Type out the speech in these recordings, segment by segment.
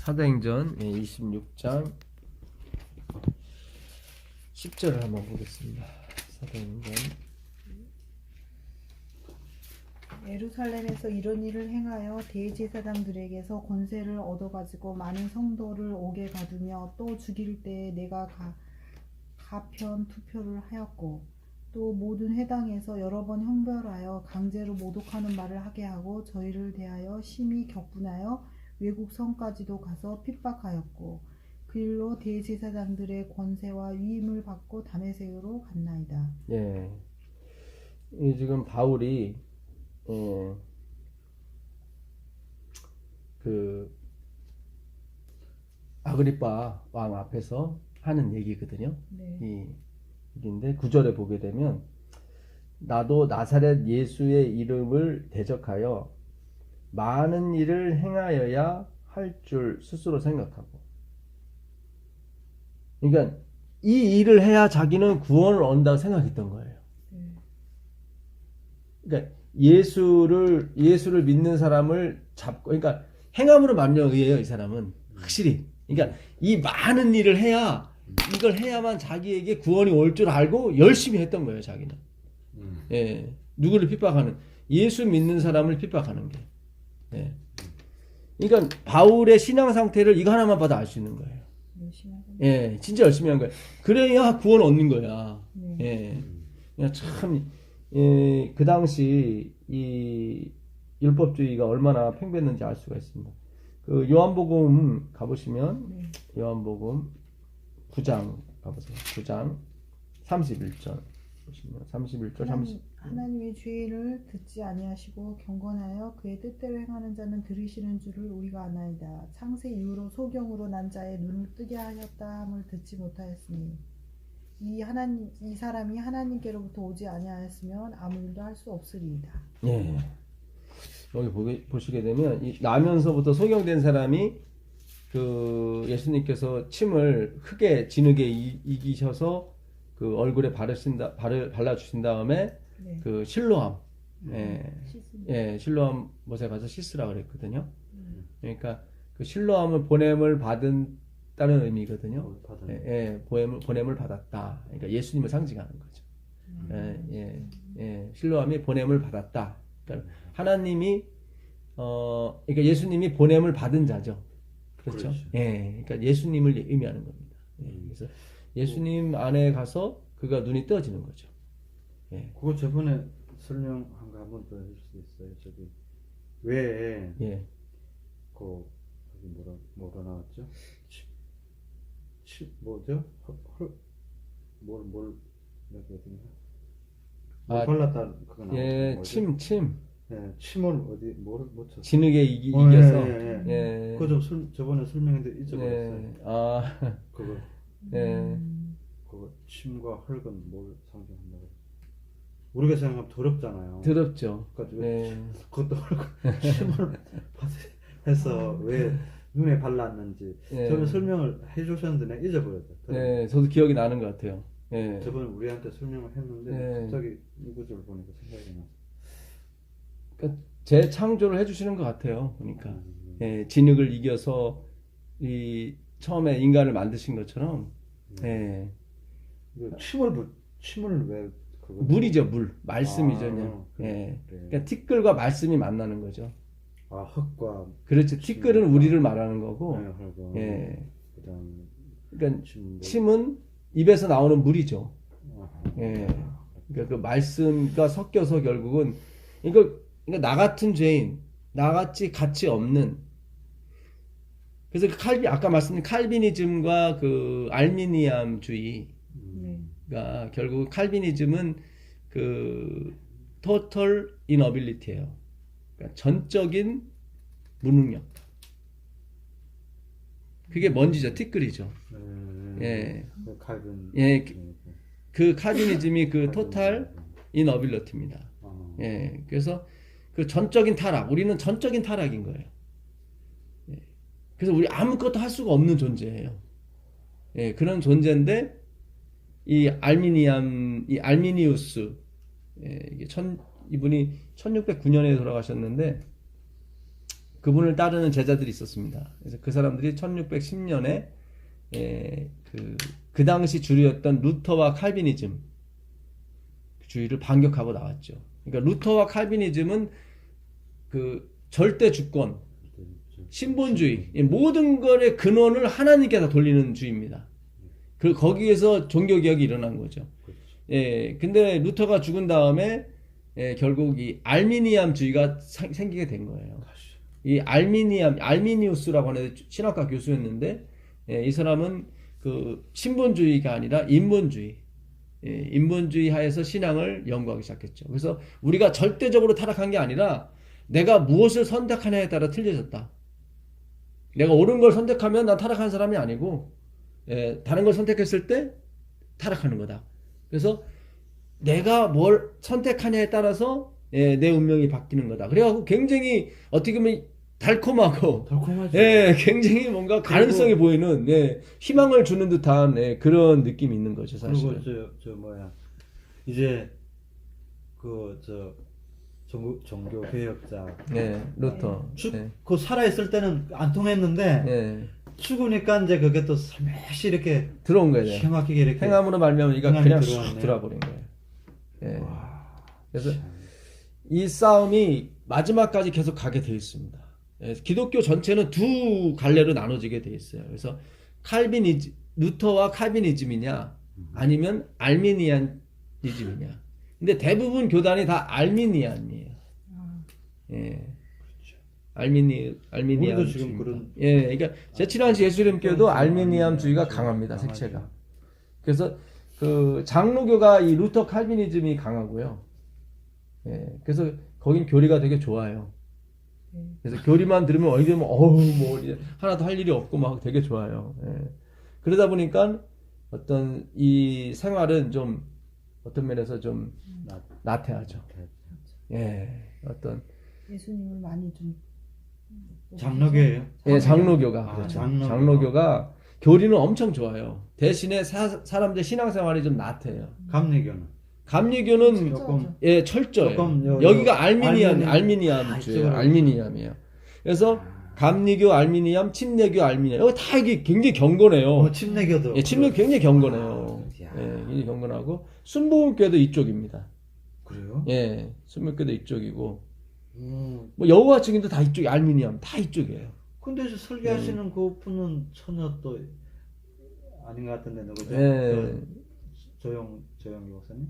사도행전 26장 10절을 한번 보겠습니다. 사도행전. 예루살렘에서 이런 일을 행하여 대제사장들에게서 권세를 얻어가지고 많은 성도를 옥에 가두며 또 죽일 때에 내가 가편 투표를 하였고 또 모든 회당에서 여러 번 형벌하여 강제로 모독하는 말을 하게 하고 저희를 대하여 심히 격분하여 외국 성까지도 가서 핍박하였고 그 일로 대제사장들의 권세와 위임을 받고 다메섹으로 갔나이다. 예. 이 지금 바울이 그 아그리파 왕 앞에서 하는 얘기거든요. 네. 이 얘기인데 9절에 보게 되면 나도 나사렛 예수의 이름을 대적하여 많은 일을 행하여야 할 줄 스스로 생각하고, 그러니까 이 일을 해야 자기는 구원을 얻는다고 생각했던 거예요. 그러니까 예수를 믿는 사람을 잡고, 그러니까 행함으로 말미암아 의해요. 이 사람은 확실히. 그러니까 이 많은 일을 해야, 이걸 해야만 자기에게 구원이 올 줄 알고 열심히 했던 거예요. 자기는. 예, 누구를 핍박하는, 예수 믿는 사람을 핍박하는 게. 예. 그러니까 바울의 신앙 상태를 이거 하나만 봐도 알 수 있는 거예요. 예, 진짜 열심히 한 거예요. 그래야 구원 얻는 거야. 예. 그냥 참, 예, 그 당시 이 율법주의가 얼마나 팽배했는지 알 수가 있습니다. 그 요한복음 가보시면, 요한복음 9장 가보세요. 9장 31절 보시면 31절 30. 하나님의 죄를 듣지 아니하시고 경건하여 그의 뜻대로 행하는 자는 들으시는 줄을 우리가 아나이다. 창세 이후로 소경으로 난 자의 눈을 뜨게 하셨다 함을 듣지 못하였으니 이 사람이 하나님께로부터 오지 아니하였으면 아무 일도 할 수 없으리이다. 예. 여기 보시게 되면 나면서부터 소경된 사람이 그 예수님께서 침을 크게 진흙에 이기셔서 그 얼굴에 발라주신 다음에 그 실로암, 실로암 못에 가서 씻으라 그랬거든요. 그러니까 그 실로암을 보냄을 받은다는 의미거든요. 보냄을 받았다. 그러니까 예수님을 상징하는 거죠. 실로암이 보냄을 받았다. 그러니까 하나님이 그러니까 예수님이 보냄을 받은 자죠. 그렇죠? 그러니까 예수님을 의미하는 겁니다. 그래서 예수님 안에 가서 그가 눈이 떠지는 거죠. 그거 저번에 설명한 거 한 번 더 해줄 수 있어요? 저기 왜 그 뭐가 나왔죠? 뭐죠? 뭘 발랐다 그거 나왔죠? 침. 침을 어디 뭐 쳤어? 진흙에 이겨서. 그거 저번에 설명했는데 잊어버렸어요. 그거. 그거 침과 흙은 뭘 상징한다고? 우리가 생각하면 더럽잖아요. 더럽죠. 그것도 침을 해서 왜 눈에 발랐는지 저는 설명을 해주셨는데 내가 잊어버렸다. 저도 기억이 나는 것 같아요. 저번에 우리한테 설명을 했는데 갑자기 이 구절 보니까 생각이 나서. 그러니까 재창조를 해주시는 것 같아요. 보니까 진흙을 이겨서 처음에 인간을 만드신 것처럼. 침을 왜 그거? 물이죠, 물. 말씀이죠. 그래. 그러니까 티끌과 말씀이 만나는 거죠. 흙과. 그렇죠. 티끌은 우리를 말하는 거고. 그러니까 침은 입에서 나오는 물이죠. 그러니까 그 말씀과 섞여서 결국은 그러니까 나 같은 죄인, 나같이 가치 없는. 그래서 아까 말씀드린 칼비니즘과 그 알미니안주의. 그러니까 결국 칼비니즘은 그 total inability예요. 그러니까 전적인 무능력. 그게 먼지죠, 티끌이죠. 그 칼비니즘이 그 total inability입니다. 그래서 그 전적인 타락, 우리는 전적인 타락인 거예요. 그래서 우리 아무것도 할 수가 없는 존재예요. 그런 존재인데 이 알미니우스, 이분이 1609년에 돌아가셨는데 그분을 따르는 제자들이 있었습니다. 그래서 그 사람들이 1610년에 그 당시 주류였던 루터와 칼비니즘 주의를 반격하고 나왔죠. 그러니까 루터와 칼비니즘은 그 절대 주권, 신본주의, 모든 것의 근원을 하나님께다 돌리는 주의입니다. 그 거기에서 종교 개혁이 일어난 거죠. 근데 루터가 죽은 다음에 결국 이 알미니암주의가 생기게 된 거예요. 이 알미니우스라고 하는 신학과 교수였는데, 이 사람은 그 신본주의가 아니라 인본주의, 인본주의 하에서 신앙을 연구하기 시작했죠. 그래서 우리가 절대적으로 타락한 게 아니라 내가 무엇을 선택하냐에 따라 틀려졌다. 내가 옳은 걸 선택하면 난 타락한 사람이 아니고, 다른 걸 선택했을 때 타락하는 거다. 그래서 내가 뭘 선택하냐에 따라서 내 운명이 바뀌는 거다. 그래갖고 굉장히 어떻게 보면 달콤하고, 달콤하죠. 굉장히 뭔가 가능성이 보이는, 희망을 주는 듯한 그런 느낌이 있는 거죠, 사실. 그리고 저 뭐야, 이제 종교 개혁자 루터. 그 살아있을 때는 안 통했는데 죽으니까 이제 그게 또 살며시 이렇게 들어온 거예요. 기가 막히게 이렇게 행함으로 말미암아 이가 그냥 쑥 들어와버린 거예요. 그래서 이 싸움이 마지막까지 계속 가게 돼 있습니다. 기독교 전체는 두 갈래로 나눠지게 돼 있어요. 그래서 루터와 칼비니즘이냐 아니면 알미니안이즘이냐. 근데 대부분 교단이 다 알미니안이에요. 알미니안. 우리도 지금 그런. 그러니까 제7한시 예수님교도 알미니안주의가 강합니다. 색채가. 그래서 그 장로교가 이 루터 칼비니즘이 강하고요. 그래서 거긴 교리가 되게 좋아요. 그래서 교리만 들으면 어디 되면 뭐 하나도 할 일이 없고 막 되게 좋아요. 그러다 보니까 어떤 이 생활은 좀 어떤 면에서 좀 나태하죠. 어떤 예수님을 많이 좀 장로교예요? 장로교가 그렇죠. 장로교가 교리는 엄청 좋아요. 대신에 사람들 신앙생활이 좀 나태해요. 감리교는 조금 철저해요. 여기가 알미니암주예요. 알미니암이에요. 그래서 감리교 알미니암, 침례교 알미니암, 여기 다 이게 굉장히 경건해요. 침례교도. 침례 굉장히 경건해요. 굉장히 경건하고 순복음교도 이쪽입니다. 그래요? 순복음교도 이쪽이고, 뭐 여호와 증인도 다 이쪽이 알미니암, 다 이쪽이에요. 근데 설교하시는 그 분은 처녀 또 아닌 것 같은데 누구죠? 조영 목사님?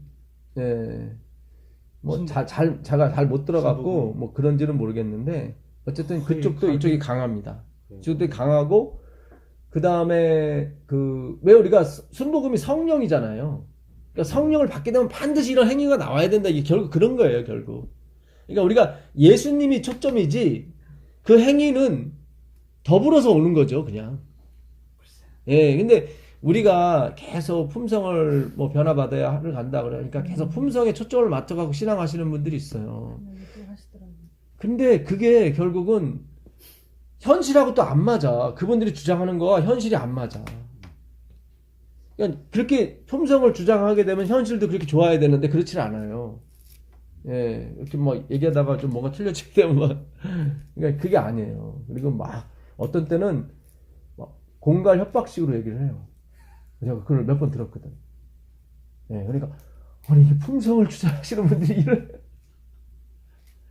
뭐 제가 잘 못 들어갔고 뭐 그런지는 모르겠는데 어쨌든 그쪽도 이쪽이 강합니다. 이쪽도 강하고 그 다음에 왜 우리가 순복음이 성령이잖아요. 그러니까 성령을 받게 되면 반드시 이런 행위가 나와야 된다. 이게 결국 그런 거예요, 결국. 그러니까 우리가 예수님이 초점이지 그 행위는 더불어서 오는 거죠, 그냥. 근데 우리가 계속 품성을 뭐 변화받아야 하를 간다 그러니까 계속 품성에 초점을 맞춰가고 신앙하시는 분들이 있어요. 근데 그게 결국은 현실하고 또 안 맞아. 그분들이 주장하는 거와 현실이 안 맞아. 그러니까 그렇게 품성을 주장하게 되면 현실도 그렇게 좋아야 되는데 그렇지 않아요. 이렇게 뭐 얘기하다가 좀 뭔가 틀려지게 되면 막 그러니까 그게 아니에요. 그리고 막 어떤 때는 막 공갈 협박식으로 얘기를 해요. 제가 그걸 몇 번 들었거든. 그러니까 아니 이게 품성을 주장하시는 분들이 이런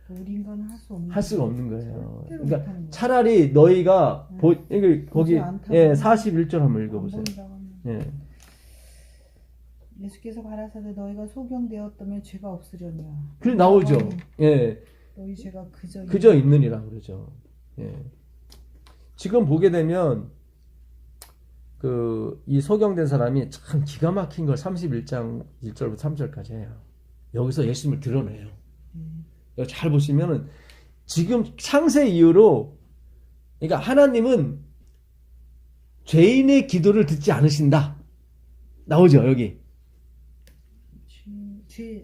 우리 인간은 할 수가 없는 거예요. 그러니까 차라리 너희가 거기 41절 한번 읽어보세요. 예수께서 가라사대 너희가 소경되었다면 죄가 없으려냐. 그래 나오죠. 너희 죄가 그저 있느니라 그러죠. 지금 보게 되면 이 소경된 사람이 참 기가 막힌 걸 31장 1절부터 3절까지 해요. 여기서 예수님을 드러내요. 여기 잘 보시면은 지금 창세 이후로 그러니까 하나님은 죄인의 기도를 듣지 않으신다. 나오죠, 여기.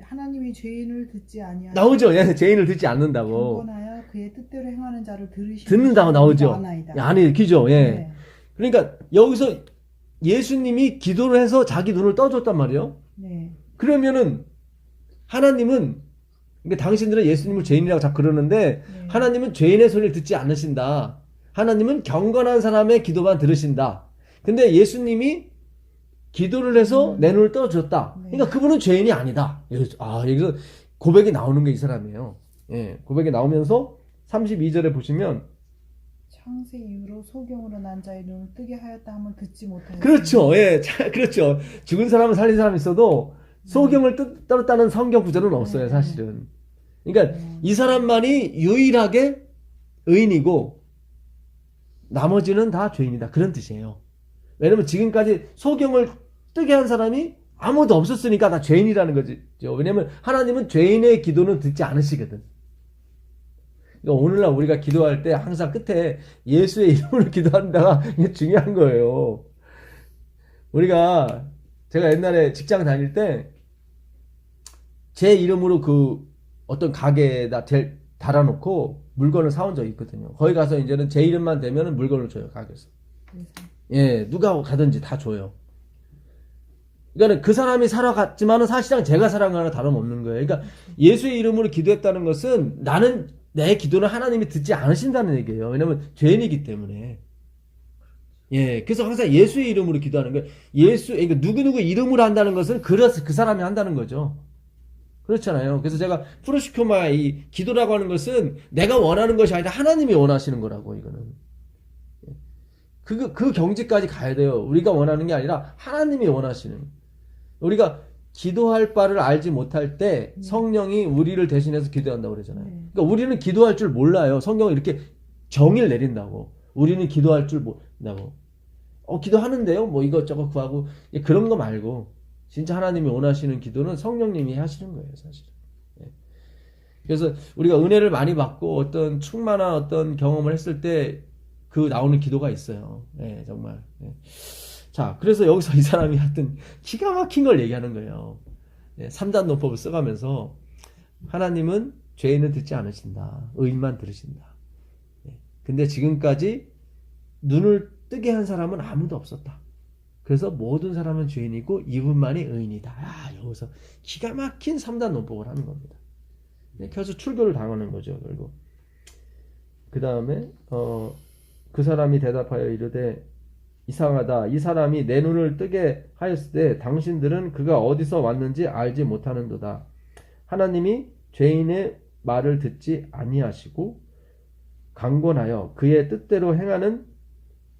하나님이 죄인을 듣지 아니하시고 나오죠. 죄인을 듣지 않는다고. 경건하여 그의 뜻대로 행하는 자를 듣는다고 나오죠. 아니, 그죠. 그러니까 여기서 예수님이 기도를 해서 자기 눈을 떠줬단 말이에요. 그러면은 하나님은 그러니까 당신들은 예수님을 죄인이라고 자꾸 그러는데 네. 하나님은 죄인의 소리를 듣지 않으신다. 하나님은 경건한 사람의 기도만 들으신다. 근데 예수님이 기도를 해서 내 눈을 떠주셨다. 네. 그러니까 그분은 죄인이 아니다. 여기서 고백이 나오는 게 이 사람이에요. 예, 고백이 나오면서 32절에 보시면 창세 이후로 소경으로 난 자의 눈을 뜨게 하였다 함을 듣지 못하였으니 그렇죠. 예, 그렇죠. 죽은 사람은 살린 사람이 있어도 소경을 떨었다는 성경 구절은 없어요, 사실은. 그러니까 이 사람만이 유일하게 의인이고 나머지는 다 죄인이다. 그런 뜻이에요. 왜냐면 지금까지 소경을 뜨게 한 사람이 아무도 없었으니까 다 죄인이라는 거죠. 왜냐면 하나님은 죄인의 기도는 듣지 않으시거든. 그러니까 오늘날 우리가 기도할 때 항상 끝에 예수의 이름으로 기도한다가 이게 중요한 거예요. 제가 옛날에 직장 다닐 때 제 이름으로 그 어떤 가게에다 달아놓고 물건을 사온 적이 있거든요. 거기 가서 이제는 제 이름만 되면 물건을 줘요, 가게에서. 예, 누가 가든지 다 줘요. 그러니까 그 사람이 살아갔지만은 사실상 제가 살아간 거나 다름없는 거예요. 그러니까 예수의 이름으로 기도했다는 것은 나는 내 기도는 하나님이 듣지 않으신다는 얘기예요. 왜냐면 죄인이기 때문에. 예, 그래서 항상 예수의 이름으로 기도하는 거예요. 그러니까 누구누구 이름으로 한다는 것은 그래서 그 사람이 한다는 거죠. 그렇잖아요. 그래서 제가 프로시코마 이 기도라고 하는 것은 내가 원하는 것이 아니라 하나님이 원하시는 거라고, 이거는. 그 경지까지 가야 돼요. 우리가 원하는 게 아니라 하나님이 원하시는. 우리가 기도할 바를 알지 못할 때 성령이 우리를 대신해서 기도한다고 그러잖아요. 그러니까 우리는 기도할 줄 몰라요. 성경은 이렇게 정의를 내린다고. 우리는 기도할 줄 모른다고. 기도하는데요. 뭐 이것저것 구하고 그런 거 말고 진짜 하나님이 원하시는 기도는 성령님이 하시는 거예요, 사실. 그래서 우리가 은혜를 많이 받고 어떤 충만한 어떤 경험을 했을 때 그 나오는 기도가 있어요. 네, 정말. 네. 자, 그래서 여기서 이 사람이 하여튼 기가 막힌 걸 얘기하는 거예요. 네, 3단 논법을 써가면서 하나님은 죄인은 듣지 않으신다. 의인만 들으신다. 네, 근데 지금까지 눈을 뜨게 한 사람은 아무도 없었다. 그래서 모든 사람은 죄인이고 이분만이 의인이다. 여기서 기가 막힌 3단 논법을 하는 겁니다. 네, 그래서 출교를 당하는 거죠, 결국. 그 다음에 그 사람이 대답하여 이르되 이상하다. 이 사람이 내 눈을 뜨게 하였을 때 당신들은 그가 어디서 왔는지 알지 못하는도다. 하나님이 죄인의 말을 듣지 아니하시고 강권하여 그의 뜻대로 행하는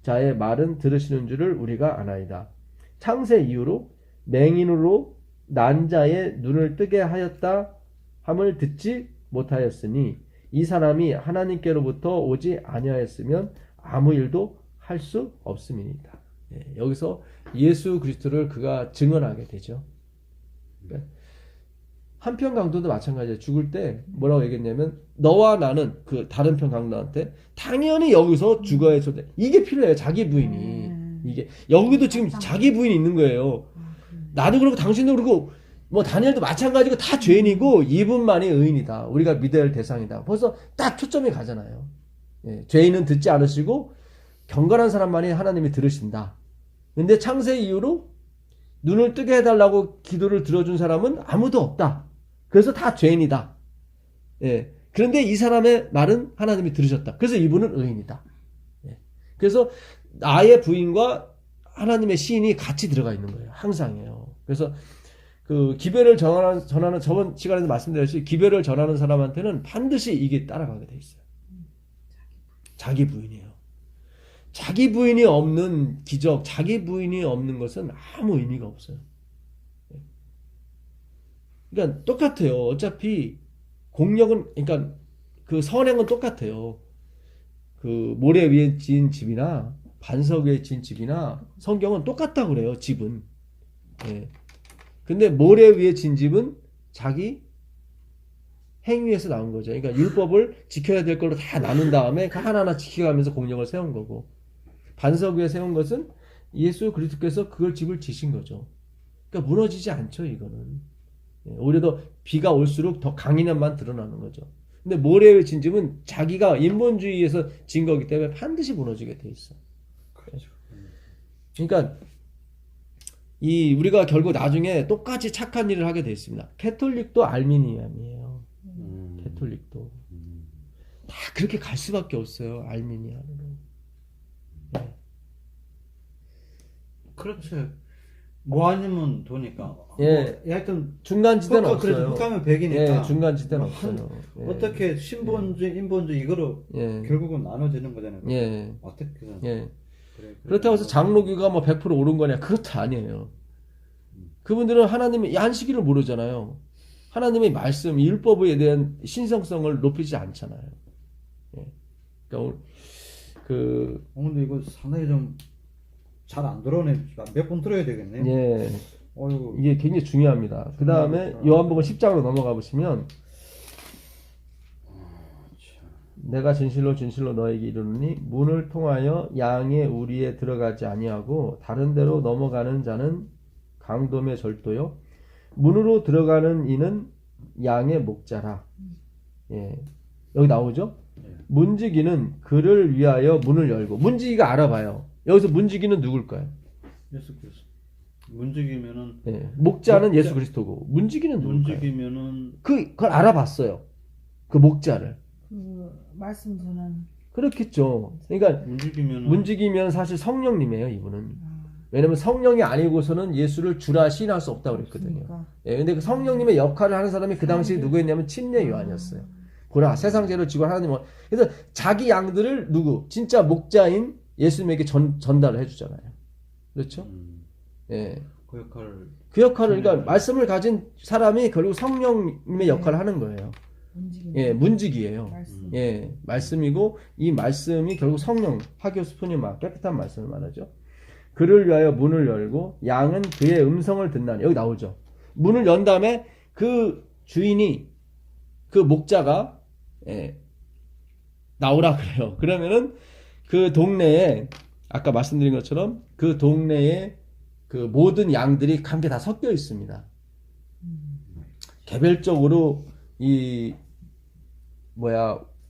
자의 말은 들으시는 줄을 우리가 아나이다. 창세 이후로 맹인으로 난 자의 눈을 뜨게 하였다 함을 듣지 못하였으니 이 사람이 하나님께로부터 오지 아니하였으면 아무 일도 할 수 없음이니이다. 여기서 예수 그리스도를 그가 증언하게 되죠. 그러니까 한편 강도도 마찬가지예요. 죽을 때 뭐라고 얘기했냐면 너와 나는 그 다른 편 강도한테 당연히 여기서 죽어야 돼. 이게 필요해요. 자기 부인이. 이게 여기도 지금 자기 부인이 있는 거예요. 나도 그렇고 당신도 그렇고 뭐 다니엘도 마찬가지고 다 죄인이고 이분만이 의인이다. 우리가 믿어야 할 대상이다. 벌써 딱 초점이 가잖아요. 죄인은 듣지 않으시고 경건한 사람만이 하나님이 들으신다. 근데 창세 이후로 눈을 뜨게 해달라고 기도를 들어준 사람은 아무도 없다. 그래서 다 죄인이다. 그런데 이 사람의 말은 하나님이 들으셨다. 그래서 이분은 의인이다. 그래서 나의 부인과 하나님의 시인이 같이 들어가 있는 거예요. 항상이에요. 그래서 그 기별을 전하는 저번 시간에도 말씀드렸듯이 기별을 전하는 사람한테는 반드시 이게 따라가게 돼 있어요. 자기 부인이에요. 자기 부인이 없는 기적, 자기 부인이 없는 것은 아무 의미가 없어요. 그러니까 똑같아요. 어차피 공력은, 그러니까 그 선행은 똑같아요. 그 모래 위에 지은 집이나 반석 위에 지은 집이나 성경은 똑같다고 그래요. 집은. 근데 모래 위에 지은 집은 자기 행위에서 나온 거죠. 그러니까 율법을 지켜야 될 걸로 다 나눈 다음에 하나하나 지켜가면서 공력을 세운 거고, 반석 위에 세운 것은 예수 그리스도께서 그걸 집을 지신 거죠. 그러니까 무너지지 않죠, 이거는. 오히려 더 비가 올수록 더 강인함만 드러나는 거죠. 근데 모래 위에 진 집은 자기가 인본주의에서 진 거기 때문에 반드시 무너지게 돼 있어. 그러니까 우리가 결국 나중에 똑같이 착한 일을 하게 돼 있습니다. 캐톨릭도 알미니안이에요. 가톨릭도 다 그렇게 갈 수밖에 없어요. 알미니아로. 네. 그렇죠. 뭐 아니면 도니까. 예. 하여튼 중간지대는 없어요. 그래도 북하면 100이니까. 예, 중간지대는 뭐 없어요. 예. 어떻게 신본주, 인본주 이거로 예. 결국은 나눠지는 거잖아요. 예. 어떻게 예. 그래, 그렇다고 해서 장로교가 뭐 100% 옳은 거냐? 그것도 아니에요. 그분들은 하나님의 안식일을 모르잖아요. 하나님의 말씀, 율법에 대한 신성성을 높이지 않잖아요. 예. 그러니까 근데 이거 상당히 좀 잘 안 들어오네. 몇 번 들어야 되겠네. 예. 어이구. 이게 굉장히 중요합니다. 그 다음에 요한복음 10장으로 넘어가 보시면 내가 진실로 진실로 너에게 이르노니 문을 통하여 양의 우리에 들어가지 아니하고 다른 데로 넘어가는 자는 강돔의 절도요 문으로 들어가는 이는 양의 목자라. 예. 여기 나오죠? 문지기는 그를 위하여 문을 열고 문지기가 알아봐요. 여기서 문지기는 누굴까요? 예수 그리스도. 문지기면은 예. 목자는 예수 그리스도고 문지기는 누굴까요? 문지기면은 그걸 알아봤어요. 그 목자를. 그 말씀 주는 그렇겠죠. 그러니까 문지기면 사실 성령님이에요, 이분은. 왜냐면 성령이 아니고서는 예수를 주라 시인할 수 없다고 그랬거든요. 예, 근데 그 성령님의 역할을 하는 사람이 그 당시 누구였냐면 침례 요한이었어요. 보라, 세상 죄를 지고 하나님은. 그래서 자기 양들을 진짜 목자인 예수님에게 전달을 해주잖아요. 그렇죠? 예. 그 역할을, 그러니까 말씀을 가진 사람이 결국 성령님의 역할을 하는 거예요. 예, 문지기예요. 예, 말씀이고 이 말씀이 결국 성령, 하교스푸니마, 깨끗한 말씀을 말하죠. 그를 위하여 문을 열고 양은 그의 음성을 듣나니. 여기 나오죠. 문을 연 다음에 그 주인이 그 목자가 나오라 그래요. 그러면은 그 동네에 아까 말씀드린 것처럼 그 동네에 그 모든 양들이 함께 다 섞여 있습니다. 개별적으로 이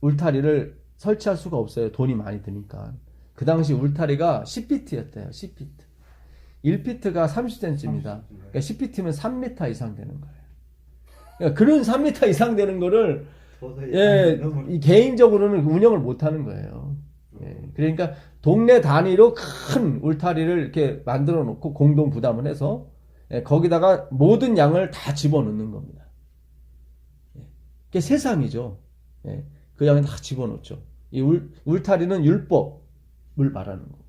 울타리를 설치할 수가 없어요. 돈이 많이 드니까. 그 당시 울타리가 10피트였대요. 10피트. 1피트가 30cm입니다. 그러니까 10피트면 3m 이상 되는 거예요. 그러니까 그런 3m 이상 되는 거를 이 개인적으로는 운영을 못 하는 거예요. 예, 그러니까 동네 단위로 큰 울타리를 이렇게 만들어 놓고 공동 부담을 해서 거기다가 모든 양을 다 집어넣는 겁니다. 그게 세상이죠. 그 양을 다 집어넣죠. 이 울타리는 율법을 말하는 거고.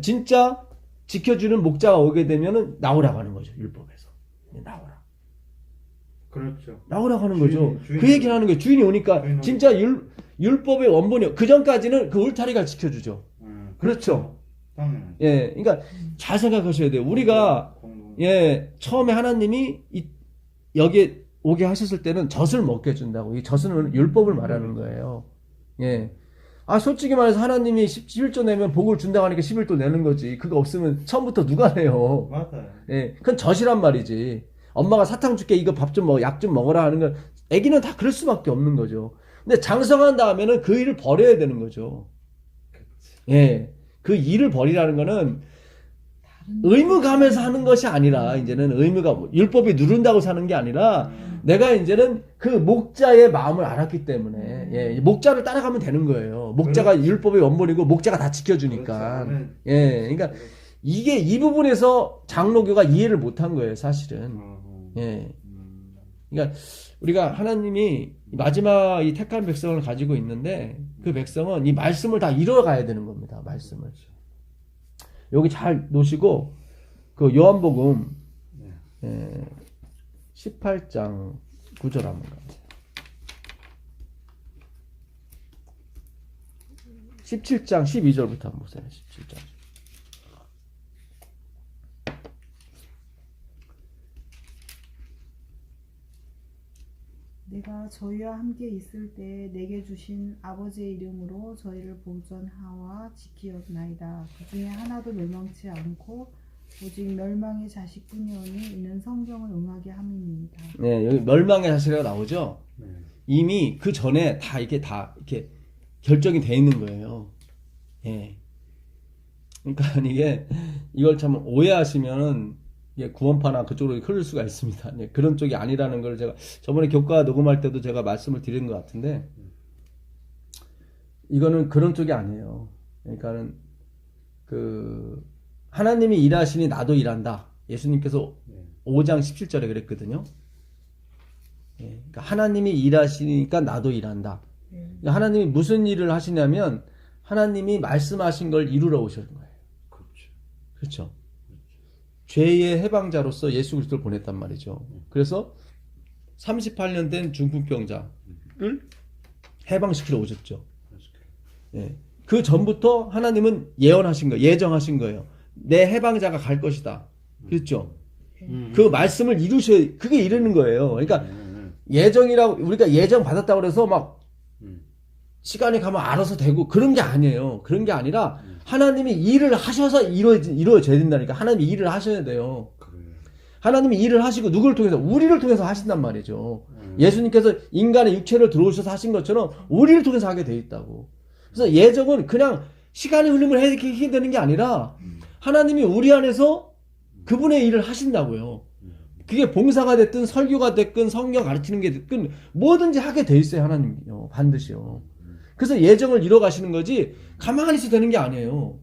진짜 지켜주는 목자가 오게 되면은 나오라고 하는 거죠. 율법에서. 나오라. 그렇죠. 나오라고 하는 거죠. 그 얘기를 하는 거예요. 주인이 오니까 진짜 율법의 원본이요. 그 전까지는 그 울타리가 지켜주죠. 그렇죠. 예, 그러니까 잘 생각하셔야 돼요. 우리가 처음에 하나님이 여기에 오게 하셨을 때는 젖을 먹게 해준다고. 이 젖은 율법을 말하는 거예요. 예. 솔직히 말해서 하나님이 11조 내면 복을 준다고 하니까 11조 내는 거지. 그거 없으면 처음부터 누가 내요? 맞아요. 예. 그건 젖이란 말이지. 엄마가 사탕 줄게, 이거 밥 좀 먹어, 약 좀 먹어라 하는 건 애기는 다 그럴 수밖에 없는 거죠. 근데 장성한 다음에는 그 일을 버려야 되는 거죠. 예. 그 일을 버리라는 거는 의무감에서 하는 것이 아니라, 이제는 의무가, 율법이 누른다고 사는 게 아니라, 내가 이제는 그 목자의 마음을 알았기 때문에, 목자를 따라가면 되는 거예요. 목자가 율법의 원본이고, 목자가 다 지켜주니까. 그러니까, 이 부분에서 장로교가 이해를 못한 거예요, 사실은. 그러니까, 우리가 하나님이 마지막 이 택한 백성을 가지고 있는데, 그 백성은 이 말씀을 다 이뤄가야 되는 겁니다, 말씀을. 여기 잘 놓으시고 그 요한복음 18장 9절 한번 가보세요. 17장 12절부터 한번 보세요. 17장. 내가 저희와 함께 있을 때 내게 주신 아버지의 이름으로 저희를 보존하와 지키었나이다. 그 중에 하나도 멸망치 않고 오직 멸망의 자식뿐이오니 이는 성경을 응하게 함입니다. 네, 여기 멸망의 자식이라고 나오죠. 이미 그 전에 다 이렇게 결정이 돼 있는 거예요. 그러니까 이걸 참 오해하시면은 예, 구원파나 그쪽으로 흐를 수가 있습니다. 예, 그런 쪽이 아니라는 걸 제가 저번에 교과 녹음할 때도 제가 말씀을 드린 것 같은데 이거는 그런 쪽이 아니에요. 그러니까는 그 하나님이 일하시니 나도 일한다. 예수님께서 5장 17절에 그랬거든요. 예, 그러니까 하나님이 일하시니까 나도 일한다. 그러니까 하나님이 무슨 일을 하시냐면 하나님이 말씀하신 걸 이루러 오시는 거예요. 그렇죠. 죄의 해방자로서 예수 그리스도를 보냈단 말이죠. 그래서 38년 된 중풍병자를 해방시키러 오셨죠. 예. 그 전부터 하나님은 예언하신 거예요. 예정하신 거예요. 내 해방자가 갈 것이다. 그렇죠. 그 말씀을 이루셔야 그게 이루는 거예요. 그러니까 예정이라고 우리가 예정 받았다고 그래서 막 시간이 가면 알아서 되고 그런 게 아니에요. 그런 게 아니라 하나님이 일을 하셔서 이루어져야 된다니까. 하나님이 일을 하셔야 돼요. 하나님이 일을 하시고 누구를 통해서? 우리를 통해서 하신단 말이죠. 예수님께서 인간의 육체를 들어오셔서 하신 것처럼 우리를 통해서 하게 돼 있다고. 그래서 예정은 그냥 시간의 흐름을 해석하게 되는 게 아니라 하나님이 우리 안에서 그분의 일을 하신다고요. 그게 봉사가 됐든 설교가 됐든 성경 가르치는 게 됐든 뭐든지 하게 돼 있어요. 하나님이요. 반드시요. 그래서 예정을 이뤄 가시는 거지 가만히 있어도 되는 게 아니에요.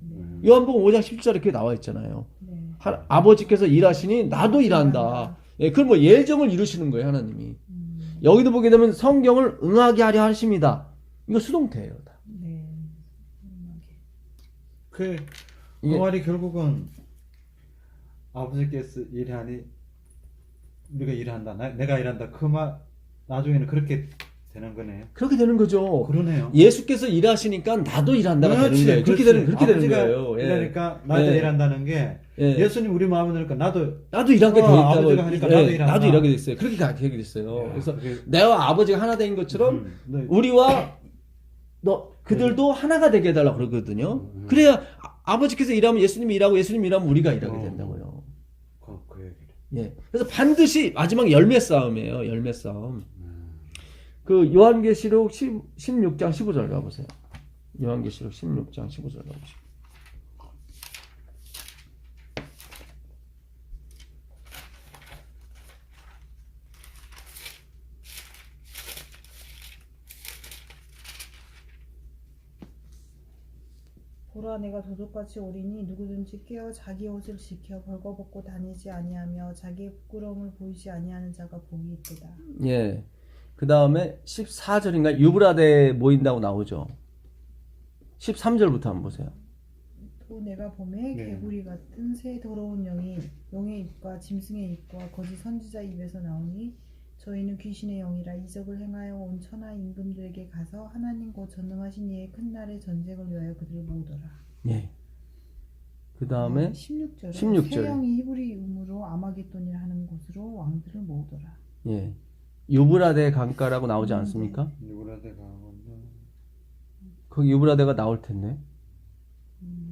요한복음 5장 10절에 그렇게 나와 있잖아요. 아버지께서 일하시니 나도 일한다. 예, 그럼 뭐 예정을 이루시는 거예요. 하나님이. 여기도 보게 되면 성경을 응하게 하려 하십니다. 이거 수동태예요. 다. 그 말이 결국은 아버지께서 일하니 우리가 일한다. 내가 일한다. 그 말 나중에는 그렇게 되는 거네요. 그렇게 되는 거죠. 그러네요. 예수께서 일하시니까 나도 일한다가 그렇지, 되는 거예요. 그렇게 되는 거예요. 예. 그러니까 나도 예. 일한다는 게 예. 예수님 우리 마음에 드니까 나도 일하게 돼 있다고. 아버지가 하니까 나도 일한다. 나도 일하게 됐어요. 그렇게 가게 됐어요. 그래서 그게... 내와 아버지가 하나 된 것처럼 우리와 그들도 하나가 되게 해달라고 그러거든요. 그래야 아버지께서 일하면 예수님이 일하고 예수님이 일하면 우리가 일하게 된다고요. 예. 그래서 반드시 마지막 열매 싸움이에요. 열매 싸움. 그 요한계시록 16장 15절 가보세요. 요한계시록 16장 15절 가보시죠. 보라 내가 도둑같이 오리니 누구든지 깨어 자기 옷을 지켜 벌거벗고 다니지 아니하며 자기의 부끄러움을 보이지 아니하는 자가 복이 있도다. 예. 그 다음에 14절인가 유브라데에 모인다고 나오죠. 13절부터 한번 보세요. 또 내가 봄에 개구리 같은 새 더러운 영이 용의 입과 짐승의 입과 거짓 선지자 입에서 나오니 저희는 귀신의 영이라 이적을 행하여 온 천하 임금들에게 가서 하나님 곧 전능하신 이의 큰 날의 전쟁을 위하여 그들을 모으더라. 예. 그 다음에 16절에 새 영이 히브리 음으로 아마겟돈이라 하는 곳으로 왕들을 모으더라. 예. 유브라데 강가라고 나오지 않습니까? 유브라데 강가. 거기 유브라데가 나올 텐데.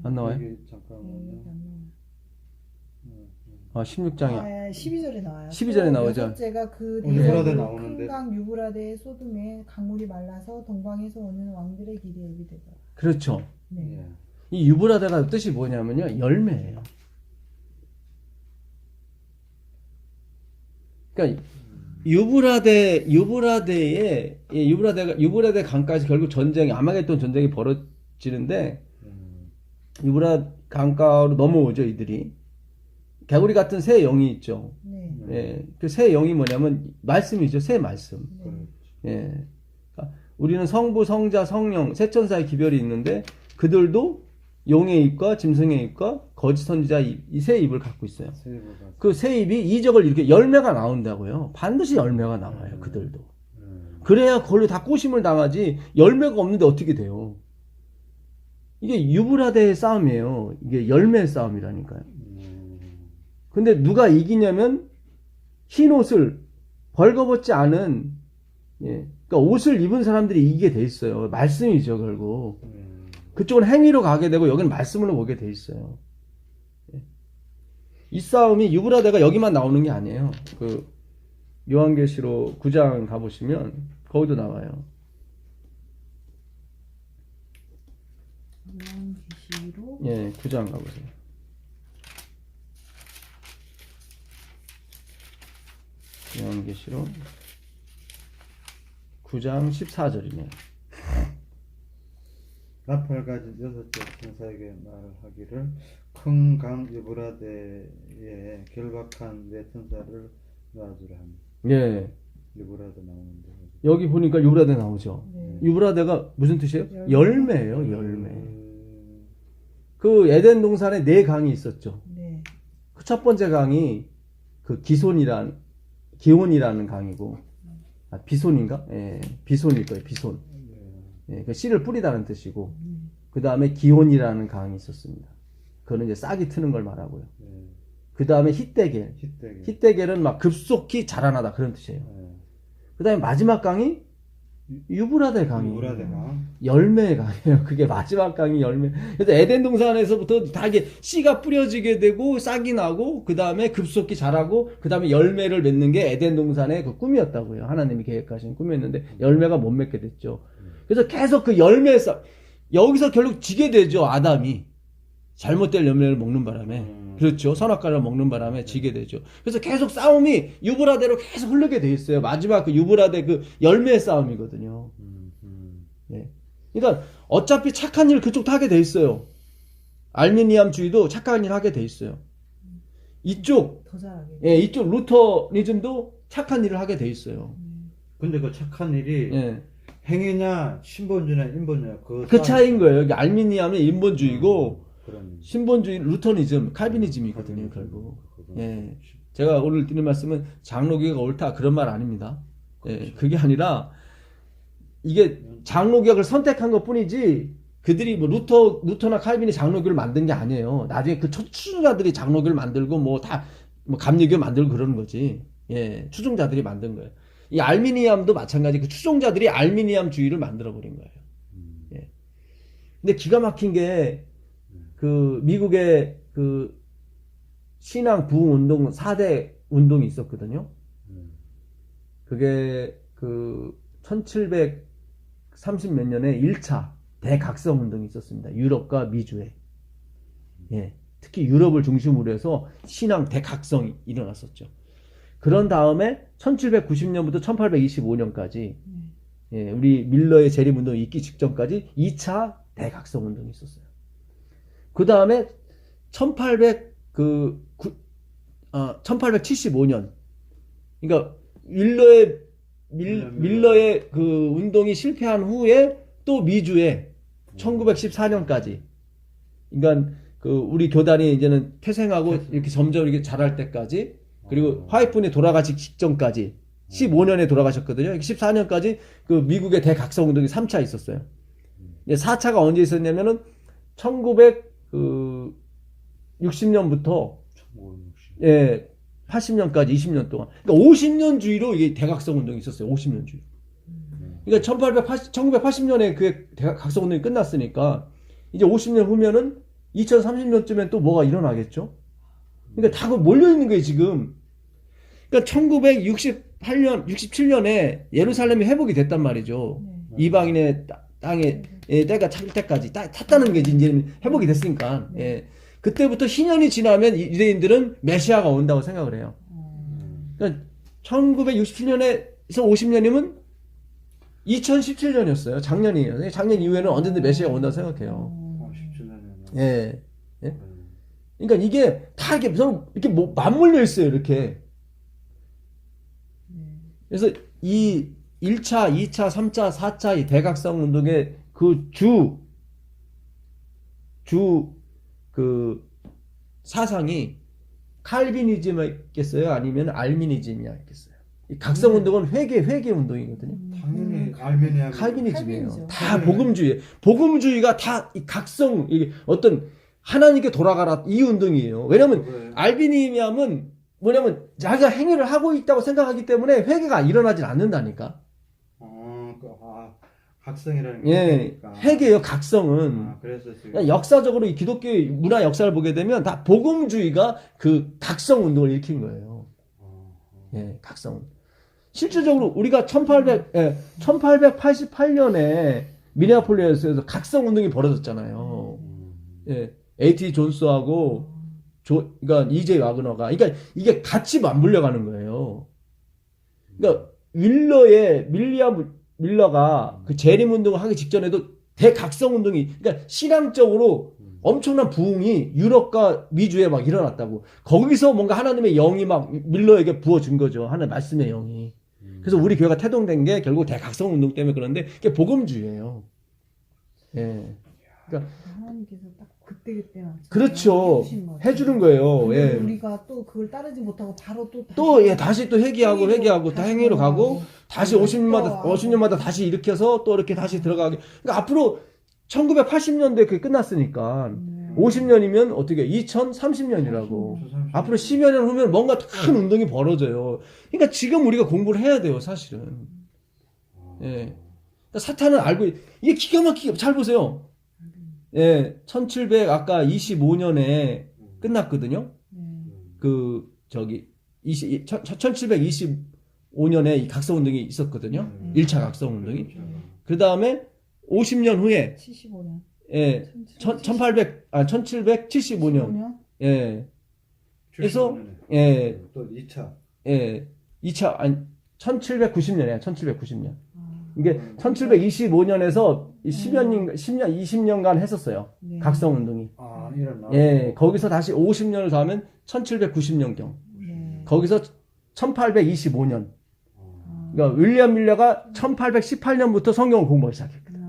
안 나와요? 잠깐만요. 16장이야. 12절에 나와요. 12절에 나오죠. 여섯째가 그 유브라데 대적으로 나오는데. 큰강 유브라데의 소돔에 강물이 말라서 동방에서 오는 왕들의 길이 여기 되더라. 그렇죠. 네. 이 유브라데가 뜻이 뭐냐면요. 열매예요. 그러니까 유브라데 강가에서 결국 전쟁이 아마겟돈 전쟁이 벌어지는데 유브라데 강가로 넘어오죠, 이들이. 개구리 같은 새 영이 있죠. 네. 예. 그 새 영이 뭐냐면 말씀이죠. 새 말씀. 네. 예. 그러니까 우리는 성부, 성자, 성령, 세 천사의 기별이 있는데 그들도 용의 입과 짐승의 입과 거짓 선지자 이 세 입을 갖고 있어요. 그 세 입이 이적을 이렇게 열매가 나온다고요. 반드시 열매가 나와요. 그들도. 그래야 그걸로 다 꼬심을 당하지 열매가 없는데 어떻게 돼요? 이게 유브라데의 싸움이에요. 이게 열매의 싸움이라니까요. 근데 누가 이기냐면 흰 옷을 벌거벗지 않은 그러니까 옷을 입은 사람들이 이기게 돼 있어요. 말씀이죠, 결국. 그쪽은 행위로 가게 되고 여기는 말씀으로 오게 돼 있어요. 이 싸움이 유브라데가 여기만 나오는 게 아니에요. 그 요한계시록 9장 가보시면 거기도 나와요. 요한계시록 9장 가보세요. 요한계시록 9장 14절이네요. 나팔 가진 6째 천사에게 말하기를 큰 강 유브라데에 결박한 네 천사를 놔주라 하니. 예. 유브라데 나오는데 여기 보니까 유브라데 나오죠. 네. 유브라데가 무슨 뜻이에요? 열매예요, 열매. 그 그 에덴 동산에 네 강이 있었죠. 네. 그 첫 번째 강이 그 기혼이라는 강이고, 비손인가? 예, 비손일 거예요, 비손. 예, 그 씨를 뿌리다는 뜻이고, 그 다음에 기혼이라는 강이 있었습니다. 그거는 이제 싹이 트는 걸 말하고요. 그 다음에 히데겔. 히데겔은 막 급속히 자라나다 그런 뜻이에요. 그 다음에 마지막 강이 유브라데 강이에요. 유브라데가 열매의 강이에요. 그게 마지막 강이 열매. 그래서 에덴 동산에서부터 다 이게 씨가 뿌려지게 되고 싹이 나고 그 다음에 급속히 자라고 그 다음에 열매를 맺는 게 에덴 동산의 그 꿈이었다고요. 하나님이 계획하신 꿈이었는데 열매가 못 맺게 됐죠. 그래서 계속 그 열매에서 여기서 결국 지게 되죠. 아담이 잘못된 열매를 먹는 바람에. 그렇죠. 선악과를 먹는 바람에 지게 되죠. 그래서 계속 싸움이 유브라데로 계속 흐르게 돼 있어요. 마지막 그 유브라데 그 열매의 싸움이거든요. 예. 그러니까 어차피 착한 일 그쪽도 하게 돼 있어요. 알미니암주의도 착한 일 하게 돼 있어요. 이쪽, 더 잘하게. 예, 이쪽 루터니즘도 착한 일을 하게 돼 있어요. 근데 그 착한 일이 예. 행위냐 신본주의냐 인본주의냐 그 차이인 거예요. 여기 알미니암은 인본주의고 그런 신본주의 루터니즘, 칼비니즘이거든요, 결국. 예. 제가 오늘 드린 말씀은 장로교가 옳다 그런 말 아닙니다. 예. 그게 아니라 이게 장로교를 선택한 것 뿐이지 그들이 뭐 루터나 칼빈이 장로교를 만든 게 아니에요. 나중에 그 추종자들이 장로교를 만들고 뭐 다 뭐 감리교 만들고 그러는 거지. 예. 추종자들이 만든 거예요. 이 알미니암도 마찬가지. 그 추종자들이 알미니암주의를 만들어 버린 거예요. 예. 근데 기가 막힌 게 그 미국의 그 신앙 부흥 운동 4대 운동이 있었거든요. 그게 그 1730 몇 년에 1차 대각성 운동이 있었습니다. 유럽과 미주에. 예. 특히 유럽을 중심으로 해서 신앙 대각성이 일어났었죠. 그런 다음에 1790년부터 1825년까지 예, 우리 밀러의 재림 운동이 있기 직전까지 2차 대각성 운동이 있었어요. 그 다음에 1875년 그러니까 밀러의 그 운동이 실패한 후에 또 미주에 1914년까지 그러니까 그 우리 교단이 이제는 퇴생하고 이렇게 점점 이렇게 자랄 때까지 그리고 화이트분이 돌아가시 직전까지 15년에 돌아가셨거든요. 14년까지 그 미국의 대각성 운동이 3차 있었어요. 4차가 언제 있었냐면은 1960년부터 예, 80년까지 20년 동안. 그러니까 50년주의로 이게 대각성 운동이 있었어요. 50년주의. 그러니까 1980년에 그 대각성 운동이 끝났으니까 이제 50년 후면은 2030년쯤엔 또 뭐가 일어나겠죠? 그러니까 다 몰려 있는 거예요, 지금. 그러니까 1968년, 67년에 예루살렘이 회복이 됐단 말이죠. 이방인의 땅에 때가 찰 때까지 탔다는 게 이제 회복이 됐으니까. 예. 그때부터 희년이 지나면 유대인들은 메시아가 온다고 생각을 해요. 그러니까 1967년에서 50년이면 2017년이었어요. 작년이에요. 작년 이후에는 언제든지 메시아가 온다고 생각해요. 17년이면. 예. 예. 그러니까 이게 다 이렇게 서로 이렇게 뭐 맞물려 있어요, 이렇게. 그래서 이 1차, 2차, 3차, 4차 이 대각성 운동의 그 그 사상이 칼비니즘이겠어요? 아니면 알미니즘이겠어요? 이 각성 운동은 회개 운동이거든요. 당연히 알메니아 칼비니즘이에요. 칼빈이죠. 다 복음주의. 복음주의가 다 이 각성, 이게 어떤 하나님께 돌아가라 이 운동이에요. 왜냐면 알비니즘은 뭐냐면 자기가 행위를 하고 있다고 생각하기 때문에 회개가 일어나질 않는다니까. 각성이라는 게 예, 회개요. 각성은. 그래서 지금 그러니까 역사적으로 이 기독교 문화 역사를 보게 되면 다 복음주의가 그 각성 운동을 일으킨 거예요. 예, 각성. 실질적으로 우리가 1888년에 미네아폴리스에서 각성 운동이 벌어졌잖아요. 예, A.T. 존스하고 그러니까 이제 와그너가 그러니까 이게 같이 맞물려 가는 거예요. 그러니까 밀러가 그 재림 운동을 하기 직전에도 대각성 운동이, 그러니까 신앙적으로 엄청난 부흥이 유럽과 미주에 막 일어났다고. 거기서 뭔가 하나님의 영이 막 밀러에게 부어준 거죠. 하나님 말씀의 영이. 그래서 우리 교회가 태동된 게 결국 대각성 운동 때문에 그런데 그게 복음주의예요. 예. 그러니까 하나님께서 딱 그때 그렇죠. 해주는 거예요. 예. 우리가 또 그걸 따르지 못하고 바로 다시 또 회개하고 다 행위로 가고 다시 50년마다 다시 일으켜서 또 이렇게 다시 들어가게. 그러니까 앞으로 1980년대에 그게 끝났으니까 50년이면 어떻게 2030년이라고. 앞으로 10여 년 후면 뭔가 큰 운동이 벌어져요. 그러니까 지금 우리가 공부를 해야 돼요, 사실은. 예. 그러니까 사탄은 알고 이게 기가 막히게 잘 보세요. 예, 1700 25년에 끝났거든요. 그 1725년에 이 각성 운동이 있었거든요. 1차 각성 운동이. 그다음에 50년 후에 75년. 예. 1775년. 예. 그래서 예. 또 2차. 예. 2차 1790년이에요. 1790년. 이게 1725년에서 20년간 했었어요. 각성 운동이. 예, 거기서 다시 50년을 더하면 1790년경. 거기서 1825년. 그러니까 윌리엄 밀러가 1818년부터 성경을 공부하기 시작했거든.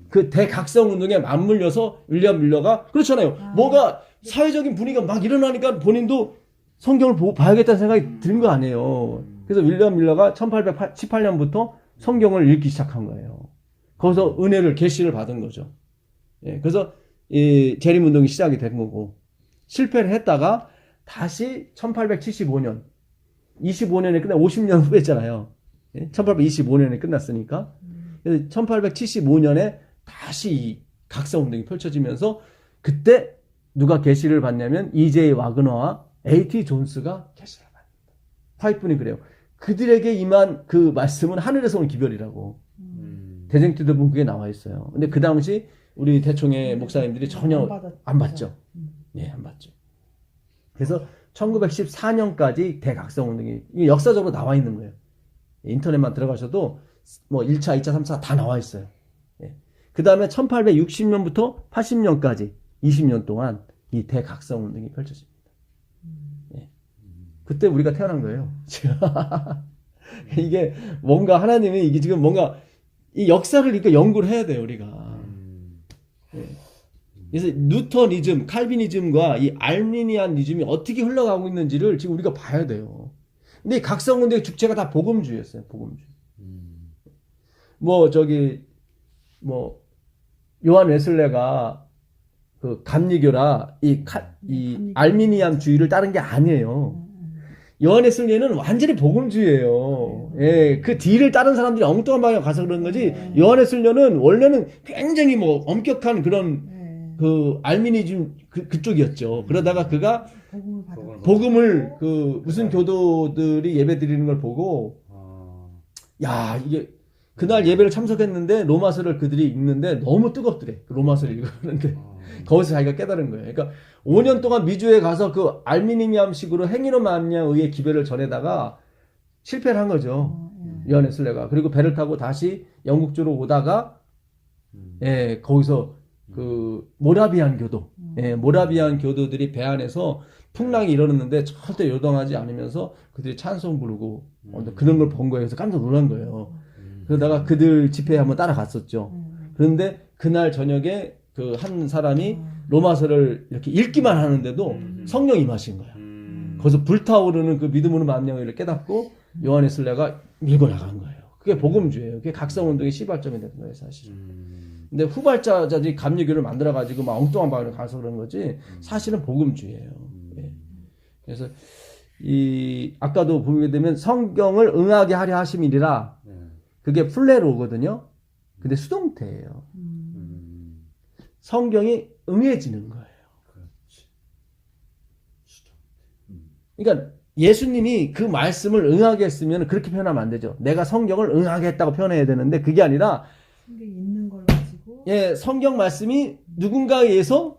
그 대각성 운동에 맞물려서 윌리엄 밀러가 그렇잖아요. 뭐가 사회적인 분위기가 막 일어나니까 본인도 성경을 봐야겠다는 생각이 드는 거 아니에요. 그래서 윌리엄 밀러가 1818년부터 성경을 읽기 시작한 거예요. 거기서 은혜를 계시를 받은 거죠. 예, 그래서 이 재림 운동이 시작이 된 거고 실패를 했다가 다시 1875년 25년에 끝나 50년 후였잖아요. 예? 1825년에 끝났으니까 1875년에 다시 이 각성 운동이 펼쳐지면서 그때 누가 계시를 받냐면 E.J. 와그너와 A.T. 존스가 계시를 받습니다. 화이트분이 그래요. 그들에게 임한 그 말씀은 하늘에서 온 기별이라고. 대쟁투도 보면 그게 나와 있어요. 근데 그 당시 우리 대총회 목사님들이 전혀 안 받죠. 예, 안 받죠. 그래서 1914년까지 대각성 운동이 역사적으로 나와 있는 거예요. 인터넷만 들어가셔도 뭐 1차, 2차, 3차 다 나와 있어요. 예. 그 다음에 1860년부터 80년까지 20년 동안 이 대각성 운동이 펼쳐집니다. 예. 그때 우리가 태어난 거예요. 이게 뭔가 하나님이 이게 지금 뭔가 이 역사를 그러니까 연구를 해야 돼요, 우리가. 예. 그래서 루터니즘, 칼비니즘과 이 알미니안니즘이 어떻게 흘러가고 있는지를 지금 우리가 봐야 돼요. 근데 이 각성운동의 주체가 다 복음주의였어요, 복음주의. 요한 웨슬레가 그 감리교라 이 알미니안주의를 따른 게 아니에요. 요한 웨슬레는 완전히 복음주의예요. 예, 그 뒤를 따른 사람들이 엉뚱한 방향 가서 그런 거지. 요한 웨슬레는 원래는 굉장히 엄격한 그런 그 알미니즘 그쪽이었죠. 그러다가 그가 복음을 그 무슨 교도들이 예배 드리는 걸 보고 야, 이게 그날 예배를 참석했는데 로마서를 그들이 읽는데 너무 뜨겁더래. 그 로마서를 읽었는데 거기서 자기가 깨달은 거예요. 그러니까 5년 동안 미주에 가서 그 알미니암식으로 행위로만에 의해 기별을 전해다가 실패를 한 거죠. 요한 웨슬레가. 그리고 배를 타고 다시 영국 쪽으로 오다가 예, 거기서 그 모라비안 교도, 예, 모라비안 교도들이 배 안에서 풍랑이 일어났는데 절대 요동하지 않으면서 그들이 찬송 부르고 그런 걸 본 거예요. 그래서 깜짝 놀란 거예요. 그러다가 그들 집회에 한번 따라갔었죠. 그런데 그날 저녁에 그 한 사람이 로마서를 이렇게 읽기만 하는데도 성령이 임하신 거야. 거기서 불타오르는 그 믿음으로 만명을 깨닫고 요한 웨슬레가 밀고 나간 거예요. 그게 복음주예요. 그게 각성운동의 시발점이 된 거예요, 사실. 근데 후발자들이 감리교를 만들어가지고 막 엉뚱한 방향으로 가서 그런 거지, 사실은 복음주예요. 예. 그래서 아까도 보게 되면 성경을 응하게 하려 하심이라, 그게 플레로거든요. 근데 수동태예요. 성경이 응해지는 거예요. 그러니까 예수님이 그 말씀을 응하게 했으면 그렇게 표현하면 안 되죠. 내가 성경을 응하게 했다고 표현해야 되는데 그게 아니라 성경에 있는 걸 가지고 예, 성경 말씀이 누군가에 의해서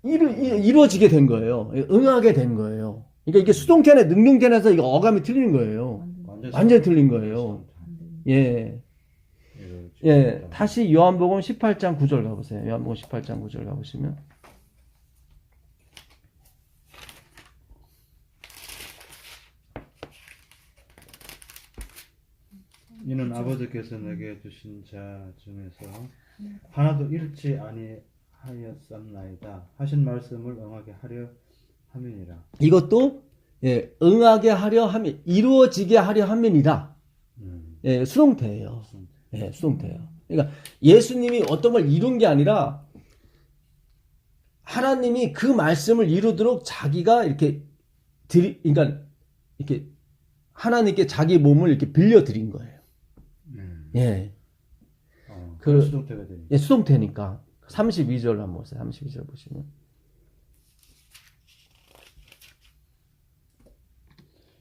이루어지게 된 거예요. 응하게 된 거예요. 그러니까 이게 수동태나 능동태에서 이거 어감이 틀리는 거예요. 완전히 틀린 거예요. 안 되는 예. 예. 다시 요한복음 18장 9절 가보세요. 요한복음 18장 9절 가보시면. 이는 아버지께서 내게 주신 자 중에서 하나도 잃지 아니하였었나이다 하신 말씀을 응하게 하려 함이니라. 이것도 예, 응하게 하려 함이 이루어지게 하려 함이니라. 예, 수동태예요. 예, 수동태예요. 그러니까 예수님이 어떤 걸 이룬 게 아니라 하나님이 그 말씀을 이루도록 자기가 이렇게 그러니까 이렇게 하나님께 자기 몸을 이렇게 빌려 드린 거예요. 예. 그 수동태가 되니. 예, 수동태니까. 32절 한번 보세요. 32절 보시면.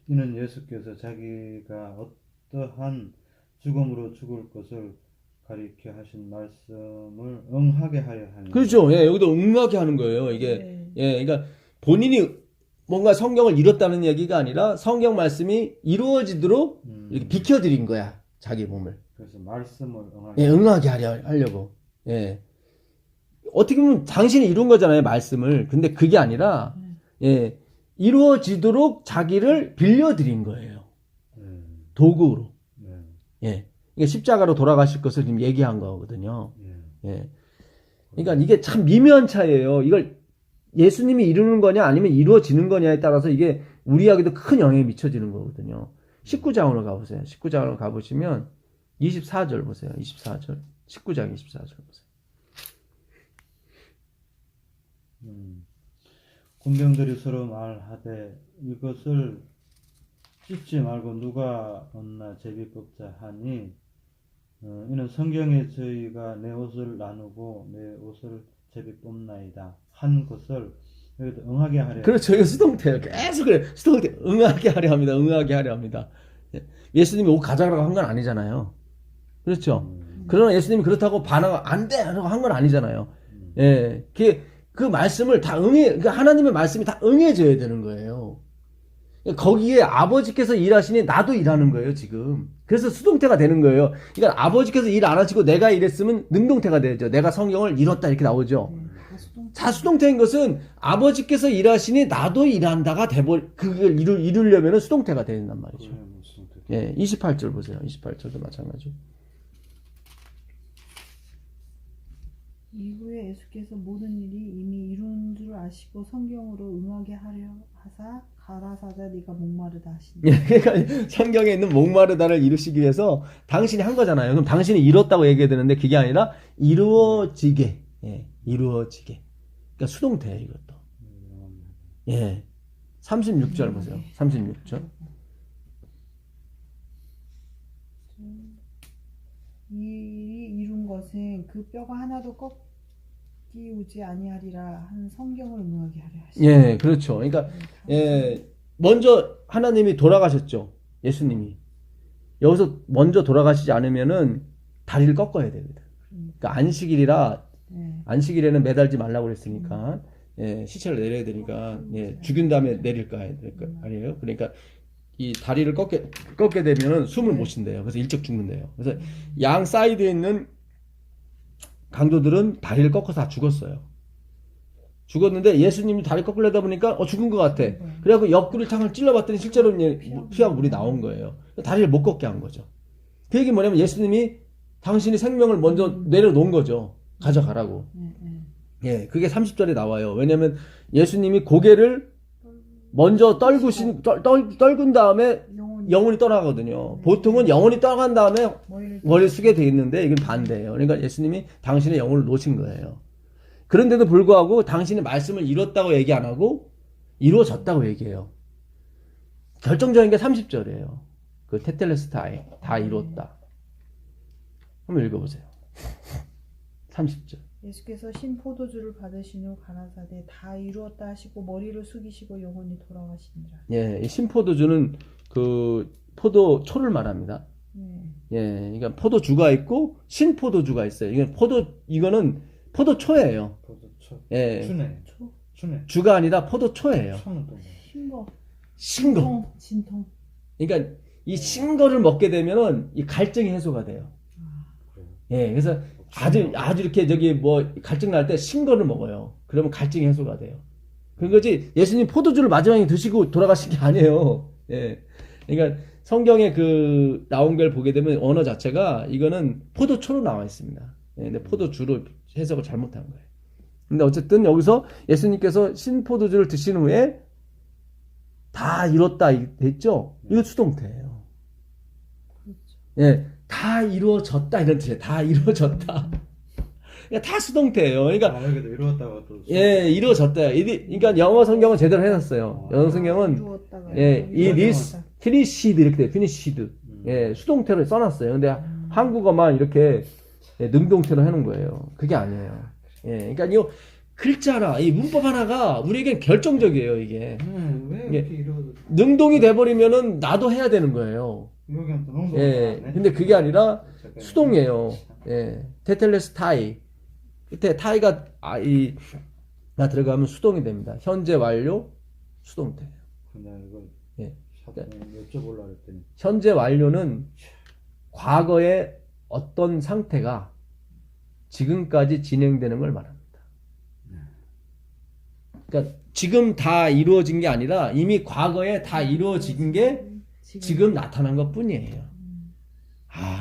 이는 예수께서 자기가 어떠한 죽음으로 죽을 것을 가리켜 하신 말씀을 응하게 하려 하는. 그렇죠. 예, 여기도 응하게 하는 거예요. 이게 예, 그러니까 본인이 뭔가 성경을 이뤘다는 얘기가 아니라 성경 말씀이 이루어지도록 이렇게 비켜드린 거야. 자기 몸을. 그래서 말씀을 응하게. 예, 응하게 하려고. 예. 어떻게 보면 당신이 이룬 거잖아요, 말씀을. 근데 그게 아니라 예, 이루어지도록 자기를 빌려드린 거예요. 도구로. 예. 이게 십자가로 돌아가실 것을 지금 얘기한 거거든요. 예. 그러니까 이게 참 미묘한 차이예요. 이걸 예수님이 이루는 거냐 아니면 이루어지는 거냐에 따라서 이게 우리에게도 큰 영향이 미쳐지는 거거든요. 19장으로 가보세요. 19장으로 가보시면 24절 보세요. 24절. 19장 24절 보세요. 군병들이 서로 말하되 이것을 찢지 말고 누가 얻나 제비 뽑자 하니 이는 성경에 저희가 내 옷을 나누고 내 옷을 제비 뽑나이다 한 것을 여기도 응하게 하려. 그렇죠. 이거 수동태예요. 계속 그래. 수동태 응하게 하려 합니다. 응하게 하려 합니다. 예수님이 옷 가져가라고 한 건 아니잖아요. 그렇죠. 그러나 예수님이 그렇다고 반항 안 돼! 라고 한 건 아니잖아요. 예. 그 말씀을 다 그러니까 하나님의 말씀이 다 응해져야 되는 거예요. 거기에 아버지께서 일하시니 나도 일하는 거예요, 지금. 그래서 수동태가 되는 거예요. 그러니까 아버지께서 일 안 하시고 내가 일했으면 능동태가 되죠. 내가 성경을 이뤘다 이렇게 나오죠. 자수동태인 것은 아버지께서 일하시니 나도 일한다가 그걸 이루려면 수동태가 된단 말이죠. 예, 28절 보세요. 28절도 마찬가지죠. 이후에 예수께서 모든 일이 이미 이룬 줄 아시고 성경으로 응하게 하려 하사 가라사자 네가 목마르다 하시니. 예, 그러니까 성경에 있는 목마르다를 이루시기 위해서 당신이 한 거잖아요. 그럼 당신이 이뤘다고 얘기해야 되는데 그게 아니라 이루어지게. 예, 이루어지게. 그러니까 수동태예요, 이것도. 예. 36절 보세요. 36절. 이 일이 이룬 것은 그 뼈가 하나도 꺾이우지 아니하리라 하는 성경을 응하게 하려 하시니. 예, 그렇죠. 그러니까 예, 먼저 하나님이 돌아가셨죠. 예수님이. 여기서 먼저 돌아가시지 않으면은 다리를 꺾어야 됩니다. 그러니까 안식일이라 안식일에는 매달지 말라고 그랬으니까 예, 시체를 내려야 되니까 예, 죽인 다음에 내릴 거 아니에요. 그러니까 이 다리를 꺾게 되면은 숨을 못 쉰대요. 그래서 일찍 죽는데요. 그래서 양 사이드에 있는 강도들은 다리를 꺾어서 다 죽었어요. 죽었는데 예수님이 다리 꺾으려다 보니까 죽은 것 같아. 그래갖고 옆구리 창을 찔러봤더니 실제로 피하고 물이 나온 거예요. 다리를 못 꺾게 한 거죠. 그 얘기 뭐냐면 예수님이 당신이 생명을 먼저 내려놓은 거죠. 가져가라고. 예, 그게 30절에 나와요. 왜냐면 예수님이 고개를 먼저 떨군 다음에 영혼이 떠나거든요. 보통은 영혼이 떠나간 다음에 머리를 숙게 돼 있는데 이건 반대예요. 그러니까 예수님이 당신의 영혼을 놓으신 거예요. 그런데도 불구하고 당신의 말씀을 이뤘다고 얘기 안 하고 이루어졌다고 얘기해요. 결정적인 게 30절이에요. 그 테텔레스타이 다 이뤘다. 한번 읽어보세요. 30절. 예수께서 신 포도주를 받으신 후 가라사대 다 이루었다 하시고 머리를 숙이시고 영혼이 돌아가시니라. 예, 이 신포도주는 그 포도초를 말합니다. 예, 그러니까 포도주가 있고 신포도주가 있어요. 이거는 포도초예요. 포도초. 예, 추네. 주가 아니라 포도초예요. 신거. 신거. 진통. 그러니까 이 신 거를 먹게 되면은 이 갈증이 해소가 돼요. 그래요. 예, 그래서 아주 이렇게 저기 뭐 갈증 날 때 신 거를 먹어요. 그러면 갈증이 해소가 돼요. 그런 거지 예수님 포도주를 마지막에 드시고 돌아가신 게 아니에요. 예, 그러니까 성경에 그 나온 걸 보게 되면 언어 자체가 이거는 포도초로 나와 있습니다. 예, 근데 포도주로 해석을 잘못한 거예요. 근데 어쨌든 여기서 예수님께서 신포도주를 드신 후에 다 이뤘다 됐죠? 이거 수동태예요. 예, 다 이루어졌다 이런 뜻이에요. 다 이루어졌다. 그러니까 다 수동태예요. 그러니까 여기도 이루었다고 또. 예, 이루어졌다. 그러니까 영어 성경은 제대로 해놨어요. 영어 성경은 이루었다가 예, 이 리스 이루어졌다. 피니시드 이렇게 돼. 피니시드. 예, 수동태로 써놨어요. 근데 한국어만 이렇게 능동태로 해놓은 거예요. 그게 아니에요. 예, 그러니까 이 글자라 이 문법 하나가 우리에겐 결정적이에요. 이게 왜 이게 이렇게 이루어졌? 능동이 돼버리면은 나도 해야 되는 거예요. 여기는 또 농도. 예, 근데 그게 아니라 수동이에요. 예, 테텔레스 타이. 그때 타이가 나 들어가면 수동이 됩니다. 현재 완료 수동태예요. 근데 이거 예. 여쭤보려고 했더니 현재 완료는 과거의 어떤 상태가 지금까지 진행되는 걸 말합니다. 그러니까 지금 다 이루어진 게 아니라 이미 과거에 다 이루어진 게 지금 나타난 것 뿐이에요.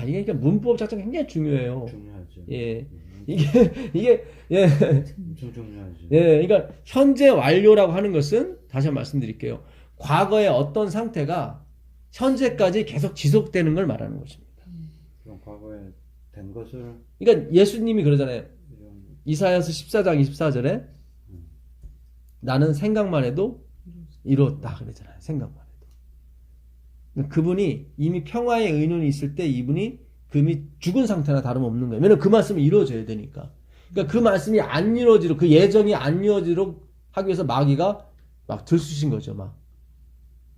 이게 그러니까 문법 자체가 굉장히 중요해요. 중요하죠. 예. 이게 예. 엄청 중요하죠. 예. 그러니까 현재 완료라고 하는 것은 다시 한번 말씀드릴게요. 과거의 어떤 상태가 현재까지 계속 지속되는 걸 말하는 것입니다. 그럼 과거에 된 것을 그러니까 예수님이 그러잖아요. 이런 이사야서 14장 24절에 나는 생각만 해도 이루었다 그러잖아요. 생각만 해도. 그분이 이미 평화의 의논이 있을 때 이분이 금이 죽은 상태나 다름없는 거예요. 왜냐면 그 말씀이 이루어져야 되니까. 그러니까 그 말씀이 안 이루어지도록 그 예정이 안 이루어지도록 하기 위해서 마귀가 막 들쑤신 거죠. 막.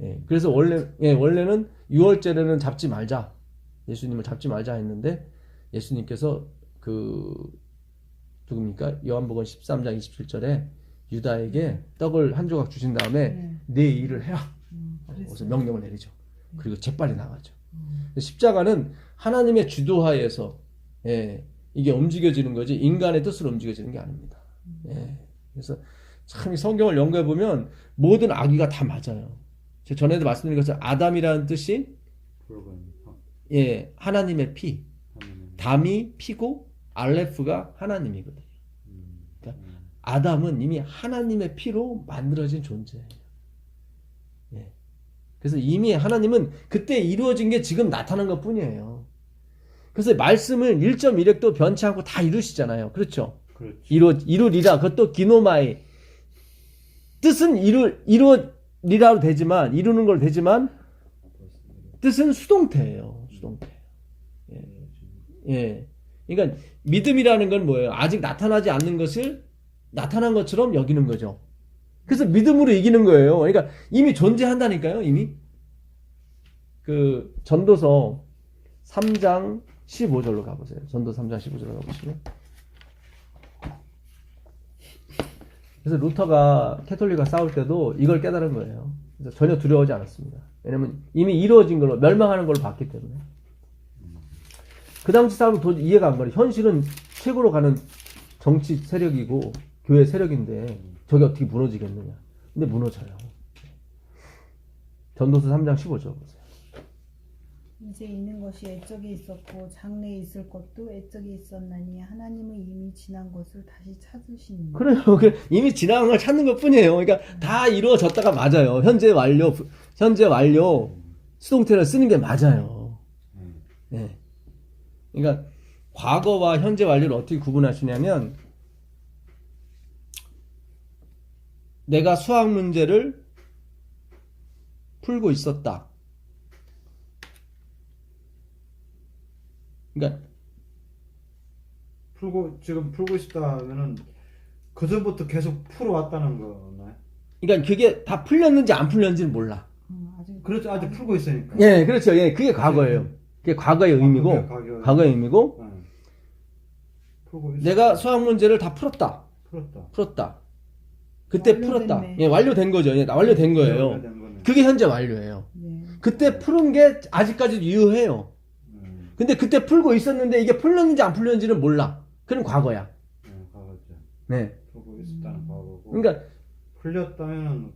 예, 그래서 원래는 6월절에는 잡지 말자. 예수님을 잡지 말자 했는데 예수님께서 누굽니까? 요한복음 13장 27절에 유다에게 떡을 한 조각 주신 다음에 내 일을 해라. 그래서 명령을 내리죠. 그리고 재빨리 나가죠. 십자가는 하나님의 주도하에서 이게 움직여지는 거지 인간의 뜻으로 움직여지는 게 아닙니다. 그래서 참 이 성경을 연구해 보면 모든 악의가 다 맞아요. 제가 전에도 말씀드린 것처럼 아담이라는 뜻이 하나님의 피, 담이 피고 알레프가 하나님이거든요. 그러니까 아담은 이미 하나님의 피로 만들어진 존재예요. 그래서 이미 하나님은 그때 이루어진 게 지금 나타난 것 뿐이에요. 그래서 말씀을 1.1획도 변치 않고 다 이루시잖아요. 그렇죠? 이루리라. 그것도 기노마이. 뜻은 이루리라도 되지만, 이루는 걸 되지만, 뜻은 수동태예요. 수동태. 그러니까 믿음이라는 건 뭐예요? 아직 나타나지 않는 것을 나타난 것처럼 여기는 거죠. 그래서 믿음으로 이기는 거예요. 그러니까 이미 존재한다니까요, 이미. 전도서 3장 15절로 가보세요. 전도서 3장 15절로 가보시면. 그래서 루터가 캐톨릭과 싸울 때도 이걸 깨달은 거예요. 그래서 전혀 두려워하지 않았습니다. 왜냐면 이미 이루어진 걸로, 멸망하는 걸로 봤기 때문에. 그 당시 사람은 도저히 이해가 안 가요. 현실은 최고로 가는 정치 세력이고 교회 세력인데 저게 어떻게 무너지겠느냐. 근데 무너져요. 전도서 3장 15절 보세요. 이제 있는 것이 옛적에 있었고 장래에 있을 것도 옛적에 있었나니 하나님은 이미 지난 것을 다시 찾으시니. 그래요. 이미 지나간 걸 찾는 것 뿐이에요. 그러니까 다 이루어졌다가 맞아요. 현재 완료 수동태를 쓰는 게 맞아요. 그러니까 과거와 현재 완료를 어떻게 구분하시냐면 내가 수학 문제를 풀고 있었다. 그러니까 지금 풀고 있다 하면은 그 전부터 계속 풀어왔다는 거나요? 그러니까 그게 다 풀렸는지 안 풀렸는지는 몰라. 그렇죠. 아직 풀고 있으니까. 예, 그렇죠. 예, 그게 과거예요. 그게 과거의 의미고, 과거의 의미고. 풀고 있어. 내가 수학 문제를 다 풀었다. 풀었다. 그때 완료됐네. 풀었다. 예, 완료된 거죠. 예, 완료된 거예요. 그게 현재 완료예요. 그때 푸른 게 아직까지도 유효해요. 근데 그때 풀고 있었는데 이게 풀렸는지 안 풀렸는지는 몰라. 그럼 과거야. 과거죠. 네. 풀고 있었다는 과거고. 그러니까 풀렸다면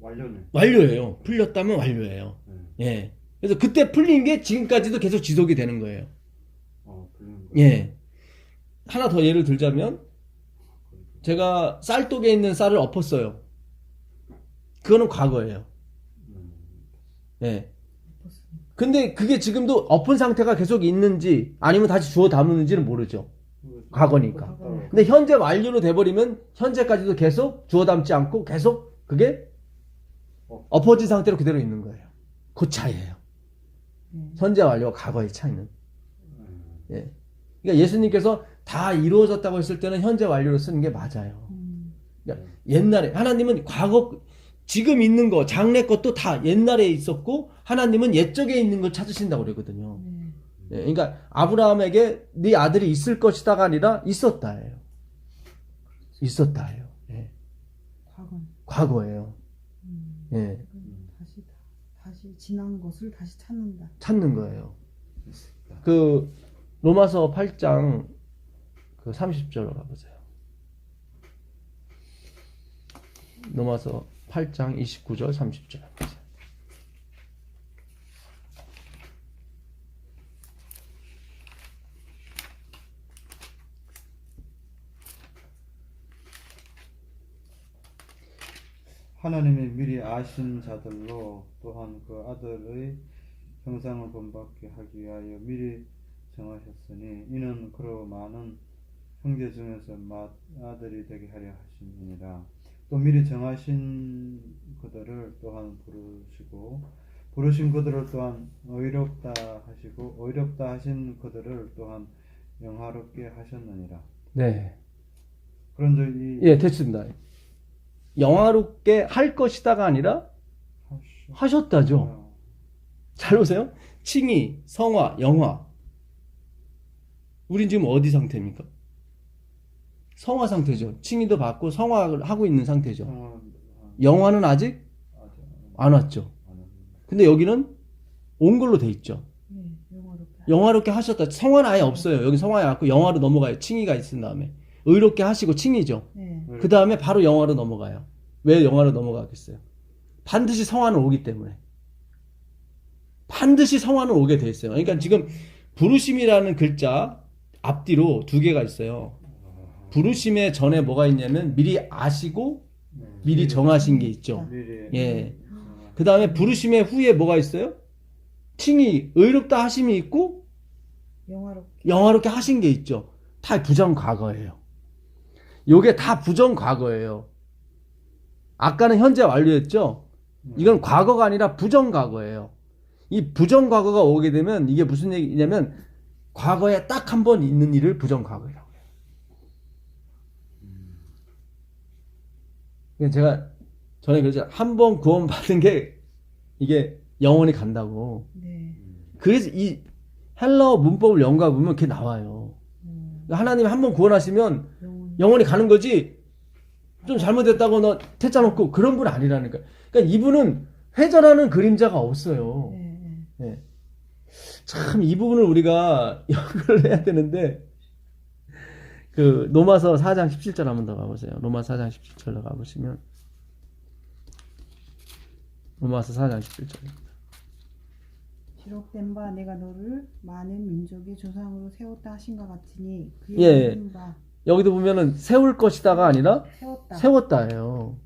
완료네. 완료예요. 풀렸다면 완료예요. 예. 그래서 그때 풀린 게 지금까지도 계속 지속이 되는 거예요. 풀린 거. 예. 하나 더 예를 들자면 제가 쌀독에 있는 쌀을 엎었어요. 그거는 과거예요. 예. 근데 그게 지금도 엎은 상태가 계속 있는지 아니면 다시 주워 담는지는 모르죠. 과거니까. 근데 현재 완료로 돼버리면 현재까지도 계속 주워 담지 않고 계속 그게 엎어진 상태로 그대로 있는 거예요. 그 차이예요. 현재 완료와 과거의 차이는. 예. 그러니까 예수님께서 다 이루어졌다고 했을 때는 현재 완료로 쓰는 게 맞아요. 그러니까 옛날에 하나님은 과거 지금 있는 거 장래 것도 다 옛날에 있었고 하나님은 옛적에 있는 걸 찾으신다고 그러거든요. 예. 그러니까 아브라함에게 네 아들이 있을 것이다가 아니라 있었다예요. 있었다예요. 예. 과거예요. 예. 다시 지난 것을 다시 찾는다. 찾는 거예요. 그 로마서 8장 그 30절로 가보세요. 로마서 8장 29절 30절. 하나님이 미리 아신 자들로 또한 그 아들의 형상을 본받게 하기 위하여 미리 정하셨으니 이는 그로 많은 형제 중에서 아들이 되게 하려 하심이니라. 또 미리 정하신 그들을 또한 부르시고 부르신 그들을 또한 의롭다 하시고 의롭다 하신 그들을 또한 영화롭게 하셨느니라. 네. 그런즉 예, 됐습니다. 영화롭게 할 것이다가 아니라 하셨다죠. 잘 보세요. 칭의, 성화, 영화. 우린 지금 어디 상태입니까? 성화 상태죠. 칭의도 받고 성화를 하고 있는 상태죠. 영화는 아직 안 왔죠. 근데 여기는 온 걸로 돼 있죠. 영화롭게 하셨다. 성화는 아예 없어요. 여기 성화에 왔고 영화로 넘어가요. 칭의가 있은 다음에. 의롭게 하시고 칭의죠. 그 다음에 바로 영화로 넘어가요. 왜 영화로 넘어가겠어요? 반드시 성화는 오기 때문에. 반드시 성화는 오게 돼 있어요. 그러니까 지금 부르심이라는 글자 앞뒤로 두 개가 있어요. 부르심의 전에 뭐가 있냐면 미리 아시고 미리 정하신 게 있죠. 예. 그 다음에 부르심의 후에 뭐가 있어요? 칭의, 의롭다 하심이 있고 영화롭게 하신 게 있죠. 다 부정 과거예요. 요게 다 부정 과거예요. 아까는 현재 완료였죠. 이건 과거가 아니라 부정 과거예요. 이 부정 과거가 오게 되면 이게 무슨 얘기냐면 과거에 딱 한 번 있는 일을 부정 과거라고 해요. 제가 전에 그랬죠. 한 번 구원 받은 게 이게 영원히 간다고. 그래서 이 헬라어 문법을 연구해 보면 그게 나와요. 하나님이 한 번 구원하시면 영원히 가는 거지. 좀 잘못했다고 너 퇴짜 놓고 그런 분 아니라니까. 그러니까 이분은 회전하는 그림자가 없어요. 네. 참 이 부분을 우리가 연구를 해야 되는데 그 로마서 4장 17절 한번 더 가보세요. 로마서 4장 17절로 가보시면 로마서 4장 17절입니다. 기록된 바 내가 너를 많은 민족의 조상으로 세웠다 하신 것 같으니 그의 예. 바 여기도 보면은 세울 것이다가 아니라 세웠다예요.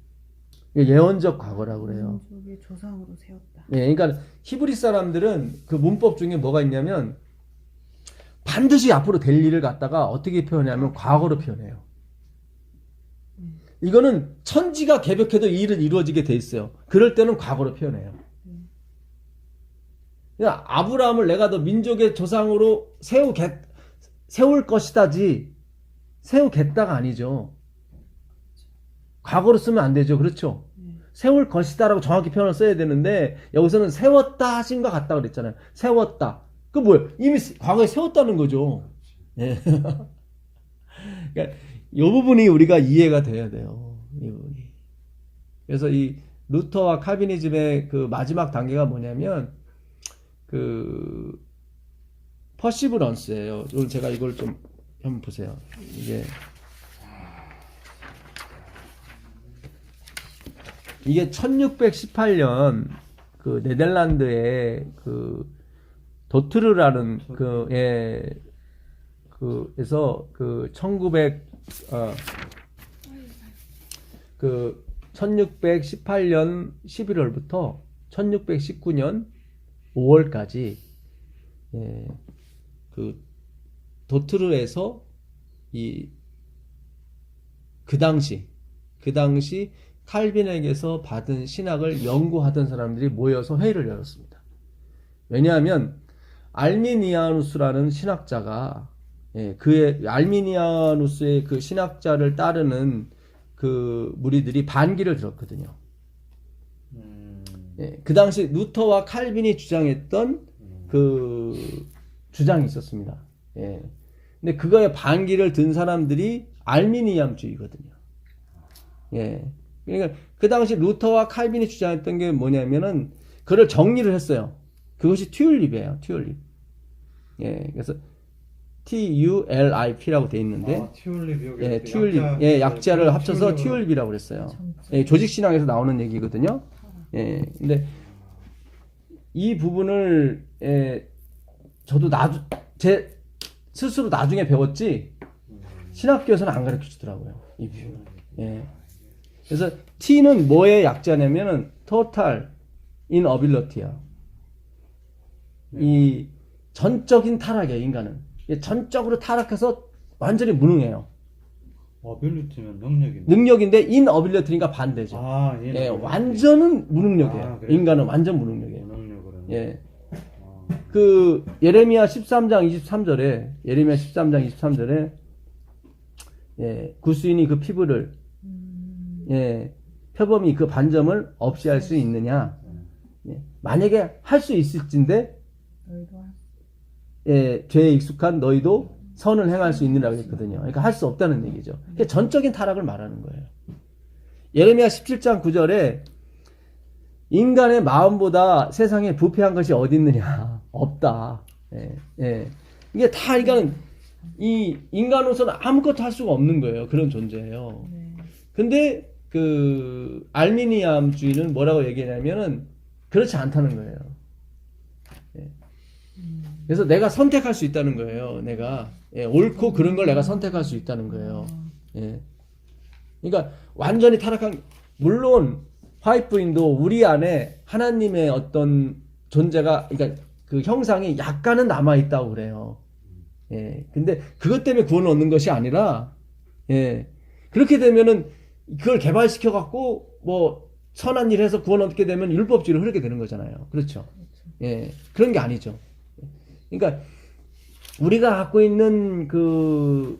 예언적 과거라고 그래요. 민족의 조상으로 세웠다. 예, 그러니까 히브리 사람들은 그 문법 중에 뭐가 있냐면 반드시 앞으로 될 일을 갖다가 어떻게 표현하냐면 과거로 표현해요. 이거는 천지가 개벽해도 이 일은 이루어지게 돼 있어요. 그럴 때는 과거로 표현해요. 그러니까 아브라함을 내가 너 민족의 조상으로 세울 것이다지 세우겠다가 아니죠. 과거로 쓰면 안 되죠. 그렇죠? 세울 것이다라고 정확히 표현을 써야 되는데 여기서는 세웠다 하신 것 같다 그랬잖아요. 세웠다. 그 뭐예요? 이미 과거에 세웠다는 거죠. 예. 그러니까 이 부분이 우리가 이해가 돼야 돼요. 이 부분이. 그래서 이 루터와 칼비니즘의 그 마지막 단계가 뭐냐면 그 퍼시브런스예요. 오늘 제가 이걸 좀 한번 보세요. 이게 1618년 그 네덜란드의 그 도트르라는 그에서 그 1618년 11월부터 1619년 5월까지 그 도트르에서 그 당시 칼빈에게서 받은 신학을 연구하던 사람들이 모여서 회의를 열었습니다. 왜냐하면 알미니아누스라는 신학자가 그의 알미니아누스의 그 신학자를 따르는 그 무리들이 반기를 들었거든요. 그 당시 루터와 칼빈이 주장했던 그 주장이 있었습니다. 근데 그거에 반기를 든 사람들이 알미니암주의거든요. 그러니까 그 당시 루터와 칼빈이 주장했던 게 뭐냐면은 그걸 정리를 했어요. 그것이 튜율립이에요. 튜율립. 그래서 TULIP라고 돼 있는데 튜율립 튜율립. 약자를 합쳐서 튜율립이라고 그랬어요. 조직 신앙에서 나오는 얘기거든요. 근데 이 부분을 저도 제 스스로 나중에 배웠지 신학교에서는 안 가르쳐 주더라고요. 이 부분. 그래서 T는 뭐의 약자냐면은 total inability야. 이 전적인 타락이에요, 인간은. 전적으로 타락해서 완전히 무능해요. ability면 능력인데. 능력인데 inability니까 반대죠. 완전은 무능력이에요. 그래요? 인간은 완전 무능력이에요. 능력으로. 그 예레미야 13장 23절에 구스인이 그 피부를 표범이 그 반점을 없이 할 수 있느냐? 만약에 할 수 있을진데 죄에 익숙한 너희도 선을 행할 수 있느라고 했거든요. 그러니까 할 수 없다는 얘기죠. 그러니까 전적인 타락을 말하는 거예요. 예레미야 17장 9절에 인간의 마음보다 세상에 부패한 것이 어디 있느냐? 없다. 이게 다 이 인간으로서는 아무것도 할 수가 없는 거예요. 그런 존재예요. 근데 그 알미니암주의는 뭐라고 얘기하냐면은 그렇지 않다는 거예요. 그래서 내가 선택할 수 있다는 거예요. 내가 옳고 그른 걸 내가 선택할 수 있다는 거예요. 그러니까 완전히 타락한, 물론 화이트부인도 우리 안에 하나님의 어떤 존재가, 그러니까 그 형상이 약간은 남아 있다고 그래요. 근데 그것 때문에 구원을 얻는 것이 아니라, 그렇게 되면은 그걸 개발시켜 갖고 뭐 선한 일 해서 구원 얻게 되면 율법주의로 흐르게 되는 거잖아요. 그렇죠? 그런 게 아니죠. 그러니까 우리가 갖고 있는 그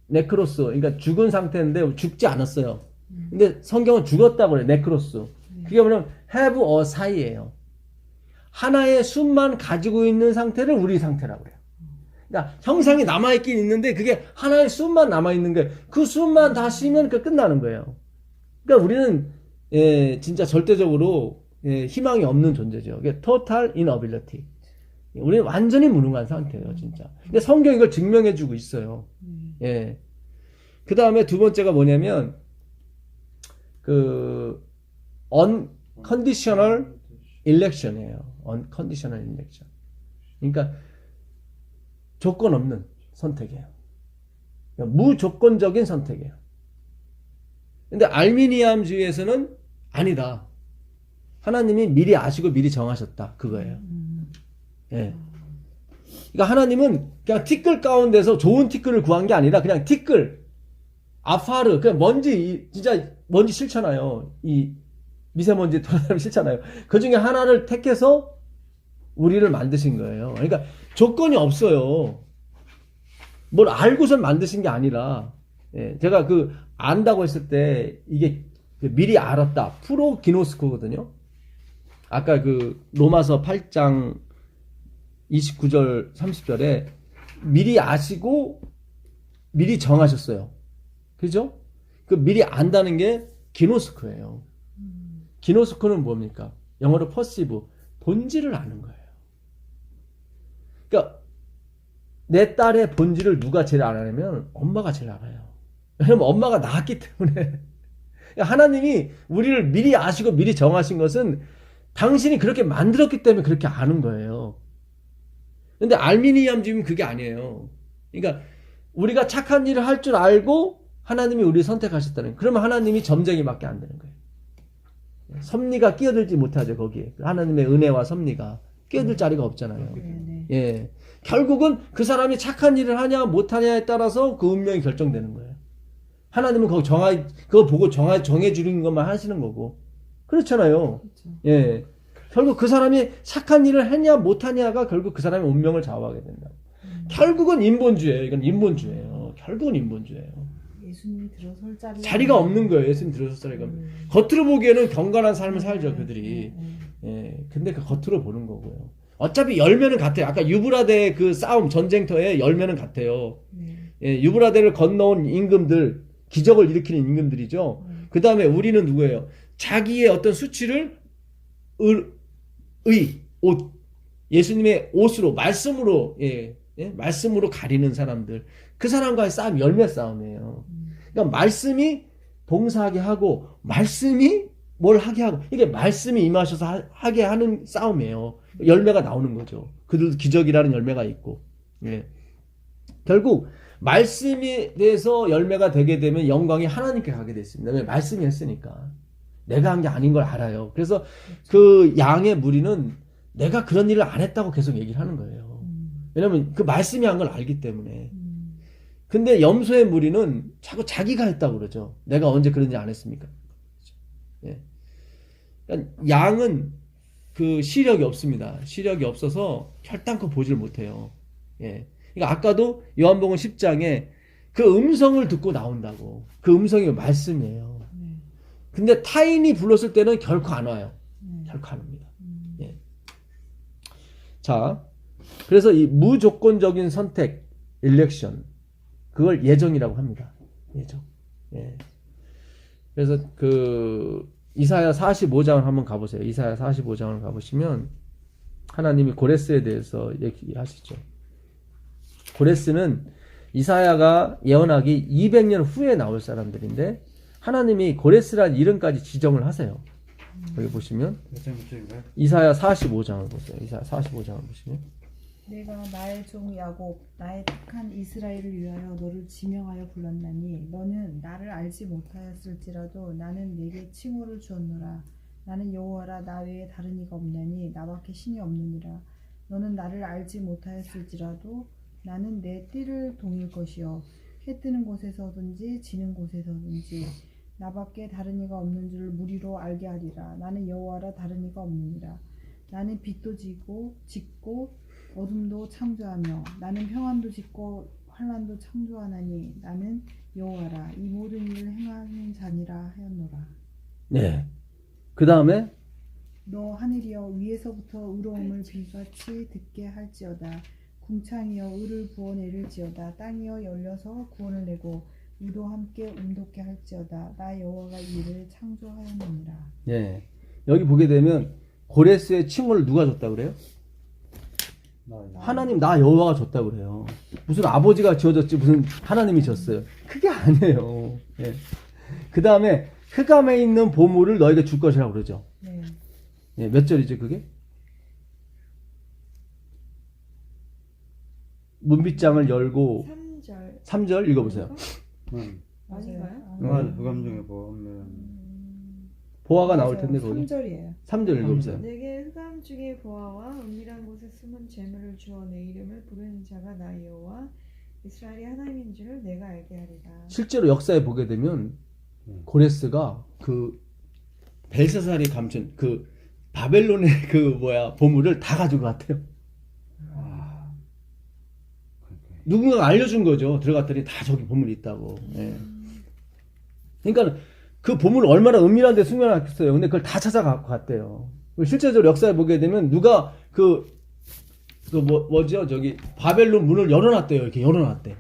네크로스, 그러니까 죽은 상태인데 죽지 않았어요. 근데 성경은 죽었다고 그래요. 네크로스. 그게 뭐냐면 have a 사이예요. 하나의 숨만 가지고 있는 상태를 우리 상태라고 해요. 그러니까 형상이 남아있긴 있는데 그게 하나의 숨만 남아있는 거예요. 그 숨만 다 쉬면 그 끝나는 거예요. 그러니까 우리는 진짜 절대적으로 희망이 없는 존재죠. 그게 total inability. 우리는 완전히 무능한 상태예요, 진짜. 근데 성경이 이걸 증명해주고 있어요. 그 다음에 두 번째가 뭐냐면 그 unconditional election이에요. unconditional election. 그러니까 조건 없는 선택이에요. 그러니까 무조건적인 선택이에요. 근데 알미니암주의에서는 아니다. 하나님이 미리 아시고 미리 정하셨다. 그거예요. 그러니까 하나님은 그냥 티끌 가운데서 좋은 티끌을 구한 게 아니라 그냥 티끌, 아파르, 그냥 먼지, 진짜 먼지 싫잖아요. 이 미세먼지 돌아다니면 싫잖아요. 그 중에 하나를 택해서 우리를 만드신 거예요. 그러니까 조건이 없어요. 뭘 알고선 만드신 게 아니라, 제가 그 안다고 했을 때 이게 미리 알았다. 프로기노스코거든요. 아까 그 로마서 8장 29절 30절에 미리 아시고 미리 정하셨어요. 그죠? 그 미리 안다는 게 기노스코예요. 기노스코는 뭡니까? 영어로 퍼시브, 본질을 아는 거예요. 그러니까 내 딸의 본질을 누가 제일 알아내면 엄마가 제일 알아요. 왜냐면 엄마가 낳았기 때문에. 하나님이 우리를 미리 아시고 미리 정하신 것은 당신이 그렇게 만들었기 때문에 그렇게 아는 거예요. 근데 알미니엄주의는 그게 아니에요. 그러니까 우리가 착한 일을 할 줄 알고 하나님이 우리를 선택하셨다는 거예요. 그러면 하나님이 점쟁이밖에 안 되는 거예요. 섭리가 끼어들지 못하죠. 거기에 하나님의 은혜와 섭리가 끼어들 자리가 없잖아요. 네. 예, 결국은 그 사람이 착한 일을 하냐 못하냐에 따라서 그 운명이 결정되는 거예요. 하나님은 그거 그거 보고 정해주는 것만 하시는 거고. 그렇잖아요. 그렇죠. 예. 결국 그 사람이 착한 일을 했냐 못하냐가 결국 그 사람의 운명을 좌우하게 된다. 결국은 인본주의예요. 이건 인본주의예요. 결국은 인본주의예요. 예수님이 들어설 자리가 없는 거예요. 예수님 들어설 자리가. 겉으로 보기에는 경건한 삶을 살죠, 그들이. 예. 근데 그 겉으로 보는 거고요. 어차피 열매는 같아요. 아까 유브라데 그 싸움 전쟁터에 열매는 같아요. 예, 유브라데를 건너온 임금들, 기적을 일으키는 임금들이죠. 그 다음에 우리는 누구예요? 자기의 어떤 수치를 옷, 예수님의 옷으로, 말씀으로, 말씀으로 가리는 사람들. 그 사람과의 싸움, 열매 싸움이에요. 그러니까 말씀이 봉사하게 하고, 말씀이 뭘 하게 하고, 이게 말씀이 임하셔서 하게 하는 싸움이에요. 열매가 나오는 거죠. 그들도 기적이라는 열매가 있고. 예. 결국, 말씀에 대해서 열매가 되게 되면 영광이 하나님께 가게 됐습니다. 왜? 말씀이 했으니까. 내가 한 게 아닌 걸 알아요. 그래서 그 양의 무리는 내가 그런 일을 안 했다고 계속 얘기를 하는 거예요. 왜냐면 그 말씀이 한 걸 알기 때문에. 근데 염소의 무리는 자꾸 자기가 했다고 그러죠. 내가 언제 그런 일 안 했습니까? 예. 그러니까 양은 그 시력이 없습니다. 시력이 없어서 혈당코 보질 못해요. 예. 그러니까 아까도 요한복음 10장에 그 음성을 듣고 나온다고. 그 음성이 말씀이에요. 근데 타인이 불렀을 때는 결코 안 와요. 결코 안 옵니다. 예. 자, 그래서 이 무조건적인 선택, 일렉션, 그걸 예정이라고 합니다. 예정. 예. 그래서 그 이사야 45장을 한번 가보세요. 이사야 45장을 가보시면 하나님이 고레스에 대해서 얘기하시죠. 고레스는 이사야가 예언하기 200년 후에 나올 사람들인데 하나님이 고레스라는 이름까지 지정을 하세요. 여기 보시면 이사야 45장을 보세요. 이사야 45장을 보시면 내가 나의 종 야곱 나의 택한 이스라엘을 위하여 너를 지명하여 불렀나니 너는 나를 알지 못하였을지라도 나는 네게 칭호를 주었노라. 나는 여호와라 나 외에 다른 이가 없나니 나밖에 신이 없느니라. 너는 나를 알지 못하였을지라도 나는 내 띠를 동일 것이요 해 뜨는 곳에서든지 지는 곳에서든지 나밖에 다른 이가 없는 줄 무리로 알게 하리라. 나는 여호와라 다른 이가 없느니라. 나는 빛도 짓고 어둠도 창조하며 나는 평안도 짓고 환난도 창조하나니 나는 여호와라 이 모든 일을 행하는 자니라 하였노라. 네. 그 다음에 너 하늘이여 위에서부터 의로움을 비같이 듣게 할지어다. 궁창이여 의를 부어내릴지어다. 땅이여 열려서 구원을 내고 우도 함께 움돋게 할지어다. 나 여호와가 이를 창조하였느니라. 예. 여기 보게 되면 고레스의 칭호를 누가 줬다 그래요? 하나님 나 여호와가 줬다고 그래요. 무슨 아버지가 지어줬지 무슨 하나님이 줬어요. 그게 아니에요. 예. 그 다음에 흑암에 있는 보물을 너에게 줄 것이라고 그러죠. 네. 예, 몇 절이죠 그게? 문빗장을 열고 3절 읽어보세요. 맞아요. 맞아. 흑암 중에 보면 보아가 나올 텐데 거기 3절이에요. 3절 읽어보세요. 내게 흑암 중에 보아와 은밀한 곳에 숨은 재물을 주어 내 이름을 부르는 자가 나 여호와 이스라엘의 하나님인 줄을 내가 알게 하리라. 실제로 역사에 보게 되면 고레스가 그 벨사살이 감춘 그 바벨론의 그 보물을 다 가지고 갔대요. 누군가가 알려준 거죠. 들어갔더니 다 저기 보물이 있다고. 예. 그러니까 그 보물을 얼마나 은밀한 데 숨겨놨겠어요. 근데 그걸 다 찾아갖고 갔대요. 실제적으로 역사에 보게 되면 누가 저기 바벨론 문을 열어놨대요. 이렇게 열어놨대.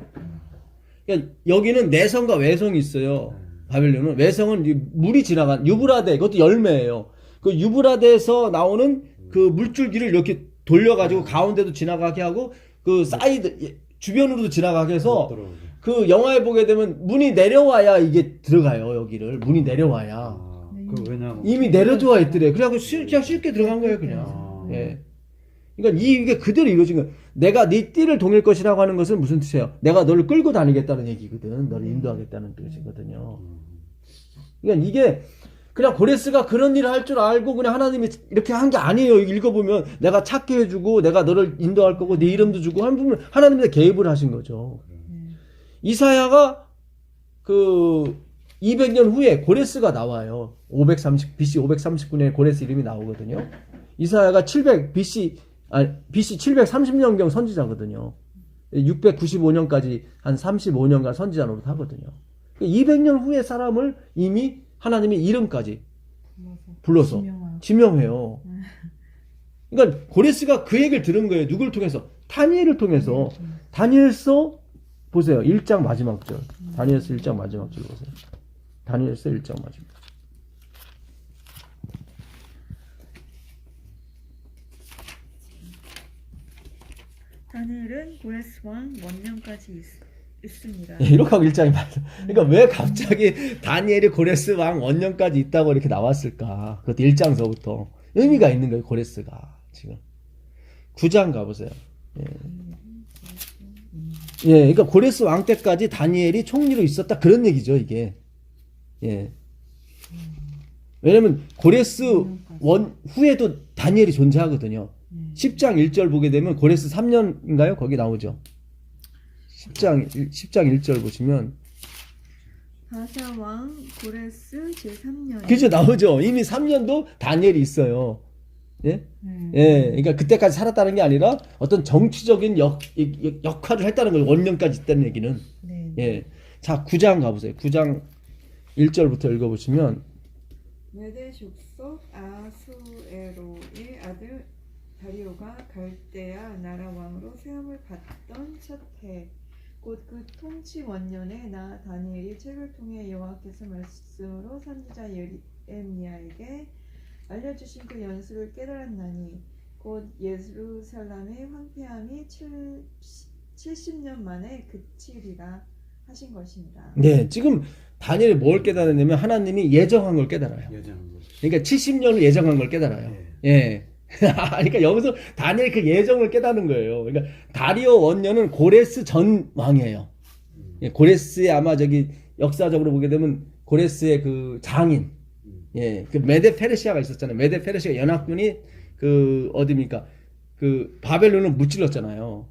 그러니까 여기는 내성과 외성이 있어요. 바벨론은 외성은 물이 지나간 유브라데 그것도 열매예요. 그 유브라데에서 나오는 그 물줄기를 이렇게 돌려가지고 가운데도 지나가게 하고 그 사이드 주변으로도 지나가게 해서 그 영화에 보게 되면 문이 내려와야 이게 들어가요. 여기를 문이 내려와야 그 왜냐면 이미 내려들어와 있더래. 그래갖고 그냥 쉽게 들어간 거예요, 그냥. 예. 그러니까 이게 그대로 이루어진 거예요. 내가 네 띠를 동일 것이라고 하는 것은 무슨 뜻이에요? 내가 너를 끌고 다니겠다는 얘기거든. 너를 인도하겠다는 뜻이거든요. 그러니까 이게 그냥 고레스가 그런 일을 할 줄 알고 그냥 하나님이 이렇게 한 게 아니에요. 읽어보면 내가 찾게 해주고 내가 너를 인도할 거고 네 이름도 주고 하나님이 개입을 하신 거죠. 이사야가 그 200년 후에 고레스가 나와요. BC 539년에 고레스 이름이 나오거든요. 이사야가 BC 730년경 선지자거든요. 695년까지 한 35년간 선지자 노릇 하거든요. 200년 후의 사람을 이미 하나님이 이름까지 불러서 지명해요. 그러니까 고레스가 그 얘기를 들은 거예요. 누구를 통해서? 다니엘을 통해서. 다니엘서 보세요. 1장 마지막 절. 다니엘서 1장 마지막 절 보세요. 다니엘서 1장 마지막 절. 다니엘은 고레스 왕 원년까지 있습니다. 이렇게 하고 1장이 맞아. 그러니까 왜 갑자기 다니엘이 고레스 왕 원년까지 있다고 이렇게 나왔을까? 그것도 1장서부터 의미가 있는 거예요. 고레스가 지금 9장 가보세요. 예, 그러니까 고레스 왕 때까지 다니엘이 총리로 있었다 그런 얘기죠. 이게 예. 왜냐면 고레스 원 후에도 다니엘이 존재하거든요. 10장 1절 보게 되면 고레스 3년인가요? 거기 나오죠. 10장 1절 보시면 바샤 왕 고레스 제3년. 그죠, 나오죠. 이미 3년도 다니엘이 있어요. 예? 예, 그러니까 그때까지 살았다는 게 아니라 어떤 정치적인 역할을 했다는 거예요. 원년까지 있다는 얘기는. 네. 예. 자, 9장 가보세요. 9장 1절부터 읽어보시면 메대 족속 아수에로의 아들 다리오가 갈대아 나라 왕으로 세움을 받던 첫 해, 곧 그 통치 원년에 나 다니엘이 책을 통해 여호와께서 말씀으로 선지자 예레미야에게 알려주신 그 연수를 깨달았나니 곧 예루살렘의 황폐함이 70년 만에 그치리라 하신 것입니다. 네, 지금 다니엘이 뭘 깨달았냐면 하나님이 예정한 걸 깨달아요. 그러니까 70년을 예정한 걸 깨달아요. 예. 그러니까 여기서 다니엘 그 예정을 깨닫는 거예요. 그러니까 다리오 원년은 고레스 전 왕이에요. 예, 고레스의 아마 저기 역사적으로 보게 되면 고레스의 그 장인, 예, 그 메데 페르시아가 있었잖아요. 메데 페르시아 연합군이 그 어디입니까? 그 바벨론을 무찔렀잖아요.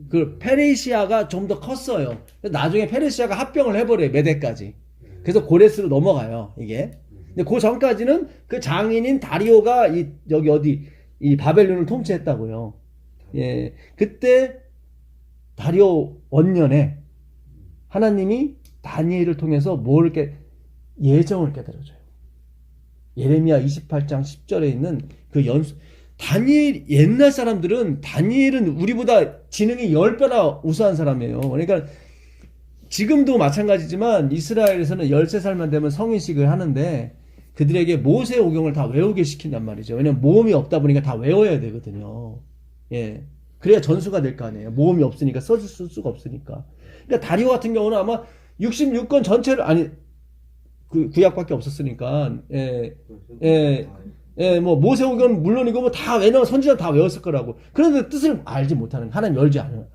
그 페르시아가 좀 더 컸어요. 나중에 페르시아가 합병을 해버려요. 메데까지. 그래서 고레스로 넘어가요. 이게. 근데 그 전까지는 그 장인인 다리오가 이 바벨론을 통치했다고요. 예. 그때 다리오 원년에 하나님이 다니엘을 통해서 예정을 깨달아줘요. 예레미야 28장 10절에 있는 그 다니엘, 옛날 사람들은 다니엘은 우리보다 지능이 10배나 우수한 사람이에요. 그러니까 지금도 마찬가지지만 이스라엘에서는 13살만 되면 성인식을 하는데 그들에게 모세 오경을 다 외우게 시킨단 말이죠. 왜냐면 모험이 없다 보니까 다 외워야 되거든요. 예. 그래야 전수가 될 거 아니에요. 모험이 없으니까 쓸 수가 없으니까. 그러니까 다리오 같은 경우는 아마 66권 전체를, 아니, 그 구약밖에 없었으니까, 뭐 모세 오경은 물론이고 뭐 다 선지자 다 외웠을 거라고. 그런데 뜻을 알지 못하는, 하나님 열지 않아요.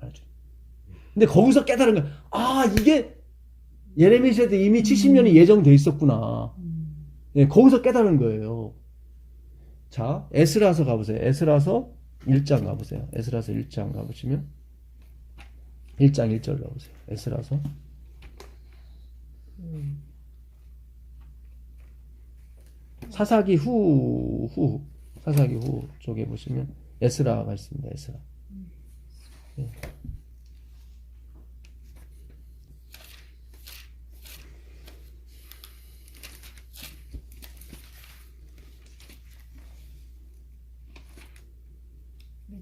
근데 거기서 깨달은 거야. 아, 이게 예레미야 때 이미 70년이 예정돼 있었구나. 예, 거기서 깨달은 거예요. 자, 에스라서 가보세요. 에스라서 1장 가보세요. 에스라서 1장 가보시면 1장 1절 가보세요. 에스라서 사사기 후 쪽에 보시면 에스라가 있습니다. 에스라. 예.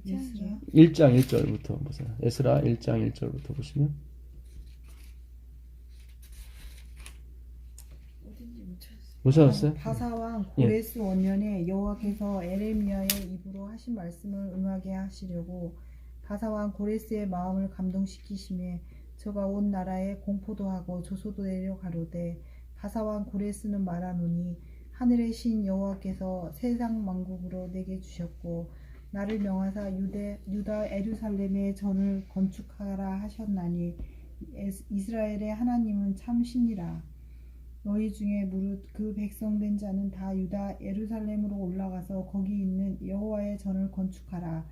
에스라 1장 1절부터 보세요. 에스라 1장 1절부터 보시면 어딘지 못 찾았어요. 못 찾았어요? 바사왕 예. 고레스 원년에 여호와께서 에레미야의 입으로 하신 말씀을 응하게 하시려고 바사왕 고레스의 마음을 감동시키심에 저가 온 나라에 공포도 하고 조소도 내려 가로되 바사왕 고레스는 말하노니 하늘의 신 여호와께서 세상 만국으로 내게 주셨고 나를 명하사 유다 예루살렘에 전을 건축하라 하셨나니 이스라엘의 하나님은 참 신이라. 너희 중에 무릇 그 백성된 자는 다 유다 예루살렘으로 올라가서 거기 있는 여호와의 전을 건축하라.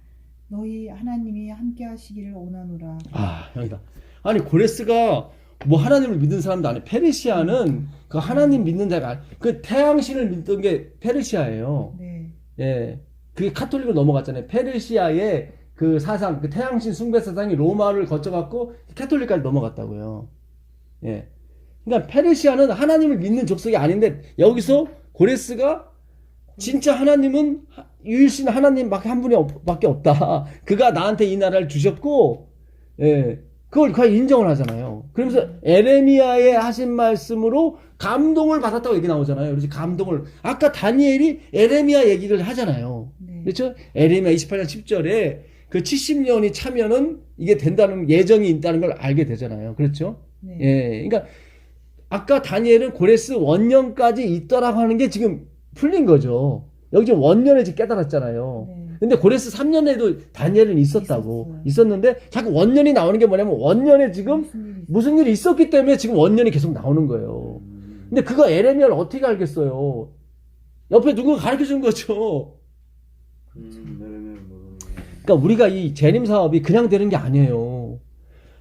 너희 하나님이 함께 하시기를 원하노라. 아, 여기다. 아니, 고레스가 뭐 하나님을 믿는 사람도 아니에요. 페르시아는 그 하나님 믿는 자가 그 태양신을 믿던 게 페르시아예요. 네. 예. 그게 카톨릭으로 넘어갔잖아요. 페르시아의 그 사상, 그 태양신 숭배 사상이 로마를 거쳐갖고 카톨릭까지 넘어갔다고요. 예. 그러니까 페르시아는 하나님을 믿는 족속이 아닌데 여기서 고레스가 진짜 하나님은 유일신 하나님밖에 한 분이 밖에 없다. 그가 나한테 이 나라를 주셨고, 예. 그걸 거의 인정을 하잖아요. 그러면서 에레미야의 하신 말씀으로 감동을 받았다고 얘기 나오잖아요. 그래서 감동을 아까 다니엘이 에레미야 얘기를 하잖아요. 네. 그렇죠? 에레미야 28장 10절에 그 70년이 차면은 이게 된다는 예정이 있다는 걸 알게 되잖아요. 그렇죠? 네. 예. 그러니까 아까 다니엘은 고레스 원년까지 있더라고 하는 게 지금 풀린 거죠. 여기 지금 원년에 지금 깨달았잖아요. 네. 근데 고레스 3년에도 다니엘은 있었다고. 있었어요. 있었는데 자꾸 원년이 나오는 게 뭐냐면 원년에 지금 무슨 일이 있었기 때문에 지금 원년이 계속 나오는 거예요. 근데 그거 에레미야를 어떻게 알겠어요? 옆에 누군가 가르쳐 준 거죠. 내려면 모르는 그러니까 우리가 이 재림 사업이 그냥 되는 게 아니에요.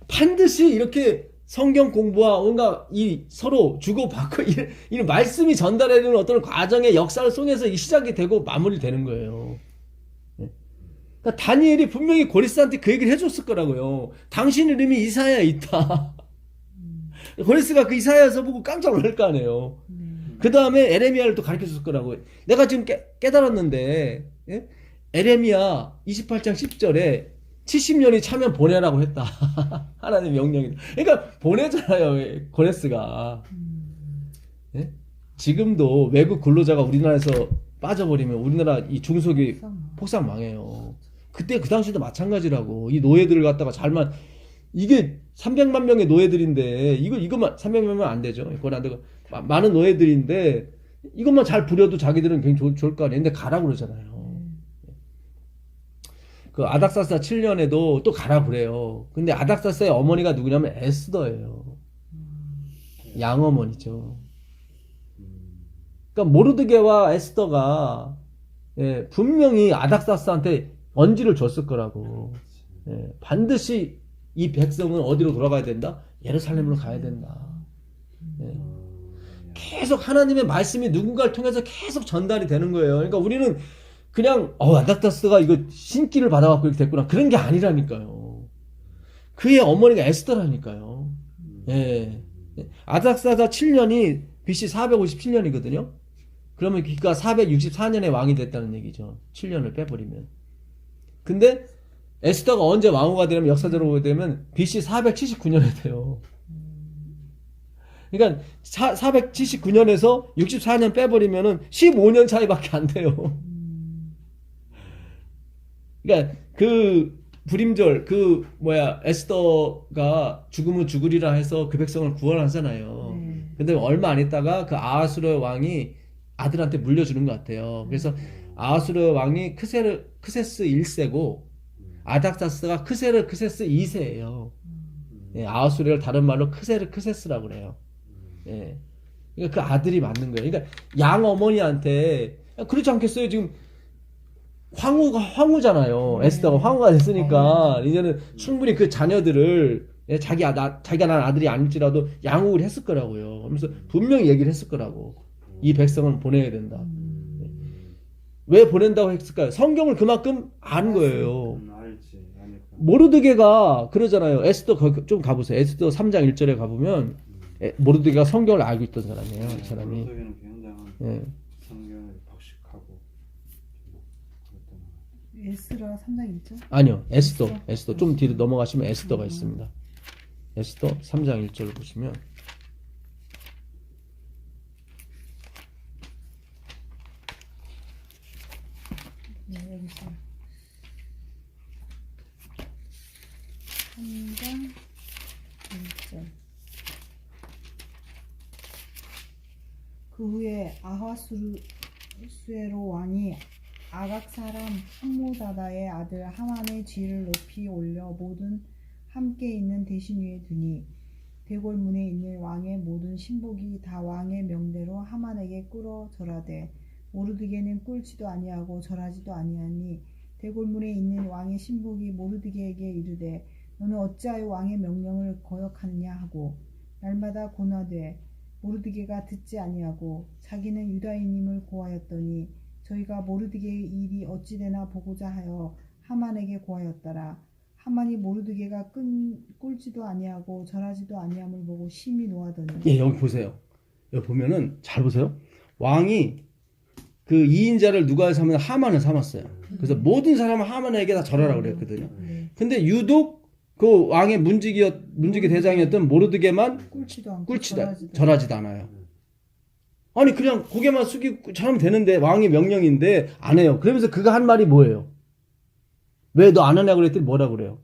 반드시 이렇게 성경 공부와 뭔가 이 서로 주고받고 이 말씀이 전달해주는 어떤 과정의 역사를 속에서 이 시작이 되고 마무리되는 거예요. 그러니까 다니엘이 분명히 고레스한테 그 얘기를 해줬을 거라고요. 당신 이름이 이사야에 있다. 고레스가 그 이사야서 보고 깜짝 놀랄 거 아니에요. 그 다음에 에레미야를 또 가르쳐줬을 거라고. 내가 지금 깨달았는데, 예? 에레미야 28장 10절에 70년이 차면 보내라고 했다. 하나님 명령이다. 그러니까 보내잖아요, 고레스가. 예? 지금도 외국 근로자가 우리나라에서 빠져버리면 우리나라 이 중소기업 폭삭 망해요. 그때 그 당시도 마찬가지라고. 이 노예들을 갖다가 잘만, 이게 300만 명의 노예들인데 이것만 300만 명 안 되죠. 그건 안 되고 많은 노예들인데 이것만 잘 부려도 자기들은 굉장히 좋을 거 아니에요. 근데 가라고 그러잖아요. 그 아닥사스다 7년에도 또 가라 그래요. 근데 아닥사스의 어머니가 누구냐면 에스더예요. 양어머니죠. 그러니까 모르드게와 에스더가 예, 분명히 아닥사스한테 언지를 줬을 거라고. 예, 반드시 이 백성은 어디로 돌아가야 된다? 예루살렘으로 가야 된다. 예. 계속 하나님의 말씀이 누군가를 통해서 계속 전달이 되는 거예요. 그러니까 우리는 그냥 아닥사스가 이거 신기를 받아갖고 이렇게 됐구나 그런 게 아니라니까요. 그의 어머니가 에스더라니까요. 예. 아닥사스 7년이 BC 457년이거든요. 그러면 그가 464년에 왕이 됐다는 얘기죠. 7년을 빼버리면. 근데 에스더가 언제 왕후가 되면 역사적으로 보게 되면 BC 479년에 돼요. 그러니까 479년에서 64년 빼버리면은 15년 차이밖에 안 돼요. 그러니까 그 불임절 에스더가 죽으면 죽으리라 해서 그 백성을 구원하잖아요. 근데 얼마 안 있다가 그 아하수르 왕이 아들한테 물려주는 것 같아요. 그래서 아하수르 왕이 크세스 1세고 아닥사스가 크세스 2세예요. 예, 아하수르를 다른 말로 크세스라고 그래요. 예. 그러니까 그 아들이 맞는 거예요. 그러니까 양 어머니한테 그렇지 않겠어요? 지금 황후잖아요. 에스더가 황후가 됐으니까 이제는 충분히 그 자녀들을 자기가 낳은 아들이 아닐지라도 양육을 했을 거라고요. 그래서 분명히 얘기를 했을 거라고. 이 백성은 보내야 된다. 왜 보낸다고 했을까요? 성경을 그만큼 아는 거예요. 알지. 아니까. 모르드게가 그러잖아요. 에스더 좀 가보세요. 에스더 3장 1절에 가보면 모르드게가 성경을 알고 있던 사람이에요. 이 사람이. 모르드게는 굉장한 예. 성경을 박식하고 그랬던 에스라 3장 1절? 아니요. 에스더 좀 뒤로 넘어가시면 에스더가 있습니다. 에스더 3장 1절을 보시면 네, 여기 있어요. 3장 1절. 그 후에 아하수에로 왕이 아각 사람 함무다다의 아들 하만의 쥐를 높이 올려 모든 함께 있는 대신 위에 두니 대궐문에 있는 왕의 모든 신복이 다 왕의 명대로 하만에게 꿇어 절하되 모르드게는 꿇지도 아니하고 절하지도 아니하니 대궐문에 있는 왕의 신복이 모르드게에게 이르되 너는 어찌하여 왕의 명령을 거역하느냐 하고 날마다 고나되 모르드게가 듣지 아니하고 자기는 유다인임을 고하였더니 저희가 모르드게의 일이 어찌되나 보고자 하여 하만에게 고하였더라. 하만이 모르드게가 꿇지도 아니하고 절하지도 아니함을 보고 심히 노하더니. 예, 여기 보세요. 여기 보면은 잘 보세요. 왕이 그 2인자를 누가 삼으면 하만을 삼았어요. 그래서 모든 사람은 하만에게 다 절하라고 그랬거든요. 네. 근데 유독 그 왕의 문지기 대장이었던 모르드게만 꿇지도 않고 절하지도 않아요. 아니 그냥 고개만 숙이고 절하면 되는데 왕의 명령인데 안 해요. 그러면서 그가 한 말이 뭐예요? 왜 너 안 하냐고 그랬더니 뭐라 그래요?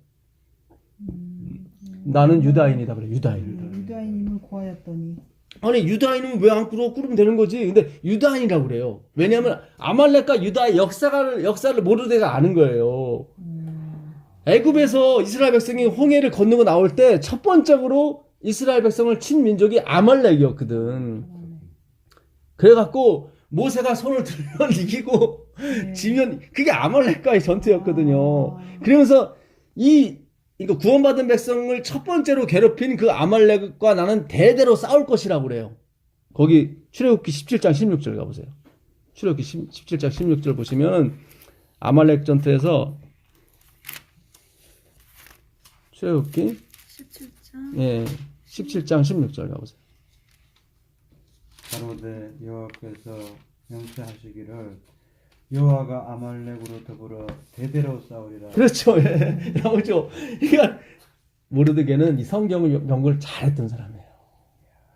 나는 유다인이다 그래. 유다인임을 고하였더니. 아니 유다인은 왜 안 꿇어? 꿇으면 되는 거지. 근데 유다인이라고 그래요. 왜냐하면 아말렉과 유다의 역사를 모르드게가 아는 거예요. 애굽에서 이스라엘 백성이 홍해를 건너고 나올 때 첫 번째로 이스라엘 백성을 친 민족이 아말렉이었거든. 그래갖고 모세가 손을 들어 이기고 네. 지면 그게 아말렉과의 전투였거든요. 그러면서 이거 구원받은 백성을 첫 번째로 괴롭힌 그 아말렉과 나는 대대로 싸울 것이라고 그래요. 거기 출애굽기 17장 16절 가보세요. 출애굽기 17장 16절 보시면 아말렉 전투에서 출애굽기 17장 예, 17장 16절 가보세요. 가로되 여호와께서 명세하시기를 여호와가 아말렉으로 더불어 대대로 싸우리라. 그렇죠. 예. 나오죠. 그러니까 모르드게는 이 성경을 연구를 잘했던 사람이에요.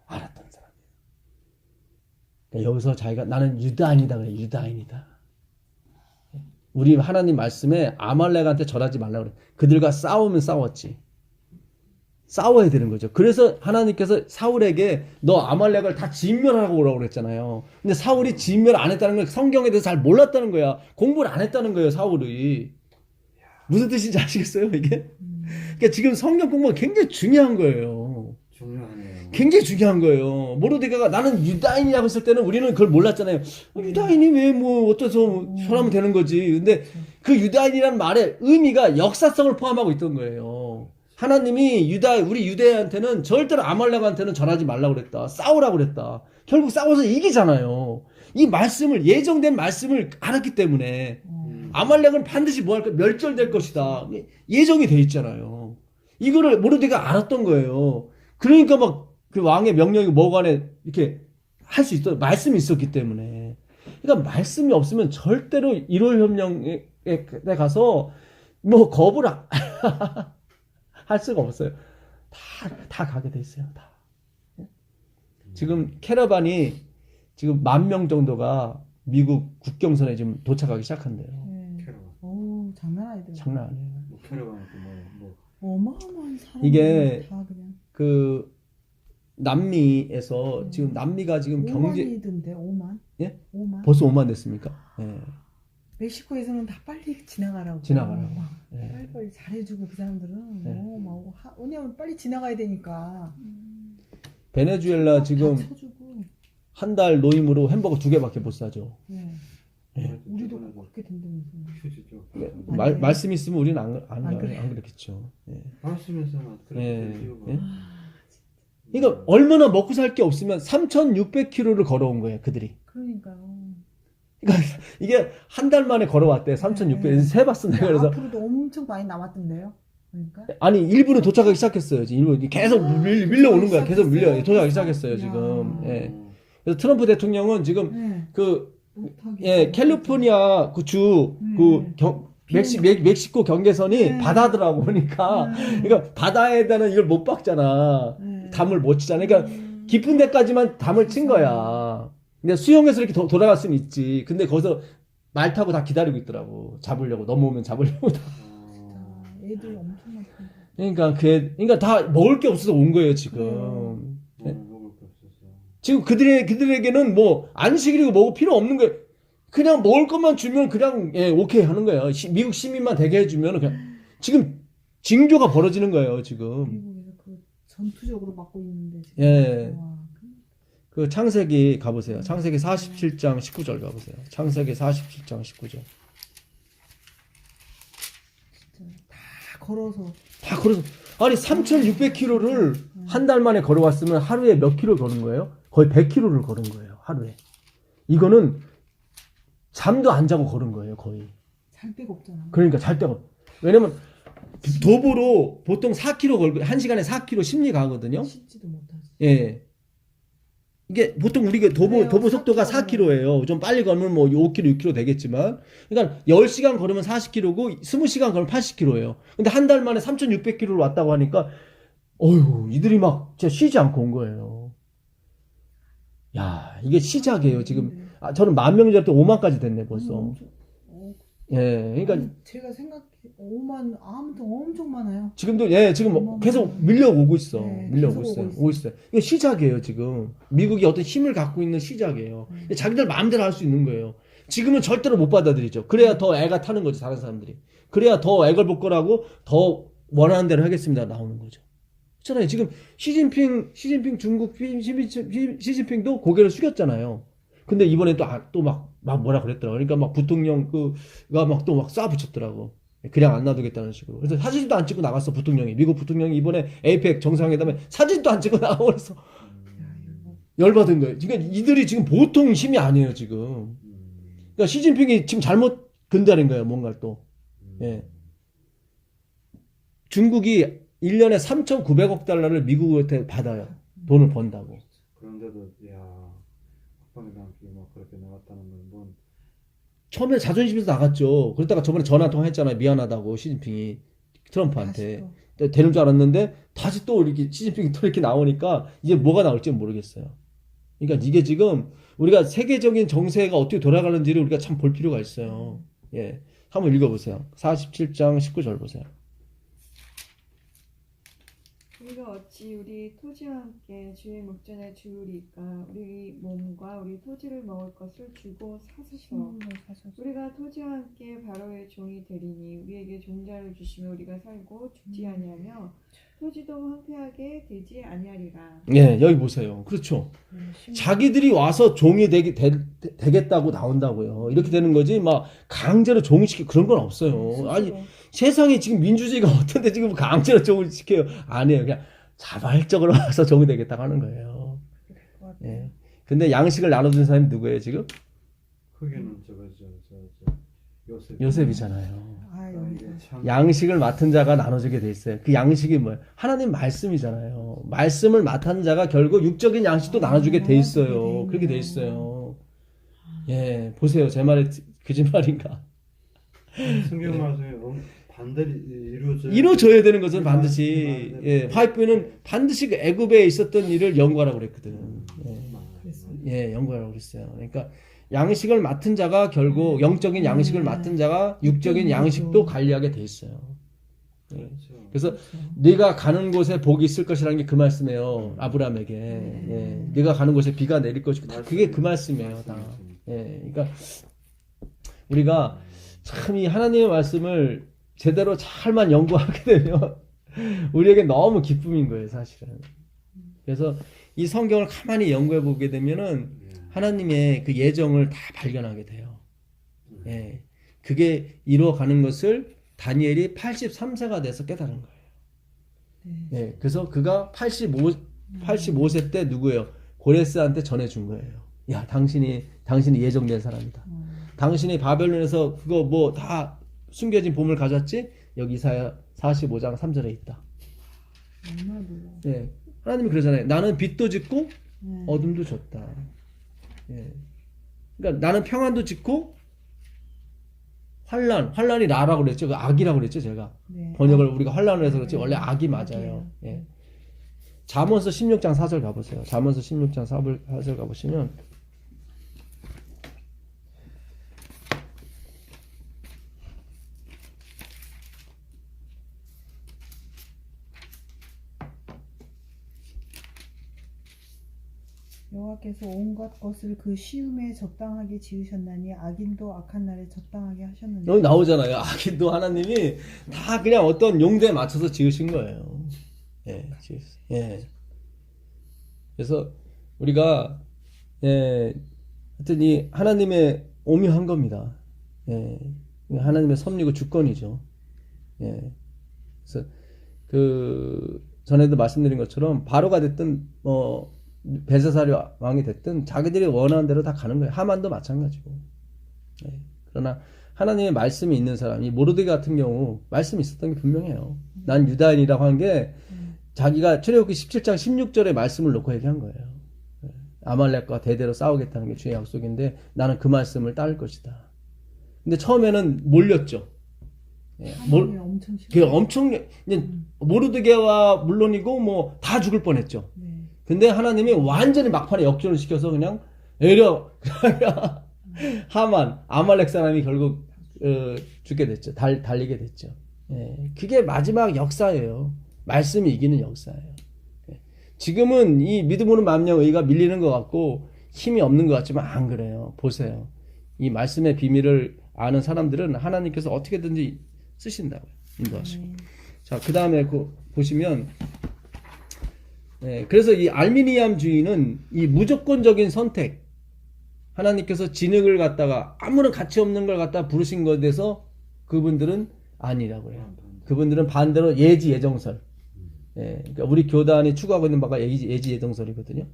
알았던 사람이에요. 그러니까 여기서 자기가 나는 유다인이다 그래. 유다인이다. 우리 하나님 말씀에 아말렉한테 절하지 말라고 그래. 그들과 싸우면 싸웠지. 싸워야 되는 거죠. 그래서 하나님께서 사울에게 너 아말렉을 다 진멸하라고 오라고 그랬잖아요. 근데 사울이 진멸 안 했다는 건 성경에 대해서 잘 몰랐다는 거야. 공부를 안 했다는 거예요, 사울이. 무슨 뜻인지 아시겠어요, 이게? 그러니까 지금 성경 공부가 굉장히 중요한 거예요. 중요하네요. 굉장히 중요한 거예요. 모르드게가 나는 유다인이라고 했을 때는 우리는 그걸 몰랐잖아요. 유다인이 왜 뭐 어때서 설하면 되는 거지. 근데 그 유다인이라는 말의 의미가 역사성을 포함하고 있던 거예요. 하나님이 우리 유대한테는 절대로 아말렉한테는 절하지 말라고 그랬다. 싸우라고 그랬다. 결국 싸워서 이기잖아요. 이 말씀을, 예정된 말씀을 알았기 때문에 아말렉은 반드시 뭐 할 거, 멸절될 것이다. 예정이 돼 있잖아요. 이거를 모르드게가 알았던 거예요. 그러니까 막 그 왕의 명령이 뭐간에 이렇게 할 수 있어. 말씀이 있었기 때문에. 그러니까 말씀이 없으면 절대로 1월 협령에 가서 뭐 거부를 할 수가 없어요. 다 가게 돼 있어요. 다. 지금 캐러반이 지금 10,000명 정도가 미국 국경선에 지금 도착하기 시작한대요. 캐러반. 오, 장난 아니더라고요. 장난 아니에요. 뭐 캐러반 뭐 어마어마한 사람들이 이게 다 그냥 그 남미에서 지금 남미가 지금 경제 5만이던데 5만? 예? 5만? 벌써 5만 됐습니까? 예. 멕시코에서는 다 빨리 지나가라고. 지나가라고. 막 예. 빨리 잘해주고 그 사람들은 네. 막 왜냐면 빨리 지나가야 되니까. 베네수엘라 지금 다 쳐주고. 한 달 노임으로 햄버거 2개밖에 못 사죠. 네. 예. 우리도 그렇게 된다면서. 휴지죠. 말씀 있으면 우리는 안 그래. 그렇겠죠. 예. 말씀에서는 그렇게 예. 이유가 예. 그러니까 얼마나 먹고 살 게 없으면 3,600km를 걸어온 거예요, 그들이. 그러니까요. 그러니까 이게 한 달 만에 걸어왔대. 3,600. 세봤어 내가. 그래서 앞으로도 엄청 많이 남았던데요. 그러니까. 아니 일부러 도착하기 시작했어요. 지금 일부 계속 밀려오는 거야. 계속 도착하기 시작했어요. 지금. 예. 그래서 트럼프 대통령은 지금 네. 그 못하게. 예, 캘리포니아 그 주 그 멕시코 경계선이 네. 바다더라고 보니까 그러니까 바다에다는 이걸 못 박잖아. 네. 담을 못 치잖아. 그러니까 깊은 데까지만 담을 친 거야. 근데 수영해서 이렇게 돌아갈 수는 있지. 근데 거기서 말 타고 다 기다리고 있더라고. 잡으려고 넘어오면 잡으려고 다. 애들 엄청 많다. 그러니까 그러니까 다 먹을 게 없어서 온 거예요 지금. 먹을 게 없어서. 지금 그들에게는 뭐 안식일이고 뭐고 필요 없는 거예요. 그냥 먹을 것만 주면 그냥 예, 오케이 하는 거예요. 미국 시민만 되게 해주면 그냥 지금 징조가 벌어지는 거예요 지금. 미국에서 그 전투적으로 막고 있는데 지금. 예. 와, 그 창세기 가보세요. 창세기 47장 19절 가보세요. 창세기 47장 19절. 진짜 다 걸어서 다 걸어서 아니 3,600km를 한 달 만에 걸어왔으면 하루에 몇 킬로 걸은 거예요? 거의 100km를 걸은 거예요 하루에. 이거는 잠도 안 자고 걸은 거예요 거의. 잘 데가 없잖아. 그러니까 잘 데가. 왜냐면 도보로 보통 4km 걸고 1시간에 4km 심리 가거든요. 씻지도 못하지. 예. 이게 보통 우리가 그래요, 도보 속도가 4km 4km예요. 좀 빨리 걸으면 뭐 5km, 6km 되겠지만. 그러니까 10시간 걸으면 40km고 20시간 걸으면 80km예요. 근데 한 달 만에 3,600km를 왔다고 하니까 어휴, 이들이 막 진짜 쉬지 않고 온 거예요. 야, 이게 시작이에요. 지금 저는 10,000명 줄 때 5만까지 됐네 벌써. 예. 그러니까 제가 생각 5만 아무튼 엄청 많아요. 지금도 지금 계속 밀려오고 있어. 네, 밀려오고 계속 있어요. 오고 오고 있어요. 이게 시작이에요, 지금. 미국이 어떤 힘을 갖고 있는 시작이에요. 자기들 마음대로 할 수 있는 거예요. 지금은 절대로 못 받아들이죠. 그래야 더 애가 타는 거죠, 다른 사람들이. 그래야 더 애걸 볼 거라고 더 원하는 대로 하겠습니다. 나오는 거죠. 그렇잖아요. 지금 시진핑 중국 시진핑도 고개를 숙였잖아요. 근데 이번에 또 막 뭐라 그랬더라고. 그러니까 막 부통령 그가 막 또 막 쏴붙였더라고. 그냥 안 놔두겠다는 식으로. 그래서 사진도 안 찍고 나갔어, 부통령이. 미국 부통령이 이번에 에이펙 정상회담에 사진도 안 찍고 나가버렸어. 열받은 거예요. 그러니까 이들이 지금 보통 힘이 아니에요, 지금. 그러니까 시진핑이 지금 잘못 근다는 거예요, 뭔가를 또. 예. 중국이 1년에 3,900억 달러를 미국한테 받아요. 돈을 번다고. 그런데도 국방에 남기 뭐 그렇게 나갔다는 건 뭔 처음에 자존심에서 나갔죠. 그러다가 저번에 전화 통화했잖아요. 미안하다고 시진핑이 트럼프한테. 되는 줄 알았는데 다시 또 이렇게 시진핑이 또 이렇게 나오니까 이제 뭐가 나올지 모르겠어요. 그러니까 이게 지금 우리가 세계적인 정세가 어떻게 돌아가는지를 우리가 참 볼 필요가 있어요. 예. 한번 읽어보세요. 47장 19절 보세요. 우리가 어찌 우리 토지와 함께 주의 목전에 주우리까 우리 몸과 우리 토지를 먹을 것을 주고 사소서 우리가 토지와 함께 바로의 종이 되리니 우리에게 종자를 주시며 우리가 살고 죽지 아니하며 토지도 황폐하게 되지 아니하리라. 예, 여기 보세요. 그렇죠. 자기들이 와서 종이 되겠다고 나온다고요. 이렇게 되는 거지, 막 강제로 종시키고 그런 건 없어요. 아니, 세상에 지금 민주주의가 어떤데 지금 강제로 종을 시켜요? 아니에요. 그냥 자발적으로 와서 종이 되겠다고 하는 거예요. 예. 근데 양식을 나눠준 사람이 누구예요, 지금? 크게는 요셉이잖아요. 여기 양식을 맡은 자가 나눠주게 돼 있어요. 그 양식이 뭐예요? 하나님 말씀이잖아요. 말씀을 맡은 자가 결국 육적인 양식도 나눠주게 돼 있어요. 그렇게 돼 있어요. 예, 보세요. 제 말이 거짓말인가? 성경 말씀에 반대로 이루어져야 되는 것은 반드시, 예, 화이프는 반드시 그 애굽에 있었던 일을 연구하라고 그랬거든. 예, 연구하라고 그랬어요. 그러니까 양식을 맡은 자가 결국 영적인 양식을 맡은 자가 육적인 양식도 관리하게 돼 있어요. 예. 그래서 네가 가는 곳에 복이 있을 것이라는 게 그 말씀이에요. 아브라함에게. 예. 네가 가는 곳에 비가 내릴 것이고 다 그게 그 말씀이에요. 다. 예. 그러니까 우리가 참 이 하나님의 말씀을 제대로 잘만 연구하게 되면 우리에게 너무 기쁨인 거예요, 사실은. 그래서 이 성경을 가만히 연구해 보게 되면은 하나님의 그 예정을 다 발견하게 돼요. 예. 그게 이루어가는 것을 다니엘이 83세가 돼서 깨달은 거예요. 예. 그래서 그가 85세 때 누구예요? 고레스한테 전해준 거예요. 야, 당신이 예정된 사람이다. 당신이 바벨론에서 그거 뭐 다 숨겨진 보물 가졌지? 여기 이사야 45장 3절에 있다. 예. 하나님이 그러잖아요. 나는 빛도 짓고 어둠도 줬다. 예. 그러니까 나는 평안도 짓고 환란이 나라고 그랬죠. 그 악이라고 그랬죠, 제가. 번역을 우리가 환란을 해서 그렇지 원래 악이 맞아요. 예. 잠언서 16장 4절 가보세요. 잠언서 16장 4절 가보시면 여호와께서 온갖 것을 그 시음에 적당하게 지으셨나니 악인도 악한 날에 적당하게 하셨는데. 여기 나오잖아요. 악인도 하나님이 다 그냥 어떤 용도에 맞춰서 지으신 거예요. 예, 지으셨어요. 예. 그래서 우리가 하여튼 이 하나님의 오묘한 겁니다. 예. 하나님의 섭리고 주권이죠. 예. 그래서 그 전에도 말씀드린 것처럼 바로가 됐든 벨사살이 왕이 됐든 자기들이 원하는 대로 다 가는 거예요. 하만도 마찬가지고. 예. 그러나 하나님의 말씀이 있는 사람, 이 모르드게 같은 경우 말씀이 있었던 게 분명해요. 난 유다인이라고 한 게 자기가 출애굽기 17장 16절의 말씀을 놓고 얘기한 거예요. 예. 아말렉과 대대로 싸우겠다는 게 주의 약속인데 나는 그 말씀을 따를 것이다. 근데 처음에는 몰렸죠. 예. 하나님이 엄청 싫어. 그 엄청 이제 모르드게와 물론이고 뭐 다 죽을 뻔했죠. 네. 근데 하나님이 완전히 막판에 역전을 시켜서 그냥 애려 하만 아말렉 사람이 결국 죽게 됐죠. 달리게 됐죠. 예. 그게 마지막 역사예요. 말씀이 이기는 역사예요. 예. 지금은 이 믿음 오는 만명 의가 밀리는 것 같고 힘이 없는 것 같지만 안 그래요. 보세요. 이 말씀의 비밀을 아는 사람들은 하나님께서 어떻게든지 쓰신다고요. 인도하시고. 자, 그 다음에 보시면 그래서 이 알미니암주의는 이 무조건적인 선택, 하나님께서 진흙을 갖다가 아무런 가치 없는 걸 갖다 부르신 것에 대해서 그분들은 아니라고 해요. 그분들은 반대로 예지 예정설. 그러니까 우리 교단이 추구하고 있는 바가 예지 예정설이거든요.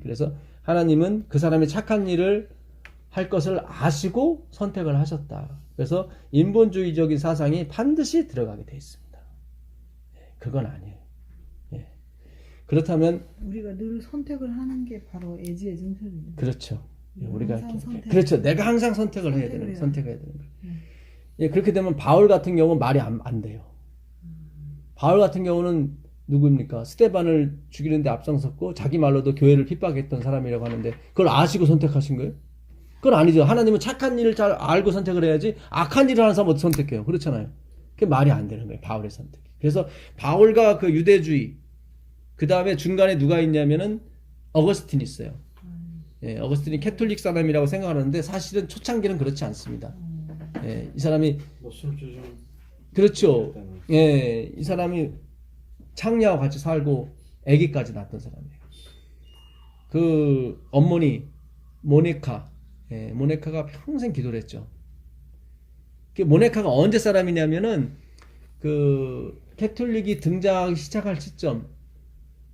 그래서 하나님은 그 사람의 착한 일을 할 것을 아시고 선택을 하셨다. 그래서 인본주의적인 사상이 반드시 들어가게 돼 있습니다. 그건 아니에요. 그렇다면 우리가 늘 선택을 하는 게 바로 애지애정설입니다. 그렇죠. 우리가 항상 선택. 그렇죠. 내가 항상 선택을 해야 되는 거예요. 선택해야 되는 거예요. 그렇게 되면 바울 같은 경우는 말이 안 돼요. 바울 같은 경우는 누구입니까? 스데반을 죽이는데 앞장섰고 자기 말로도 교회를 핍박했던 사람이라고 하는데 그걸 아시고 선택하신 거예요? 그건 아니죠. 하나님은 착한 일을 잘 알고 선택을 해야지 악한 일을 하는 사람 어떻게 선택해요? 그렇잖아요. 그게 말이 안 되는 거예요. 바울의 선택. 그래서 바울과 그 유대주의 그 다음에 중간에 누가 있냐면은 어거스틴이 있어요. 어거스틴이 캐톨릭 사람이라고 생각하는데 사실은 초창기는 그렇지 않습니다. 이 사람이 술주 좀 그렇죠. 이 사람이 창녀와 같이 살고 아기까지 낳았던 사람이에요. 그 어머니 모네카, 모네카가 평생 기도를 했죠. 그 모네카가 언제 사람이냐면은 그 캐톨릭이 등장하기 시작할 시점,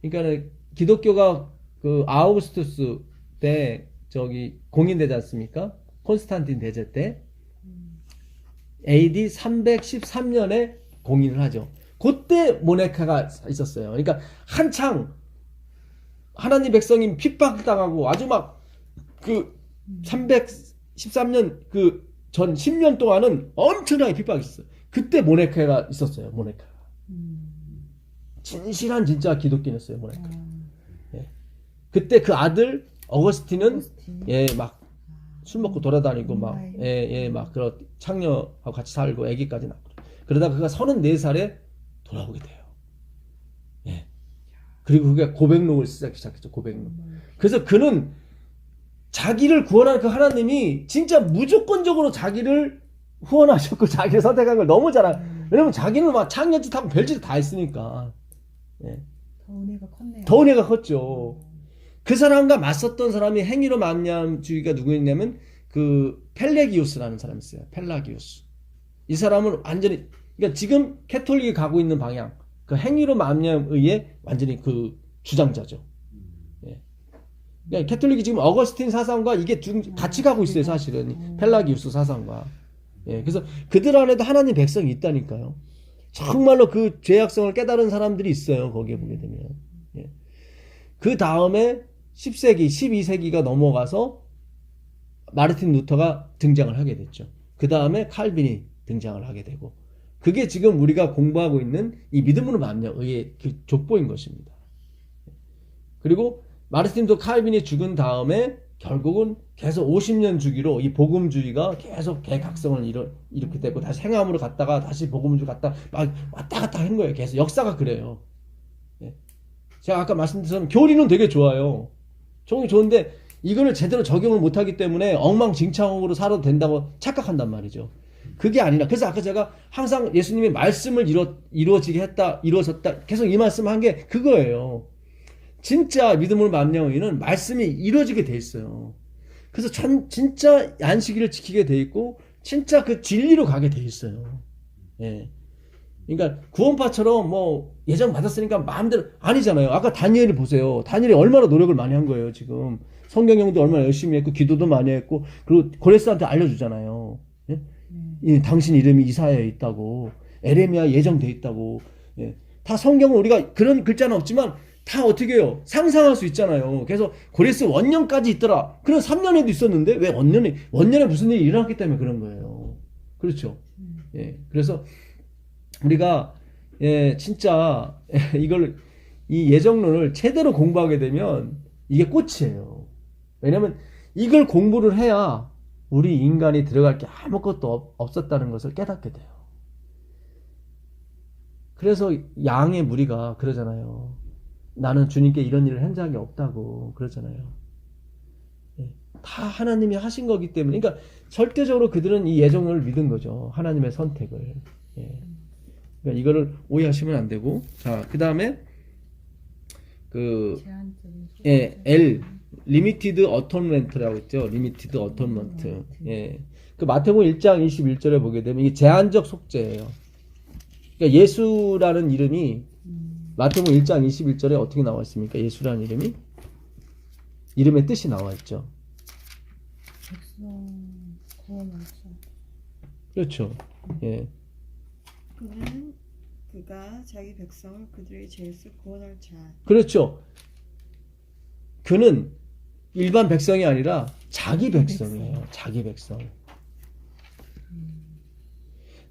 그러니까 기독교가 그 아우구스투스 때 저기 공인되지 않습니까? 콘스탄틴 대제 때 AD 313년에 공인을 하죠. 그때 모네카가 있었어요. 그러니까 한창 하나님 백성이 핍박당하고 아주 막 그 313년 그 전 10년 동안은 엄청나게 핍박이 있었어요. 그때 모네카가 있었어요. 모네카가. 진실한 진짜 기독교였어요. 모네카. 그때 그 아들 어거스틴은 막 술 먹고 돌아다니고 막 그런 창녀하고 같이 살고 아기까지 낳고 그러다가 그가 34살에 돌아오게 돼요. 그리고 그게 고백록을 쓰기 시작했죠. 고백록. 그래서 그는 자기를 구원한 그 하나님이 진짜 무조건적으로 자기를 후원하셨고 자기를 선택한 걸 너무 잘 알아요. 왜냐면 자기는 막 창녀짓하고 별짓 다 했으니까. 더 은혜가 컸네요. 더 은혜가 컸죠. 그 사람과 맞섰던 사람이 행위로 만념주의가 누구였냐면 그 펠레기우스라는 사람이 있어요. 펠라기우스. 이 사람은 완전히 그러니까 지금 캐톨릭이 가고 있는 방향 그 행위로 만념의의 완전히 그 주장자죠. 그러니까 캐톨릭이 지금 어거스틴 사상과 이게 같이 가고 있어요. 사실은 펠라기우스 사상과. 그래서 그들 안에도 하나님 백성이 있다니까요. 정말로 그 죄악성을 깨달은 사람들이 있어요. 거기에 보게 되면. 그 다음에 10세기, 12세기가 넘어가서 마르틴 루터가 등장을 하게 됐죠. 그 다음에 칼빈이 등장을 하게 되고 그게 지금 우리가 공부하고 있는 이 믿음으로 만명의 족보인 것입니다. 그리고 마르틴도 칼빈이 죽은 다음에 결국은 계속 50년 주기로 이 복음주의가 계속 개각성을 이렇게 되고 다시 행함으로 갔다가 다시 복음주의 갔다 막 왔다 갔다 한 거예요. 계속 역사가 그래요. 제가 아까 말씀드린 교리는 되게 좋아요. 종이 좋은데 이거를 제대로 적용을 못하기 때문에 엉망진창으로 살아도 된다고 착각한단 말이죠. 그게 아니라 그래서 아까 제가 항상 예수님이 말씀을 이루어지게 했다, 이루어졌다 계속 이 말씀을 한 게 그거예요. 진짜 믿음으로 말미암은 의는 말씀이 이루어지게 돼 있어요. 그래서 진짜 안식일을 지키게 돼 있고 진짜 그 진리로 가게 돼 있어요. 예. 그러니까 구원파처럼 뭐 예정 받았으니까 마음대로 아니잖아요. 아까 다니엘을 보세요. 다니엘이 얼마나 노력을 많이 한 거예요. 지금 성경영도 얼마나 열심히 했고 기도도 많이 했고 그리고 고레스한테 알려주잖아요. 예? 예, 당신 이름이 이사야에 있다고 에레미야 예정돼 있다고. 예. 다 성경은 우리가 그런 글자는 없지만 다 어떻게 해요? 상상할 수 있잖아요. 그래서 고레스 원년까지 있더라. 그런 3년에도 있었는데 왜 원년에 무슨 일이 일어났기 때문에 그런 거예요. 그렇죠. 예. 그래서 우리가 예, 진짜 이 예정론을 제대로 공부하게 되면 이게 꽃이에요. 왜냐면 이걸 공부를 해야 우리 인간이 들어갈 게 아무것도 없었다는 것을 깨닫게 돼요. 그래서 양의 무리가 그러잖아요. 나는 주님께 이런 일을 한 적이 없다고 그러잖아요. 예, 다 하나님이 하신 거기 때문에 그러니까 절대적으로 그들은 이 예정론을 믿은 거죠. 하나님의 선택을. 예. 그러니까 이거를 오해하시면 안 되고 자 그다음에 L 리미티드 어톤먼트라고 했죠. 리미티드 어톤먼트. 예. 그 마태복음 1장 21절에 보게 되면 이게 제한적 속죄예요. 그러니까 예수라는 이름이 마태복음 1장 21절에 어떻게 나와 있습니까? 예수라는 이름이 이름의 뜻이 나와 있죠. 그렇죠. 예. 그는 그가 자기 백성을 그들의 죄에서 구원할 자. 그렇죠. 그는 일반 백성이 아니라 자기 백성이에요. 자기 백성.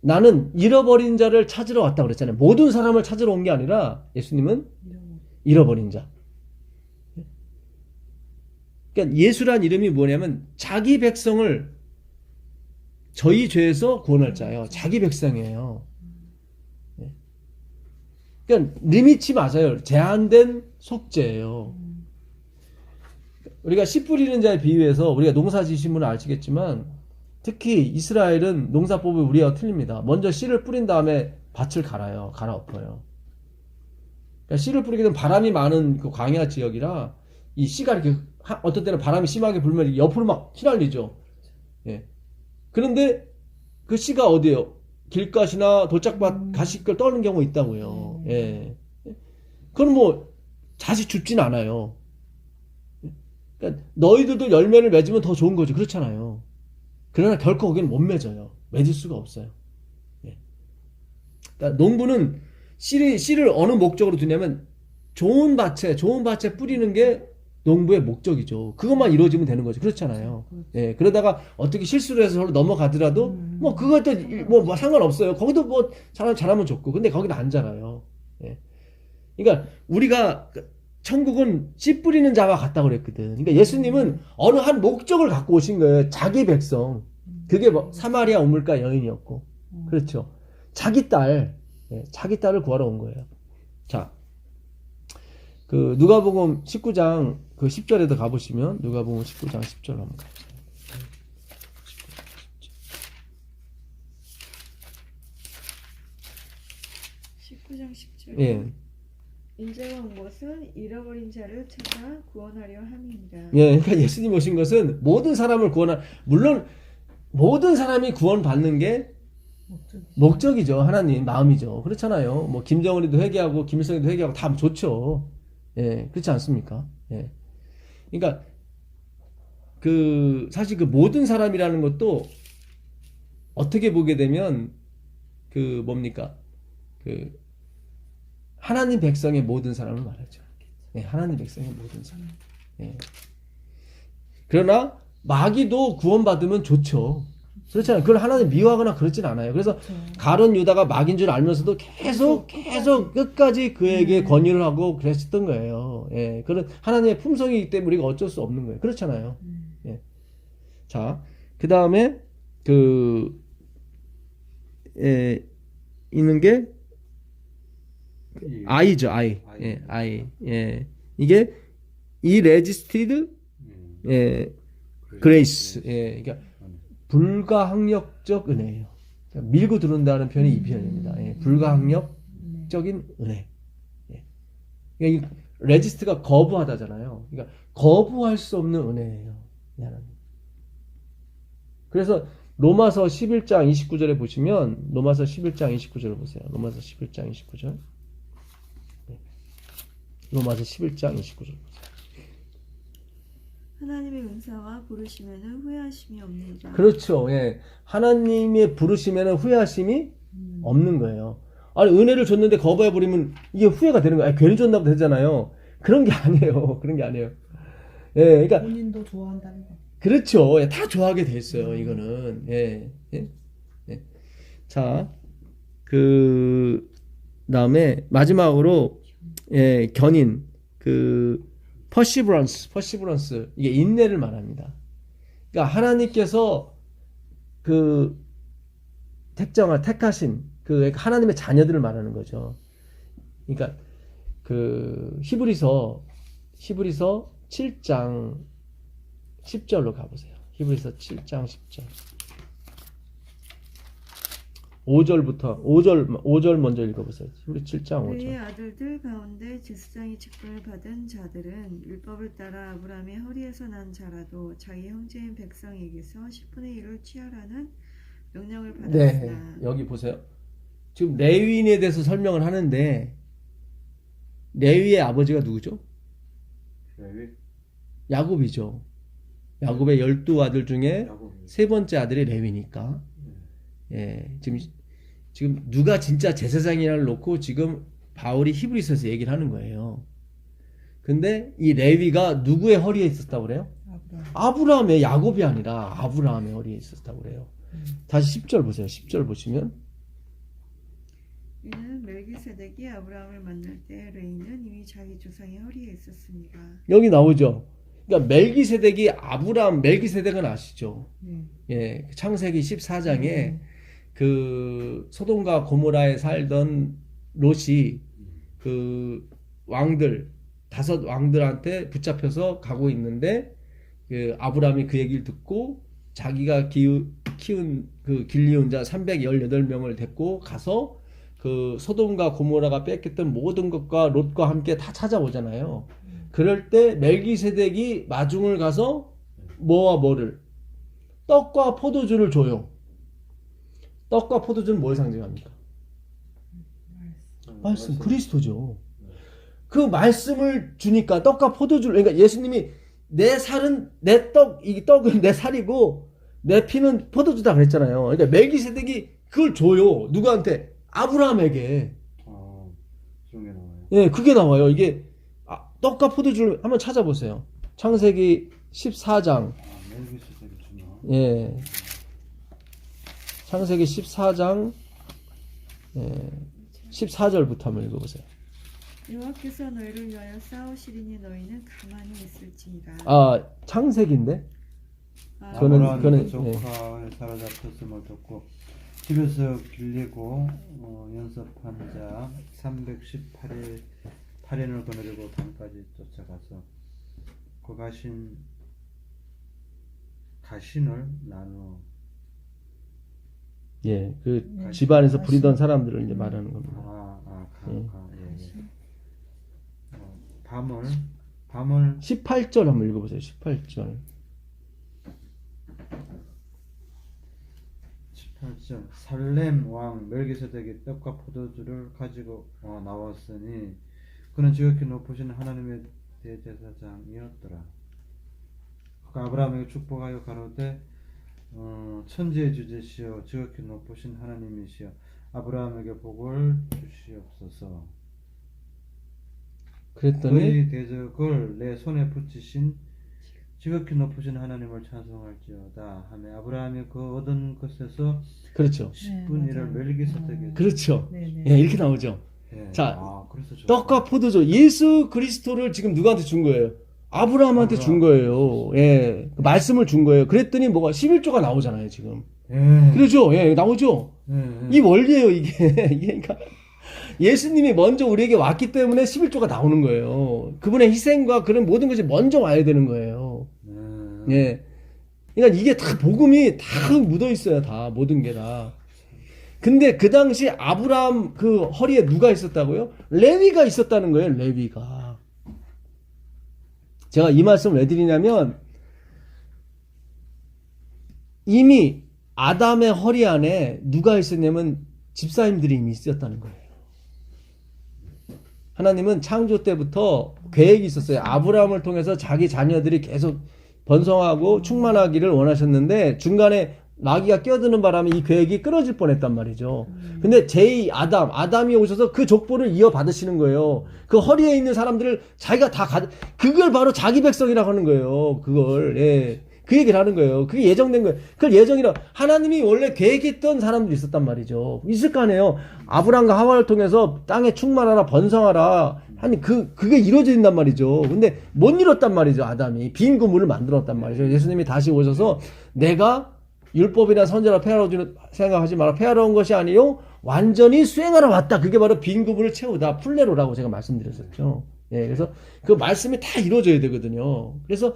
나는 잃어버린 자를 찾으러 왔다 그랬잖아요. 모든 사람을 찾으러 온 게 아니라 예수님은 잃어버린 자. 그러니까 예수란 이름이 뭐냐면 자기 백성을 저희 죄에서 구원할 자예요. 자기 백성이에요. 그러니까 리미치 맞아요. 제한된 속죄예요. 우리가 씨 뿌리는 자에 비유해서 우리가 농사 지시면 아시겠지만 특히 이스라엘은 농사법이 우리와 틀립니다. 먼저 씨를 뿌린 다음에 밭을 갈아요. 갈아엎어요. 그러니까 씨를 뿌리게 되면 바람이 많은 그 광야 지역이라 이 씨가 이렇게 어떤 때는 바람이 심하게 불면 옆으로 막 휘날리죠. 예. 그런데 그 씨가 어디에요? 길가시나 돌짝밭 가시걸 떠는 경우 있다고요. 예. 그건 뭐 자식 죽진 않아요. 그러니까 너희들도 열매를 맺으면 더 좋은 거죠. 그렇잖아요. 그러나 결코 거기는 못 맺어요. 맺을 수가 없어요. 예. 그러니까 농부는 씨를 어느 목적으로 두냐면 좋은 밭에 뿌리는 게 농부의 목적이죠. 그것만 이루어지면 되는 거죠. 그렇잖아요. 예. 그러다가 어떻게 실수를 해서 저로 넘어가더라도 뭐 그것도 뭐 상관없어요. 거기도 뭐 잘하면 좋고. 근데 거기는 안 자라요. 예. 그러니까 우리가 천국은 씨 뿌리는 자와 같다고 그랬거든. 그러니까 예수님은 어느 한 목적을 갖고 오신 거예요. 자기 백성. 그게 뭐 사마리아 우물가 여인이었고. 그렇죠. 자기 딸을 구하러 온 거예요. 자. 그 누가복음 19장 그 10절에도 가보시면 누가복음 19장 10절 한번 가보세요. 19장 10절. 예. 인자가 온 것은 잃어버린 자를 찾아 구원하려 함이니라. 예, 그러니까 예수님 오신 것은 모든 사람을 물론 모든 사람이 구원받는 게 목적이죠. 하나님 마음이죠. 그렇잖아요. 뭐 김정은이도 회개하고 김일성이도 회개하고 다 좋죠. 예, 그렇지 않습니까? 예. 그러니까 사실 그 모든 사람이라는 것도 어떻게 보게 되면 뭡니까? 하나님 백성의 모든 사람을 말하죠. 예, 하나님 백성의 모든 사람. 예. 그러나 마귀도 구원받으면 좋죠. 그렇잖아요. 그걸 하나님 미워하거나 그렇진 않아요. 그래서 가룟 유다가 마귀인 줄 알면서도 계속 끝까지 그에게 권유를 하고 그랬었던 거예요. 예. 그런 하나님의 품성이기 때문에 우리가 어쩔 수 없는 거예요. 그렇잖아요. 예. 자, 그 다음에 있는 게 아이죠. 아이. 예, 아이. 예. 이게 이 레지스티드 예, 그레이스. 예, 그러니까 불가항력적 은혜예요. 그러니까 밀고 들어온다는 표현이 이 표현입니다. 예, 불가항력적인 은혜. 예. 그러니까 이 레지스트가 거부하다잖아요. 그러니까 거부할 수 없는 은혜예요. 이 하나님. 그래서 로마서 11장 29절에 보시면 로마서 11장 29절을 보세요. 로마서 11장 29절. 예. 로마서 11장 29절 보세요. 하나님의 은사와 부르시면은 후회하심이 없느니라. 그렇죠. 예. 하나님의 부르시면 후회하심이 없는 거예요. 아니, 은혜를 줬는데 거부해버리면 이게 후회가 되는 거예요. 괜히 줬나 보다 되잖아요. 그런 게 아니에요. 그런 게 아니에요. 예, 그러니까. 본인도 좋아한다는 거. 그렇죠. 예, 다 좋아하게 돼 있어요. 이거는. 예. 예. 예. 자, 다음에 마지막으로, 예, 견인. 퍼시브런스. 이게 인내를 말합니다. 그러니까 하나님께서 택하신 하나님의 자녀들을 말하는 거죠. 그러니까 히브리서 7장 10절로 가보세요. 히브리서 7장 10절. 5절 먼저 읽어보세요. 우리 7장 5절. 그의 아들들 가운데 제사장의 직분을 받은 자들은 율법을 따라 아브라함의 허리에서 난 자라도 자기 형제인 백성에게서 10분의 1을 취하라는 명령을 네, 받았으나. 여기 보세요. 지금 레위인에 대해서 설명을 하는데 레위의 아버지가 누구죠? 야곱이죠. 야곱의 12아들 중에 세 번째 아들이 레위니까. 예, 지금 누가 진짜 제사장이라를 놓고 지금 바울이 히브리서에서 얘기를 하는 거예요. 근데 이 레위가 누구의 허리에 있었다고 그래요? 아브라함의, 야곱이 아니라 아브라함의 허리에 있었다고 그래요. 다시 10절 보세요. 10절 보시면 이는 멜기세덱이 아브라함을 만날 때 레이는 이미 자기 조상의 허리에 있었습니다. 여기 나오죠. 그러니까 멜기세덱은 아시죠? 예, 창세기 14장에 소돔과 고모라에 살던 롯이 다섯 왕들한테 붙잡혀서 가고 있는데 아브라함이 그 얘기를 듣고 자기가 길리운 자 318명을 데리고 가서 소돔과 고모라가 뺏겼던 모든 것과 롯과 함께 다 찾아오잖아요. 그럴 때 멜기세덱이 마중을 가서 뭐를 떡과 포도주를 줘요. 떡과 포도주는 뭘 상징합니까? 말씀, 그리스도죠. 그 말씀을 주니까 떡과 포도주를, 그러니까 예수님이 내 살은 이 떡은 내 살이고 내 피는 포도주다 그랬잖아요. 그러니까 멜기세덱이 그걸 줘요. 누구한테? 아브라함에게. 그게 나와요. 예, 그게 나와요. 이게 떡과 포도주를 한번 찾아보세요. 창세기 14장. 예. 창세기 14장 14절부터 한번 읽어보세요. 여호와께서 너희를 위하여 싸우시리니 너희는 가만히 있을지니라. 창세기인데? 아브라함이 조카에 사로잡혔음을 듣고 집에서 길리고 연습한 자 318인을 거느리고 단까지 쫓아가서 그 가신을 나누어. 예, 집안에서 부리던 사람들을 이제 말하는 겁니다. 밤을 18절 한번 읽어보세요. 18절. 18절. 살렘 왕 멜기세덱이 떡과 포도주를 가지고 나왔으니 그는 지극히 높으신 하나님의 대제사장이었더라. 그가 아브라함에게 축복하여 가로되 천지의 주제시여 지극히 높으신 하나님이시여 아브라함에게 복을 주시옵소서. 그랬더니 그의 대적을 내 손에 붙이신 지극히 높으신 하나님을 찬송할지어다 하며 아브라함이 그 얻은 것에서 그렇죠. 10분 1을 멜기세덱에게. 그렇죠. 네네. 예, 이렇게 나오죠. 예. 자, 그래서 떡과 포도주, 예수 그리스도를 지금 누구한테 준 거예요? 아브라함한테 준 거예요. 예, 그 말씀을 준 거예요. 그랬더니 11조가 나오잖아요, 지금. 예. 그러죠? 예, 나오죠? 이 원리예요, 이게. 그러니까 예수님이 먼저 우리에게 왔기 때문에 11조가 나오는 거예요. 그분의 희생과 그런 모든 것이 먼저 와야 되는 거예요. 예. 그러니까 이게 다 복음이 다 묻어 있어요. 다 모든 게 다. 근데 그 당시 아브라함 그 허리에 누가 있었다고요? 레위가 있었다는 거예요. 레위가. 제가 이 말씀을 왜 드리냐면 이미 아담의 허리 안에 누가 있었냐면 집사님들이 이미 있었다는 거예요. 하나님은 창조 때부터 계획이 있었어요. 아브라함을 통해서 자기 자녀들이 계속 번성하고 충만하기를 원하셨는데 중간에 마귀가 끼어드는 바람에 이 계획이 끊어질 뻔했단 말이죠. 근데 제2 아담이 오셔서 그 족보를 이어받으시는 거예요. 그 허리에 있는 사람들을 자기가 그걸 바로 자기 백성이라고 하는 거예요. 그걸. 예. 그 얘기를 하는 거예요. 그게 예정된 거예요. 그걸 예정이라 하나님이 원래 계획했던 사람들이 있었단 말이죠. 있을 거 아니에요. 아브람과 하와를 통해서 땅에 충만하라 번성하라 아니 그게 이루어진단 말이죠. 근데 못 이뤘단 말이죠. 아담이 빈 구물을 만들었단 말이죠. 예수님이 다시 오셔서 내가 율법이나 선지라 폐하러 주는 생각하지 마라. 폐하러 온 것이 아니요 완전히 수행하러 왔다. 그게 바로 빈 구물을 채우다. 풀레로라고 제가 말씀드렸었죠. 예, 그래서 그 말씀이 다 이루어져야 되거든요. 그래서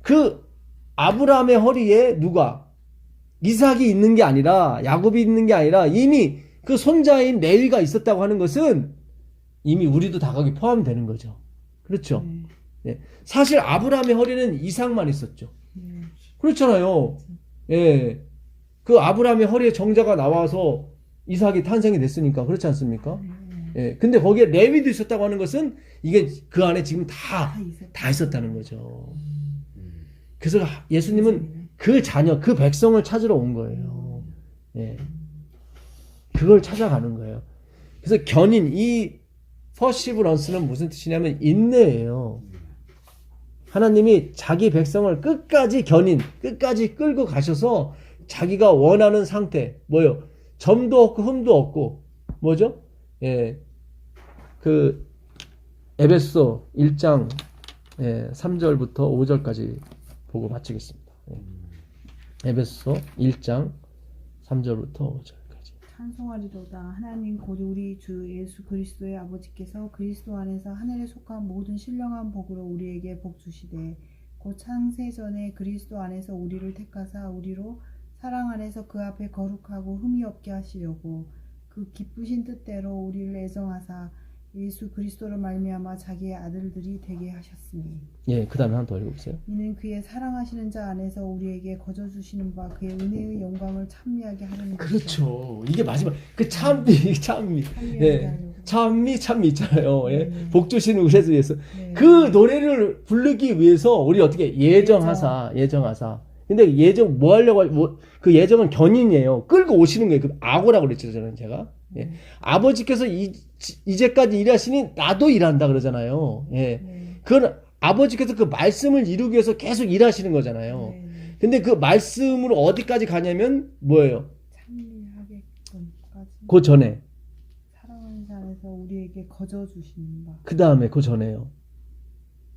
그 아브라함의 허리에 누가 이삭이 있는 게 아니라 야곱이 있는 게 아니라 이미 그 손자인 레위가 있었다고 하는 것은 이미 우리도 다 거기 포함되는 거죠. 그렇죠? 예. 사실 아브라함의 허리는 이삭만 있었죠. 그렇잖아요. 예. 그 아브라함의 허리에 정자가 나와서 이삭이 탄생이 됐으니까 그렇지 않습니까? 예. 근데 거기에 레위도 있었다고 하는 것은 이게 그 안에 지금 다 있었다는 거죠. 그래서 예수님은 그 자녀, 그 백성을 찾으러 온 거예요. 예. 그걸 찾아가는 거예요. 그래서 견인, 이 퍼시브런스는 무슨 뜻이냐면 인내예요. 하나님이 자기 백성을 끝까지 끝까지 끌고 가셔서 자기가 원하는 상태, 뭐요? 점도 없고 흠도 없고, 뭐죠? 예. 그, 에베소 1장 3절부터 5절까지 보고 마치겠습니다. 에베소 1장 3절부터 5절까지. 찬송하리로다. 하나님 곧 우리 주 예수 그리스도의 아버지께서 그리스도 안에서 하늘에 속한 모든 신령한 복으로 우리에게 복 주시되 곧 창세 전에 그리스도 안에서 우리를 택하사 우리로 사랑 안에서 그 앞에 거룩하고 흠이 없게 하시려고 그 기쁘신 뜻대로 우리를 애정하사 예수 그리스도로 말미암아 자기의 아들들이 되게 하셨으니. 예, 그 다음에 하나 더 읽어보세요. 이는 그의 사랑하시는 자 안에서 우리에게 거저 주시는 바 그의 은혜의 영광을 찬미하게 하려는 그렇죠. 이게 마지막 그 찬미. 예. 찬미 있잖아요. 예. 복 주시는 우리 위해서 그 노래를 부르기 위해서 우리 어떻게 예정하사. 근데 뭐 하려고 그 예정은 견인이에요. 끌고 오시는 거예요. 그 악오라고 그랬잖아요, 제가. 예. 아버지께서 이제까지 일하시니 나도 일한다 그러잖아요. 예. 그건 아버지께서 그 말씀을 이루기 위해서 계속 일하시는 거잖아요. 근데 그 말씀으로 어디까지 가냐면 뭐예요? 찬미하게끔까지. 그 전에. 사랑하는 자 안에서 우리에게 거저 주시는 바. 그 다음에 그 전에요.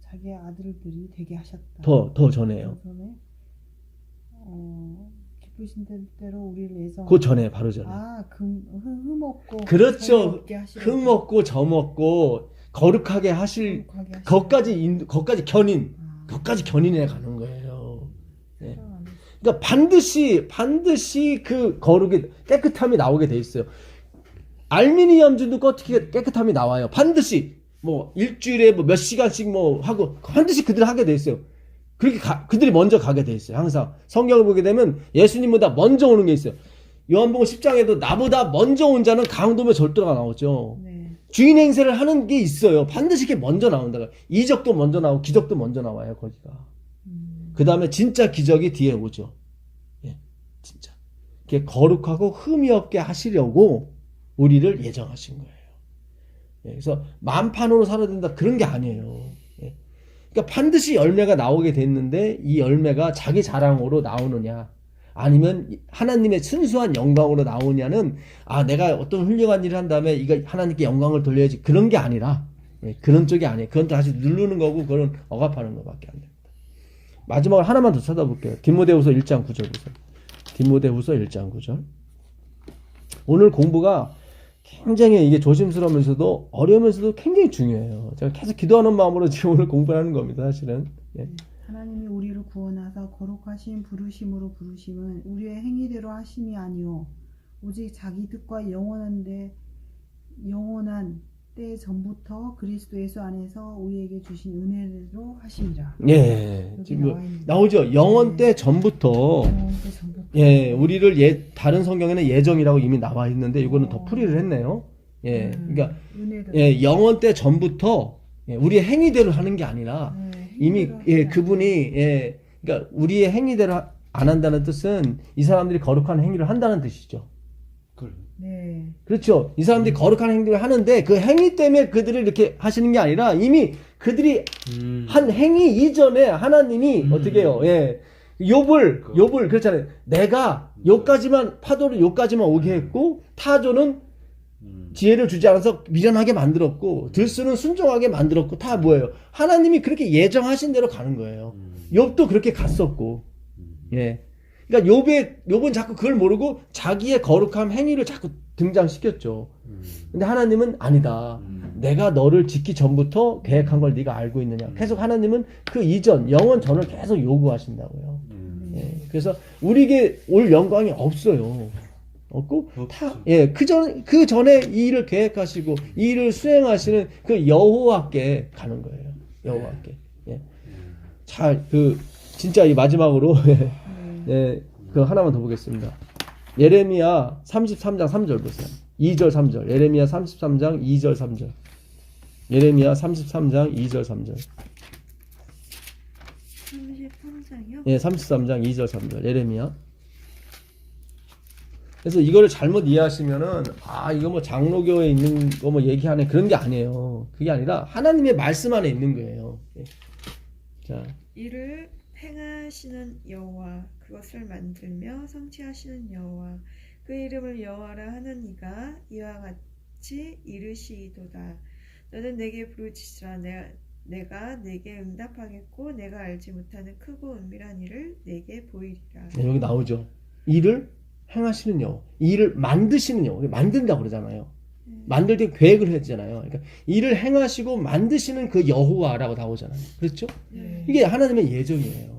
자기의 아들들이 되게 하셨다. 더 전에요. 그 전에 기쁘신 뜻대로 우리를 애정. 그 전에 바로 전에. 흠 없고. 그렇죠. 흠 없고 점 없고 거룩하게 하실 거까지 견인. 거까지 견인해 가는 거예요. 네. 그러니까 반드시 그 거룩이 깨끗함이 나오게 돼 있어요. 알미니엄준도 깨끗함이 나와요. 반드시 뭐 일주일에 뭐 몇 시간씩 뭐 하고 반드시 그들 하게 돼 있어요. 그렇게 그들이 먼저 가게 돼 있어요. 항상 성경을 보게 되면 예수님보다 먼저 오는 게 있어요. 요한복음 10장에도 나보다 먼저 온 자는 강도며 절도가 나오죠. 네. 주인 행세를 하는 게 있어요. 반드시 이게 먼저 나온다. 이적도 먼저 나오고 기적도 먼저 나와요. 거기가. 그 다음에 진짜 기적이 뒤에 오죠. 예, 진짜. 이게 거룩하고 흠이 없게 하시려고 우리를 예정하신 거예요. 예, 그래서 만판으로 살아야 된다 그런 게 아니에요. 그러니까 반드시 열매가 나오게 됐는데 이 열매가 자기 자랑으로 나오느냐 아니면 하나님의 순수한 영광으로 나오냐는 내가 어떤 훌륭한 일을 한 다음에 이거 하나님께 영광을 돌려야지 그런 게 아니라 그런 쪽이 아니에요. 그건 다시 누르는 거고 그건 억압하는 것밖에 안 됩니다. 마지막으로 하나만 더 찾아볼게요. 디모데후서 1장 9절 보세요. 디모데후서 1장 9절. 오늘 공부가 굉장히 이게 조심스러우면서도 어려우면서도 굉장히 중요해요. 제가 계속 기도하는 마음으로 지금 오늘 공부하는 겁니다, 사실은. 예. 하나님이 우리를 구원하사 거룩하신 부르심으로 부르심은 우리의 행위대로 하심이 아니오 오직 자기 뜻과 영원한 때 전부터 그리스도 예수 안에서 우리에게 주신 은혜로 하심이라. 예. 여기 지금 나와 있는 나오죠. 영원 때 전부터. 영원 때 전부터. 예, 우리를 다른 성경에는 예정이라고 이미 나와 있는데 이거는 더 풀이를 했네요. 예. 그러니까 은혜대로. 예, 영원 때 전부터 우리의 행위대로 하는 게 아니라 이미 그분이 그러니까 우리의 행위대로 안 한다는 뜻은 이 사람들이 거룩한 행위를 한다는 뜻이죠. 네. 그렇죠. 이 사람들이 거룩한 행위를 하는데 그 행위 때문에 그들을 이렇게 하시는 게 아니라 이미 그들이 한 행위 이전에 하나님이 어떻게 해요? 예. 욥을 그렇잖아요. 내가 요까지만 파도를 요까지만 오게 했고 타조는 지혜를 주지 않아서 미련하게 만들었고 들수는 순종하게 만들었고 다 뭐예요? 하나님이 그렇게 예정하신 대로 가는 거예요. 욥도 그렇게 갔었고. 예. 그러니까 욥은 자꾸 그걸 모르고 자기의 거룩한 행위를 자꾸 등장시켰죠. 근데 하나님은 아니다. 내가 너를 짓기 전부터 계획한 걸 네가 알고 있느냐. 계속 하나님은 그 이전, 영원 전을 계속 요구하신다고요. 예. 그래서 우리에게 올 영광이 없어요. 없고 그 전에 이 일을 계획하시고 이 일을 수행하시는 그 여호와께 가는 거예요. 여호와께. 예. 잘 진짜 이 마지막으로 예, 그 하나만 더 보겠습니다. 예레미야 33장 3절 보세요. 2절 3절. 예레미야 33장 2절 3절. 예레미야 33장 2절 3절. 33장이요? 예, 33장 2절 3절. 예레미야. 그래서 이거를 잘못 이해하시면은 이거 뭐 장로교에 있는 거 뭐 얘기하는 그런 게 아니에요. 그게 아니라 하나님의 말씀 안에 있는 거예요. 예. 자, 이를 행하시는 여호와 그것을 만들며 성취하시는 여호와 그 이름을 여호와라 하는 이가 이와 같이 이르시이도다. 너는 내게 부르짖으라. 내가 내게 응답하겠고 내가 알지 못하는 크고 은밀한 일을 내게 보이리라. 네, 여기 나오죠. 일을 행하시는 여호와, 일을 만드시는 여호와, 만든다고 그러잖아요. 만들 때 계획을 했잖아요. 그러니까 일을 행하시고 만드시는 그 여호와라고 나오잖아요. 그렇죠? 네. 이게 하나님의 예정이에요.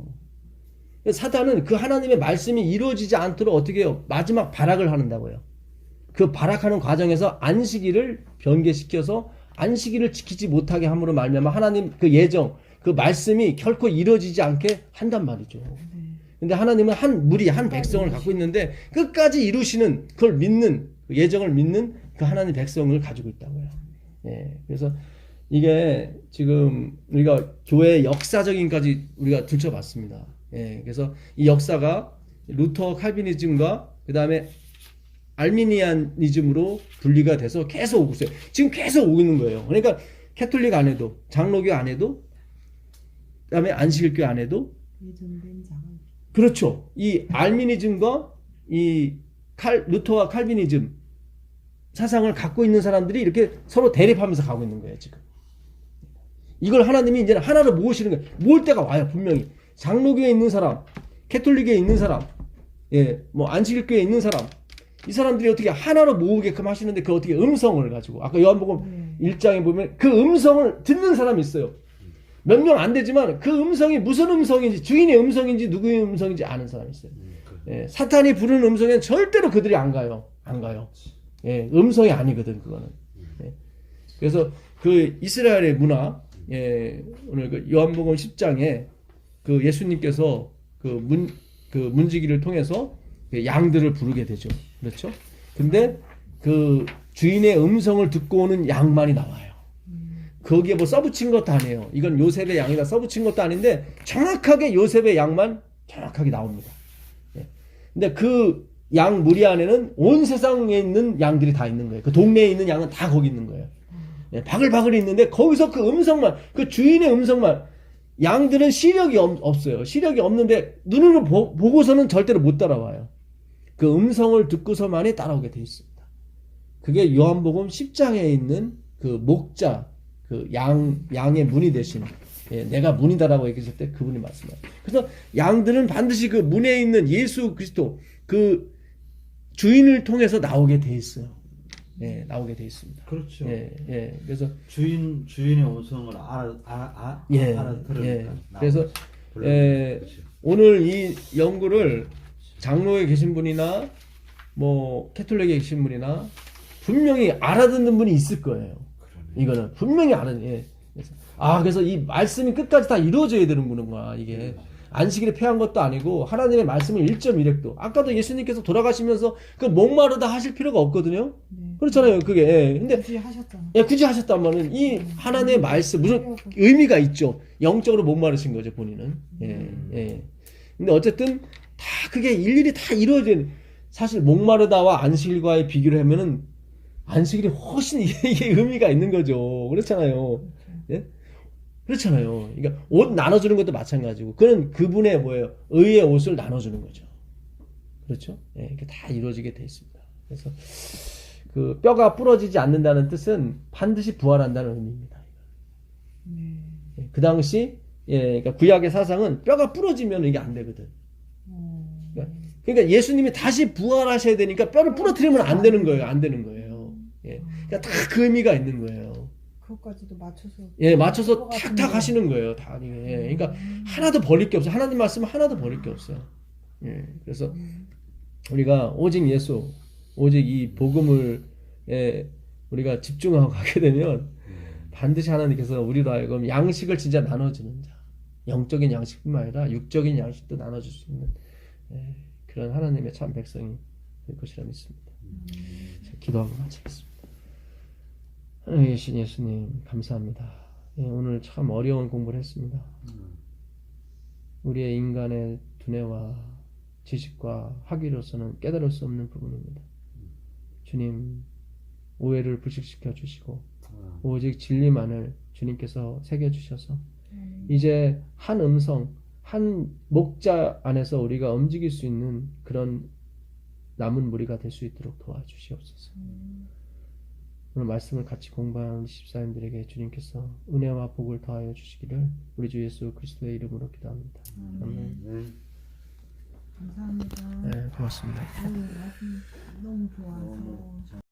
사탄은 그 하나님의 말씀이 이루어지지 않도록 어떻게 해요? 마지막 발악을 하는다고요. 그 발악하는 과정에서 안식일을 변개시켜서 안식일을 지키지 못하게 함으로 말미암아 하나님 그 예정, 그 말씀이 결코 이루어지지 않게 한단 말이죠. 근데 하나님은 한 무리, 한 백성을 갖고 있는데 끝까지 이루시는 그걸 믿는 예정을 믿는 그 하나님 백성을 가지고 있다고요. 예, 그래서 이게 지금 우리가 교회의 역사적인까지 우리가 들춰봤습니다. 예, 그래서 이 역사가 루터 칼비니즘과 그 다음에 알미니안이즘으로 분리가 돼서 계속 오고 있어요. 지금 계속 오고 있는 거예요. 그러니까 캐톨릭 안에도, 장로교 안에도, 그 다음에 안식일교 안에도 예정된 장. 그렇죠. 이 알미니즘과 이 루터와 칼비니즘 사상을 갖고 있는 사람들이 이렇게 서로 대립하면서 가고 있는 거예요, 지금. 이걸 하나님이 이제 하나로 모으시는 거예요. 모을 때가 와요, 분명히. 장로교에 있는 사람, 캐톨릭에 있는 사람, 뭐 안식일교에 있는 사람, 이 사람들이 어떻게 하나로 모으게끔 하시는데 그 어떻게 음성을 가지고 아까 요한복음 1장에 보면 그 음성을 듣는 사람이 있어요. 몇 명 안 되지만 그 음성이 무슨 음성인지 주인의 음성인지 누구의 음성인지 아는 사람이 있어요. 사탄이 부르는 음성에는 절대로 그들이 안 가요. 음성이 아니거든 그거는. 그래서 그 이스라엘의 문화, 오늘 그 요한복음 10장에 그 예수님께서 그 문지기를 통해서 그 양들을 부르게 되죠. 그렇죠? 근데 그 주인의 음성을 듣고 오는 양만이 나와요. 거기에 뭐 써붙인 것도 아니에요. 이건 요셉의 양이다 써붙인 것도 아닌데 정확하게 요셉의 양만 정확하게 나옵니다. 근데 그 양 무리 안에는 온 세상에 있는 양들이 다 있는 거예요. 그 동네에 있는 양은 다 거기 있는 거예요. 바글바글 있는데 거기서 그 음성만, 그 주인의 음성만, 양들은 시력이 없어요. 시력이 없는데 눈으로 보고서는 절대로 못 따라와요. 그 음성을 듣고서만이 따라오게 돼 있습니다. 그게 요한복음 10장에 있는 그 목자, 그 양의 문이 되신, 내가 문이다라고 얘기했을 때 그분이 말씀해요. 그래서 양들은 반드시 그 문에 있는 예수 그리스도 그 주인을 통해서 나오게 돼 있어요. 예, 나오게 돼 있습니다. 그렇죠. 그래서 주인의 음성을 예, 알아들으니까 예. 나오죠. 그래서 그렇죠. 오늘 이 연구를 장로에 계신 분이나 뭐 캐톨릭에 계신 분이나 분명히 알아듣는 분이 있을 거예요. 이거는 분명히 그래서 이 말씀이 끝까지 다 이루어져야 되는구나. 이게 안식일에 폐한 것도 아니고 하나님의 말씀을 1.1획도. 아까도 예수님께서 돌아가시면서 그 목마르다 하실 필요가 없거든요. 네. 그렇잖아요. 그게. 근데 굳이 하셨잖아. 굳이 하셨단 말은 이 하나님의 말씀 무슨 의미가 있죠. 영적으로 목마르신 거죠, 본인은. 근데 어쨌든 다 그게 일일이 다 이루어진 사실 목마르다와 안식일과의 비교를 하면은 안식일이 훨씬 이게 의미가 있는 거죠. 그렇잖아요. 예? 그렇잖아요. 그러니까 옷 나눠주는 것도 마찬가지고 그는 그분의 뭐예요? 의의 옷을 나눠주는 거죠. 그렇죠? 이게 다 이루어지게 돼 있습니다. 그래서 그 뼈가 부러지지 않는다는 뜻은 반드시 부활한다는 의미입니다. 네. 그 당시 그러니까 구약의 사상은 뼈가 부러지면 이게 안 되거든. 그러니까 예수님이 다시 부활하셔야 되니까 뼈를 부러뜨리면 안 되는 거예요. 안 되는 거예요. 그러니까 다 그 의미가 있는 거예요. 그것까지도 맞춰서. 맞춰서 탁탁 하시는 거예요. 다. 그러니까 하나도 버릴 게 없어요. 하나님 말씀은 하나도 버릴 게 없어요. 그래서 우리가 오직 예수, 오직 이 복음을 우리가 집중하고 가게 되면 반드시 하나님께서 우리로 하여금 양식을 진짜 나눠주는 자, 영적인 양식뿐만 아니라 육적인 양식도 나눠줄 수 있는 그런 하나님의 참 백성이 될 것이라 믿습니다. 자, 기도하고 마치겠습니다. 하나님 계신 예수님 감사합니다. 오늘 참 어려운 공부를 했습니다. 우리의 인간의 두뇌와 지식과 학위로서는 깨달을 수 없는 부분입니다. 주님 오해를 불식시켜 주시고 오직 진리만을 주님께서 새겨주셔서 이제 한 음성 한 목자 안에서 우리가 움직일 수 있는 그런 남은 무리가 될 수 있도록 도와주시옵소서. 오늘 말씀을 같이 공부하는 집사님들에게 주님께서 은혜와 복을 더하여 주시기를 우리 주 예수 그리스도의 이름으로 기도합니다. 아멘. 감사합니다. 네, 고맙습니다. 말씀 너무 좋아서.